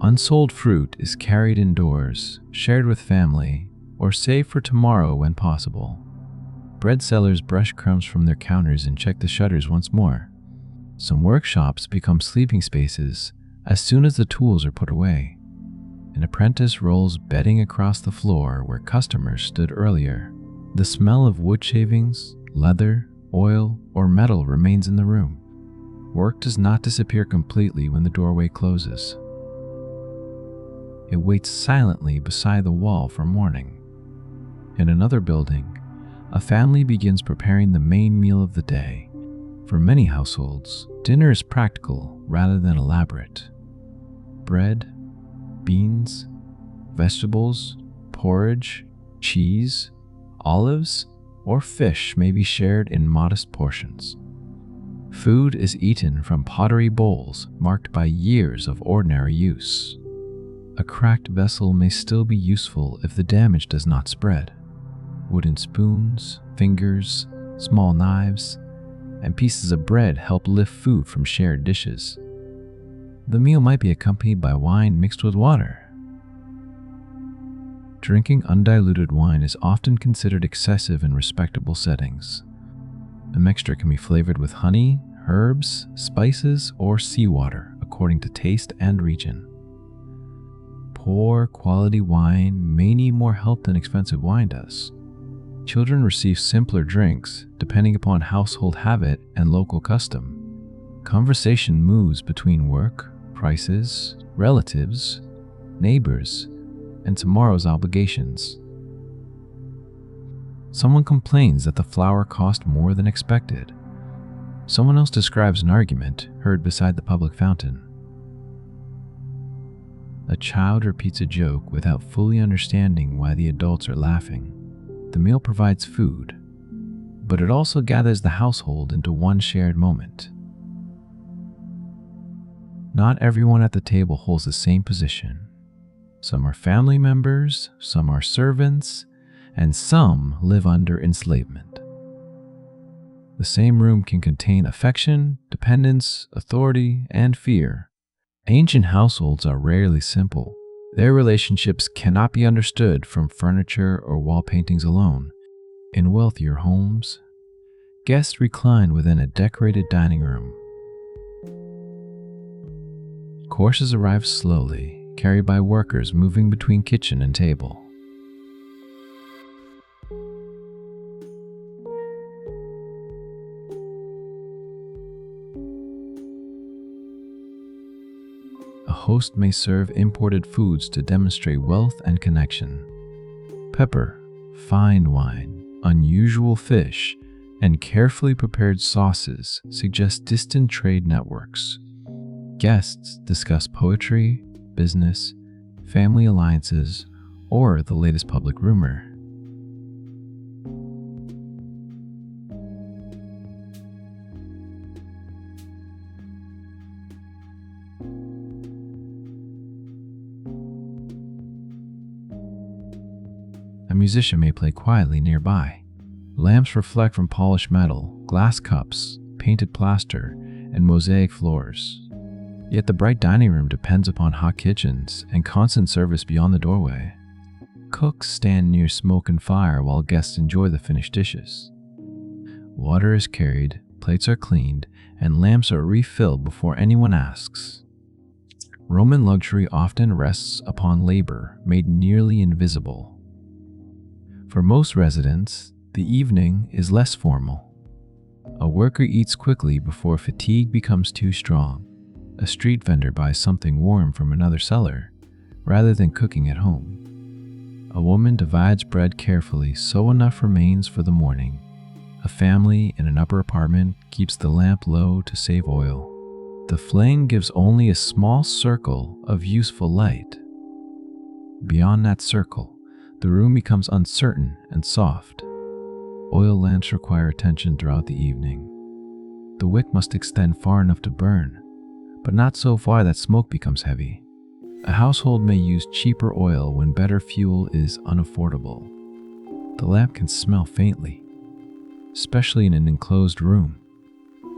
Unsold fruit is carried indoors, shared with family, or saved for tomorrow when possible. Bread sellers brush crumbs from their counters and check the shutters once more. Some workshops become sleeping spaces as soon as the tools are put away. An apprentice rolls bedding across the floor where customers stood earlier. The smell of wood shavings, leather, oil, or metal remains in the room. Work does not disappear completely when the doorway closes. It waits silently beside the wall for morning. In another building, a family begins preparing the main meal of the day. For many households, dinner is practical rather than elaborate. Bread, beans, vegetables, porridge, cheese, olives, or fish may be shared in modest portions. Food is eaten from pottery bowls marked by years of ordinary use. A cracked vessel may still be useful if the damage does not spread. Wooden spoons, fingers, small knives, and pieces of bread help lift food from shared dishes. The meal might be accompanied by wine mixed with water. Drinking undiluted wine is often considered excessive in respectable settings. The mixture can be flavored with honey, herbs, spices, or seawater according to taste and region. Poor quality wine may need more help than expensive wine does. Children receive simpler drinks depending upon household habit and local custom. Conversation moves between work, prices, relatives, neighbors, and tomorrow's obligations. Someone complains that the flour cost more than expected. Someone else describes an argument heard beside the public fountain. A child repeats a joke without fully understanding why the adults are laughing. The meal provides food, but it also gathers the household into one shared moment. Not everyone at the table holds the same position. Some are family members, some are servants, and some live under enslavement. The same room can contain affection, dependence, authority, and fear. Ancient households are rarely simple. Their relationships cannot be understood from furniture or wall paintings alone. In wealthier homes, guests recline within a decorated dining room. Courses arrive slowly, carried by workers moving between kitchen and table. A host may serve imported foods to demonstrate wealth and connection. Pepper, fine wine, unusual fish, and carefully prepared sauces suggest distant trade networks. Guests discuss poetry, business, family alliances, or the latest public rumor. A musician may play quietly nearby. Lamps reflect from polished metal, glass cups, painted plaster, and mosaic floors. Yet the bright dining room depends upon hot kitchens and constant service beyond the doorway. Cooks stand near smoke and fire while guests enjoy the finished dishes. Water is carried, plates are cleaned, and lamps are refilled before anyone asks. Roman luxury often rests upon labor made nearly invisible. For most residents, the evening is less formal. A worker eats quickly before fatigue becomes too strong. A street vendor buys something warm from another seller, rather than cooking at home. A woman divides bread carefully so enough remains for the morning. A family in an upper apartment keeps the lamp low to save oil. The flame gives only a small circle of useful light. Beyond that circle, the room becomes uncertain and soft. Oil lamps require attention throughout the evening. The wick must extend far enough to burn, but not so far that smoke becomes heavy. A household may use cheaper oil when better fuel is unaffordable. The lamp can smell faintly, especially in an enclosed room.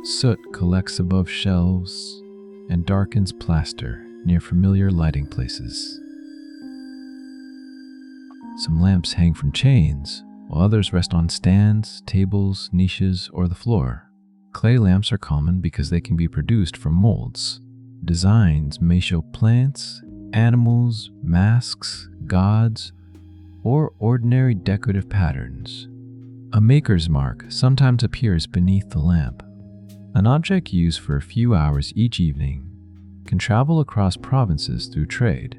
Soot collects above shelves and darkens plaster near familiar lighting places. Some lamps hang from chains, while others rest on stands, tables, niches, or the floor. Clay lamps are common because they can be produced from molds. Designs may show plants, animals, masks, gods, or ordinary decorative patterns. A maker's mark sometimes appears beneath the lamp. An object used for a few hours each evening can travel across provinces through trade.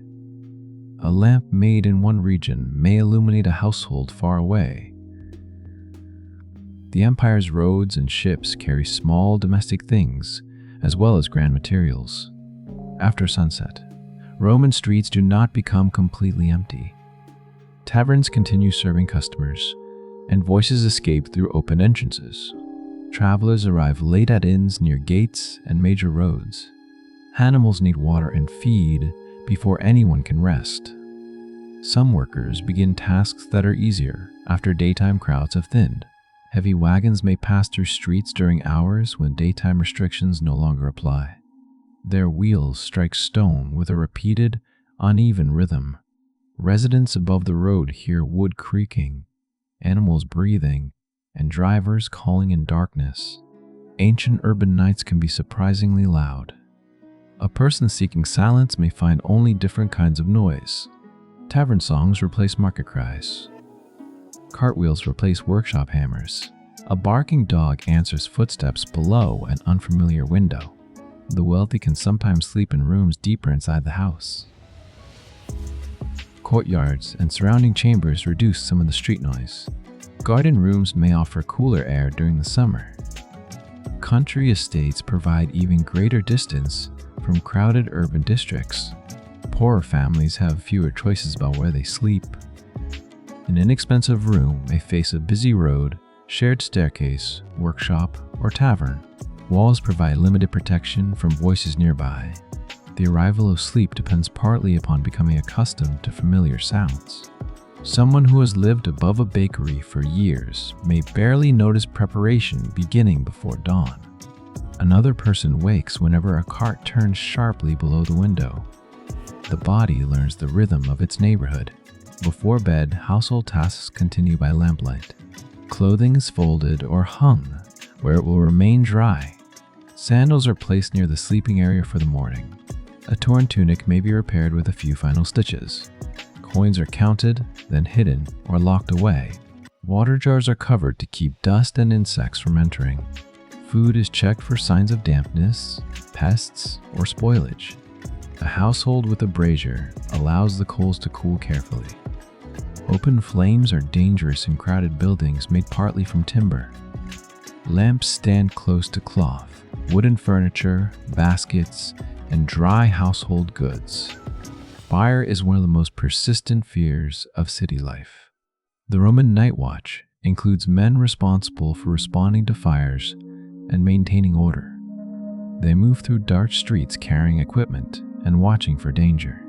A lamp made in one region may illuminate a household far away. The empire's roads and ships carry small domestic things as well as grand materials. After sunset, Roman streets do not become completely empty. Taverns continue serving customers, and voices escape through open entrances. Travelers arrive late at inns near gates and major roads. Animals need water and feed before anyone can rest. Some workers begin tasks that are easier after daytime crowds have thinned. Heavy wagons may pass through streets during hours when daytime restrictions no longer apply. Their wheels strike stone with a repeated, uneven rhythm. Residents above the road hear wood creaking, animals breathing, and drivers calling in darkness. Ancient urban nights can be surprisingly loud. A person seeking silence may find only different kinds of noise. Tavern songs replace market cries. Cartwheels replace workshop hammers. A barking dog answers footsteps below an unfamiliar window. The wealthy can sometimes sleep in rooms deeper inside the house. Courtyards and surrounding chambers reduce some of the street noise. Garden rooms may offer cooler air during the summer. Country estates provide even greater distance from crowded urban districts. Poorer families have fewer choices about where they sleep. An inexpensive room may face a busy road, shared staircase, workshop, or tavern. Walls provide limited protection from voices nearby. The arrival of sleep depends partly upon becoming accustomed to familiar sounds. Someone who has lived above a bakery for years may barely notice preparation beginning before dawn. Another person wakes whenever a cart turns sharply below the window. The body learns the rhythm of its neighborhood. Before bed, household tasks continue by lamplight. Clothing is folded or hung where it will remain dry. Sandals are placed near the sleeping area for the morning. A torn tunic may be repaired with a few final stitches. Coins are counted, then hidden or locked away. Water jars are covered to keep dust and insects from entering. Food is checked for signs of dampness, pests, or spoilage. A household with a brazier allows the coals to cool carefully. Open flames are dangerous in crowded buildings made partly from timber. Lamps stand close to cloth, wooden furniture, baskets, and dry household goods. Fire is one of the most persistent fears of city life. The Roman night watch includes men responsible for responding to fires and maintaining order. They move through dark streets carrying equipment and watching for danger.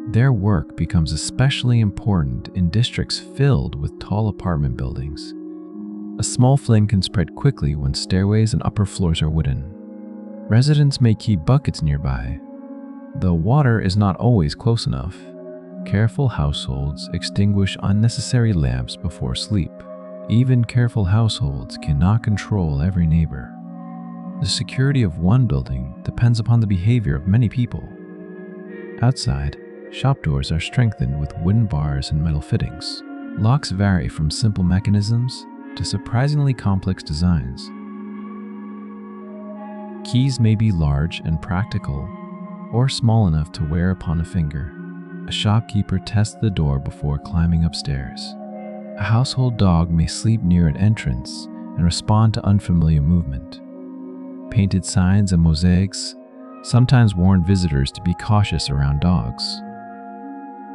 Their work becomes especially important in districts filled with tall apartment buildings. A small flame can spread quickly when stairways and upper floors are wooden. Residents may keep buckets nearby, though water is not always close enough. Careful households extinguish unnecessary lamps before sleep. Even careful households cannot control every neighbor. The security of one building depends upon the behavior of many people. Outside, shop doors are strengthened with wooden bars and metal fittings. Locks vary from simple mechanisms to surprisingly complex designs. Keys may be large and practical, or small enough to wear upon a finger. A shopkeeper tests the door before climbing upstairs. A household dog may sleep near an entrance and respond to unfamiliar movement. Painted signs and mosaics sometimes warn visitors to be cautious around dogs.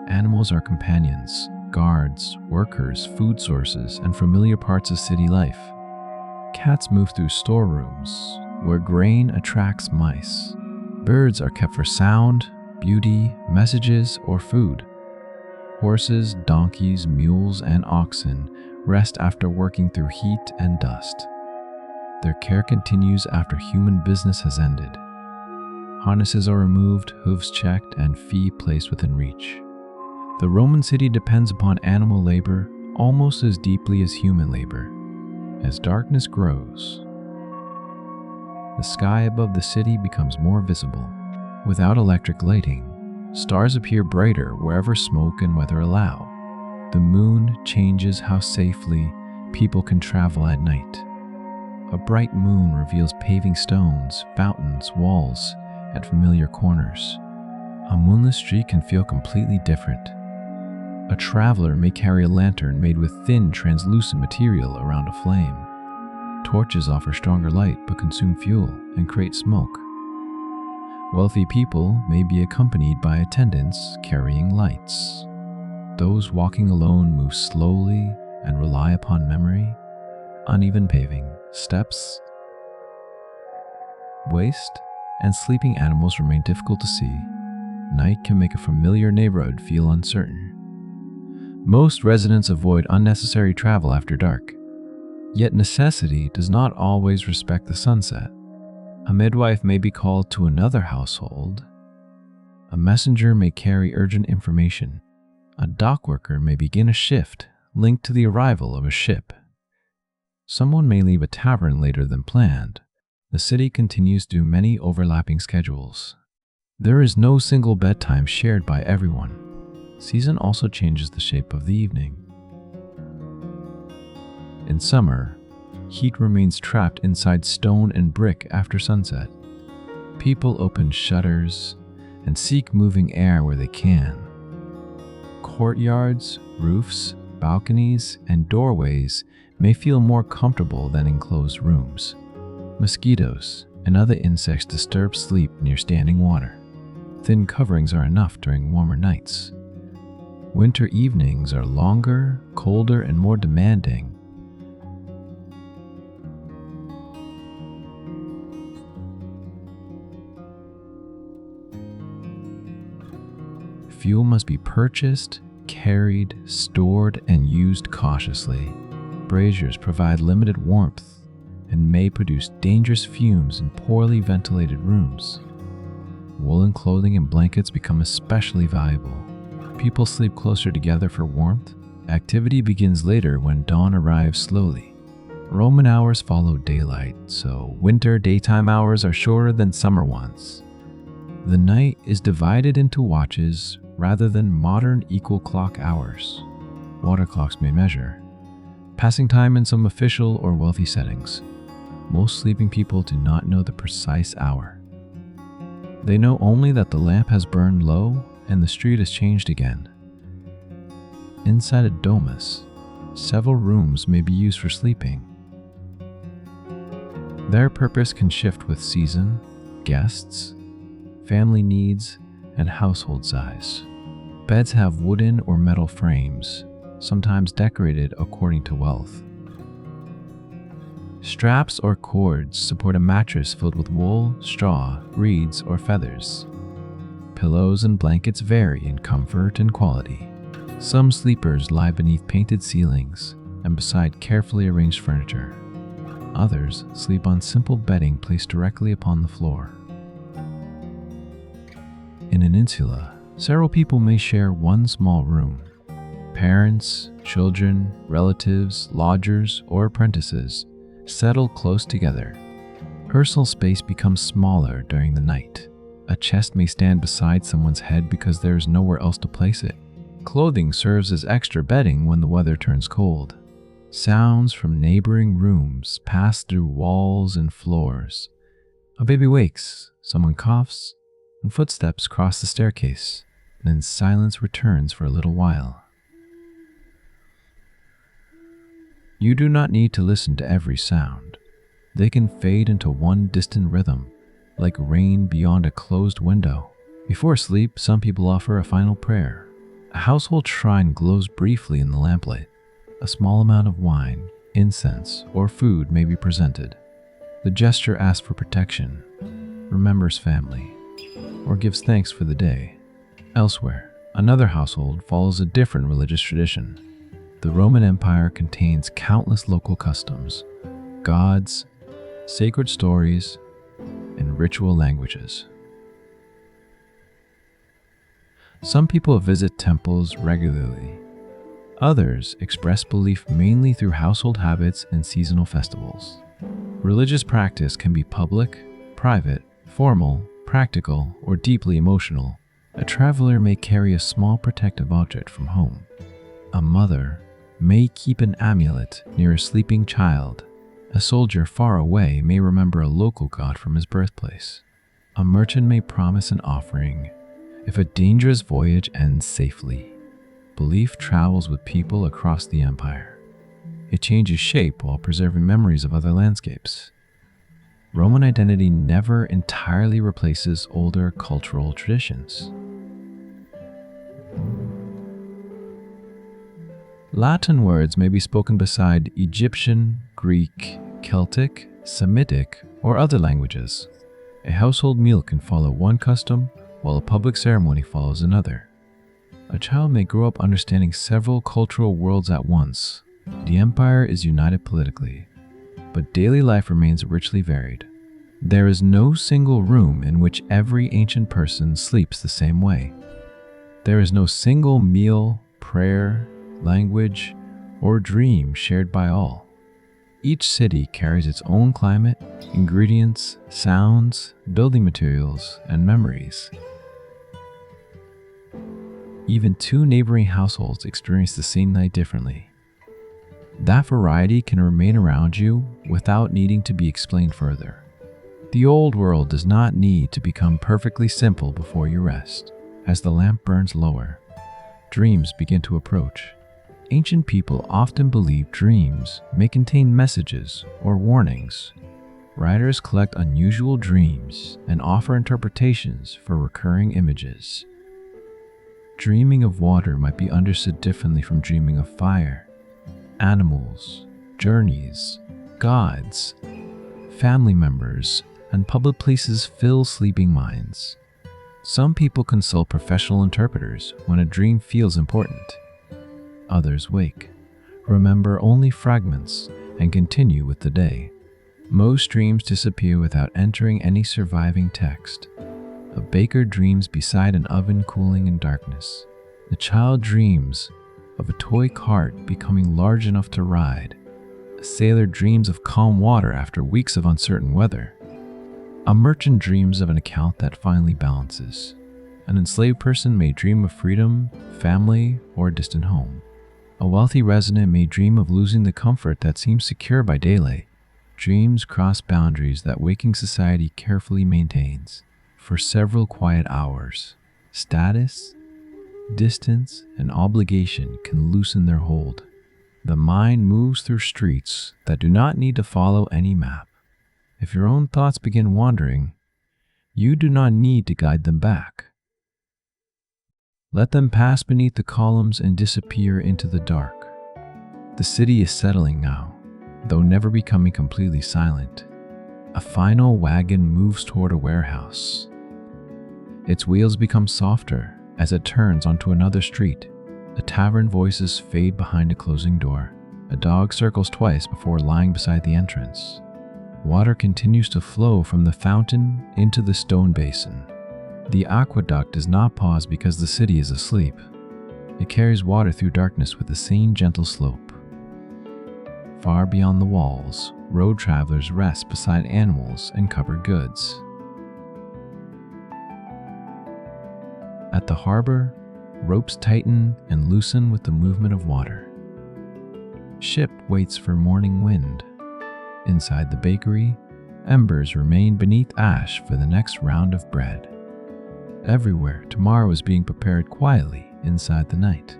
Animals are companions, guards, workers, food sources, and familiar parts of city life. Cats move through storerooms, where grain attracts mice. Birds are kept for sound, beauty, messages, or food. Horses, donkeys, mules, and oxen rest after working through heat and dust. Their care continues after human business has ended. Harnesses are removed, hooves checked, and fee placed within reach. The Roman city depends upon animal labor almost as deeply as human labor. As darkness grows, the sky above the city becomes more visible. Without electric lighting, stars appear brighter wherever smoke and weather allow. The moon changes how safely people can travel at night. A bright moon reveals paving stones, fountains, walls, and familiar corners. A moonless street can feel completely different. A traveler may carry a lantern made with thin, translucent material around a flame. Torches offer stronger light but consume fuel and create smoke. Wealthy people may be accompanied by attendants carrying lights. Those walking alone move slowly and rely upon memory. Uneven paving, steps, waste, and sleeping animals remain difficult to see. Night can make a familiar neighborhood feel uncertain. Most residents avoid unnecessary travel after dark. Yet necessity does not always respect the sunset. A midwife may be called to another household. A messenger may carry urgent information. A dock worker may begin a shift linked to the arrival of a ship. Someone may leave a tavern later than planned. The city continues through many overlapping schedules. There is no single bedtime shared by everyone. Season also changes the shape of the evening. In summer, heat remains trapped inside stone and brick after sunset. People open shutters and seek moving air where they can. Courtyards, roofs, balconies, and doorways may feel more comfortable than enclosed rooms. Mosquitoes and other insects disturb sleep near standing water. Thin coverings are enough during warmer nights. Winter evenings are longer, colder, and more demanding. Fuel must be purchased, carried, stored, and used cautiously. Braziers provide limited warmth and may produce dangerous fumes in poorly ventilated rooms. Woolen clothing and blankets become especially valuable. People sleep closer together for warmth. Activity begins later when dawn arrives slowly. Roman hours follow daylight, so winter daytime hours are shorter than summer ones. The night is divided into watches rather than modern equal clock hours. Water clocks may measure passing time in some official or wealthy settings. Most sleeping people do not know the precise hour. They know only that the lamp has burned low and the street has changed again. Inside a domus, several rooms may be used for sleeping. Their purpose can shift with season, guests, family needs, and household size. Beds have wooden or metal frames, sometimes decorated according to wealth. Straps or cords support a mattress filled with wool, straw, reeds, or feathers. Pillows and blankets vary in comfort and quality. Some sleepers lie beneath painted ceilings and beside carefully arranged furniture. Others sleep on simple bedding placed directly upon the floor. In an insula, several people may share one small room. Parents, children, relatives, lodgers, or apprentices settle close together. Personal space becomes smaller during the night. A chest may stand beside someone's head because there is nowhere else to place it. Clothing serves as extra bedding when the weather turns cold. Sounds from neighboring rooms pass through walls and floors. A baby wakes, someone coughs, and footsteps cross the staircase, and then silence returns for a little while. You do not need to listen to every sound. They can fade into one distant rhythm, like rain beyond a closed window. Before sleep, some people offer a final prayer. A household shrine glows briefly in the lamplight. A small amount of wine, incense, or food may be presented. The gesture asks for protection, remembers family, or gives thanks for the day. Elsewhere, another household follows a different religious tradition. The Roman Empire contains countless local customs, gods, sacred stories, and ritual languages. Some people visit temples regularly. Others express belief mainly through household habits and seasonal festivals. Religious practice can be public, private, formal, practical, or deeply emotional. A traveler may carry a small protective object from home. A mother may keep an amulet near a sleeping child. A soldier far away may remember a local god from his birthplace. A merchant may promise an offering if a dangerous voyage ends safely. Belief travels with people across the empire. It changes shape while preserving memories of other landscapes. Roman identity never entirely replaces older cultural traditions. Latin words may be spoken beside Egyptian, Greek, Celtic, Semitic, or other languages. A household meal can follow one custom, while a public ceremony follows another. A child may grow up understanding several cultural worlds at once. The empire is united politically, but daily life remains richly varied. There is no single room in which every ancient person sleeps the same way. There is no single meal, prayer, language, or dream shared by all. Each city carries its own climate, ingredients, sounds, building materials, and memories. Even two neighboring households experience the same night differently. That variety can remain around you without needing to be explained further. The old world does not need to become perfectly simple before you rest. As the lamp burns lower, dreams begin to approach. Ancient people often believed dreams may contain messages or warnings. Writers collect unusual dreams and offer interpretations for recurring images. Dreaming of water might be understood differently from dreaming of fire. Animals, journeys, gods, family members, and public places fill sleeping minds. Some people consult professional interpreters when a dream feels important. Others wake, remember only fragments, and continue with the day. Most dreams disappear without entering any surviving text. A baker dreams beside an oven cooling in darkness. A child dreams of a toy cart becoming large enough to ride. A sailor dreams of calm water after weeks of uncertain weather. A merchant dreams of an account that finally balances. An enslaved person may dream of freedom, family, or a distant home. A wealthy resident may dream of losing the comfort that seems secure by daylight. Dreams cross boundaries that waking society carefully maintains. For several quiet hours, status, distance, and obligation can loosen their hold. The mind moves through streets that do not need to follow any map. If your own thoughts begin wandering, you do not need to guide them back. Let them pass beneath the columns and disappear into the dark. The city is settling now, though never becoming completely silent. A final wagon moves toward a warehouse. Its wheels become softer as it turns onto another street. The tavern voices fade behind a closing door. A dog circles twice before lying beside the entrance. Water continues to flow from the fountain into the stone basin. The aqueduct does not pause because the city is asleep. It carries water through darkness with the same gentle slope. Far beyond the walls, road travelers rest beside animals and covered goods. At the harbor, ropes tighten and loosen with the movement of water. Ship waits for morning wind. Inside the bakery, embers remain beneath ash for the next round of bread. Everywhere, tomorrow is being prepared quietly inside the night.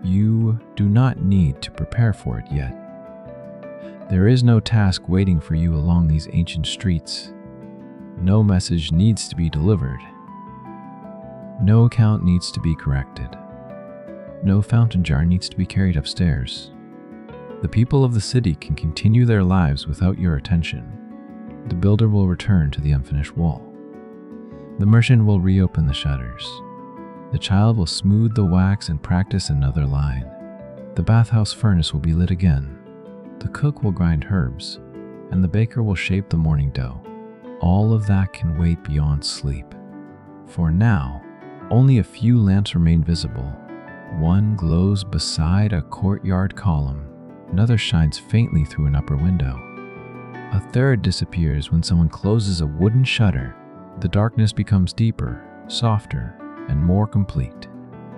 You do not need to prepare for it yet. There is no task waiting for you along these ancient streets. No message needs to be delivered. No account needs to be corrected. No fountain jar needs to be carried upstairs. The people of the city can continue their lives without your attention. The builder will return to the unfinished wall. The merchant will reopen the shutters. The child will smooth the wax and practice another line. The bathhouse furnace will be lit again. The cook will grind herbs, and the baker will shape the morning dough. All of that can wait beyond sleep. For now, only a few lamps remain visible. One glows beside a courtyard column. Another shines faintly through an upper window. A third disappears when someone closes a wooden shutter. The darkness becomes deeper, softer, and more complete.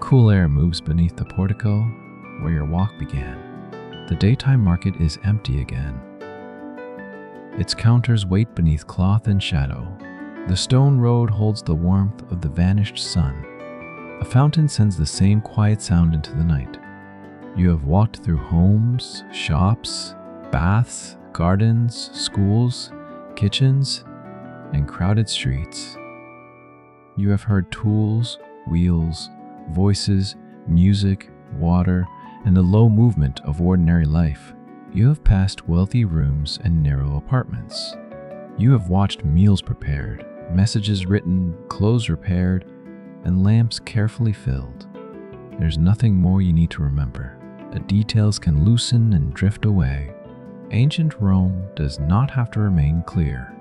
Cool air moves beneath the portico where your walk began. The daytime market is empty again. Its counters wait beneath cloth and shadow. The stone road holds the warmth of the vanished sun. A fountain sends the same quiet sound into the night. You have walked through homes, shops, baths, gardens, schools, kitchens, and crowded streets. You have heard tools, wheels, voices, music, water, and the low movement of ordinary life. You have passed wealthy rooms and narrow apartments. You have watched meals prepared, messages written, clothes repaired, and lamps carefully filled. There's nothing more you need to remember. The details can loosen and drift away. Ancient Rome does not have to remain clear.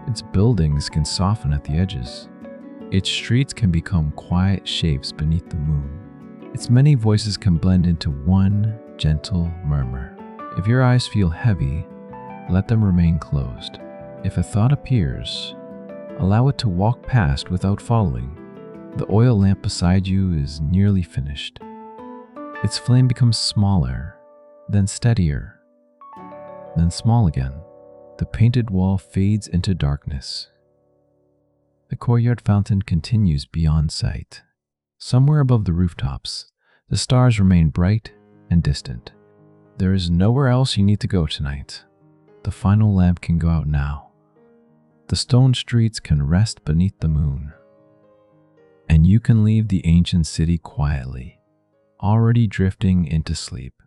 Its buildings can soften at the edges. Its streets can become quiet shapes beneath the moon. Its many voices can blend into one gentle murmur. If your eyes feel heavy, let them remain closed. If a thought appears, allow it to walk past without following. The oil lamp beside you is nearly finished. Its flame becomes smaller, then steadier, then small again. The painted wall fades into darkness. The courtyard fountain continues beyond sight. Somewhere above the rooftops, the stars remain bright and distant. There is nowhere else you need to go tonight. The final lamp can go out now. The stone streets can rest beneath the moon. And you can leave the ancient city quietly, already drifting into sleep.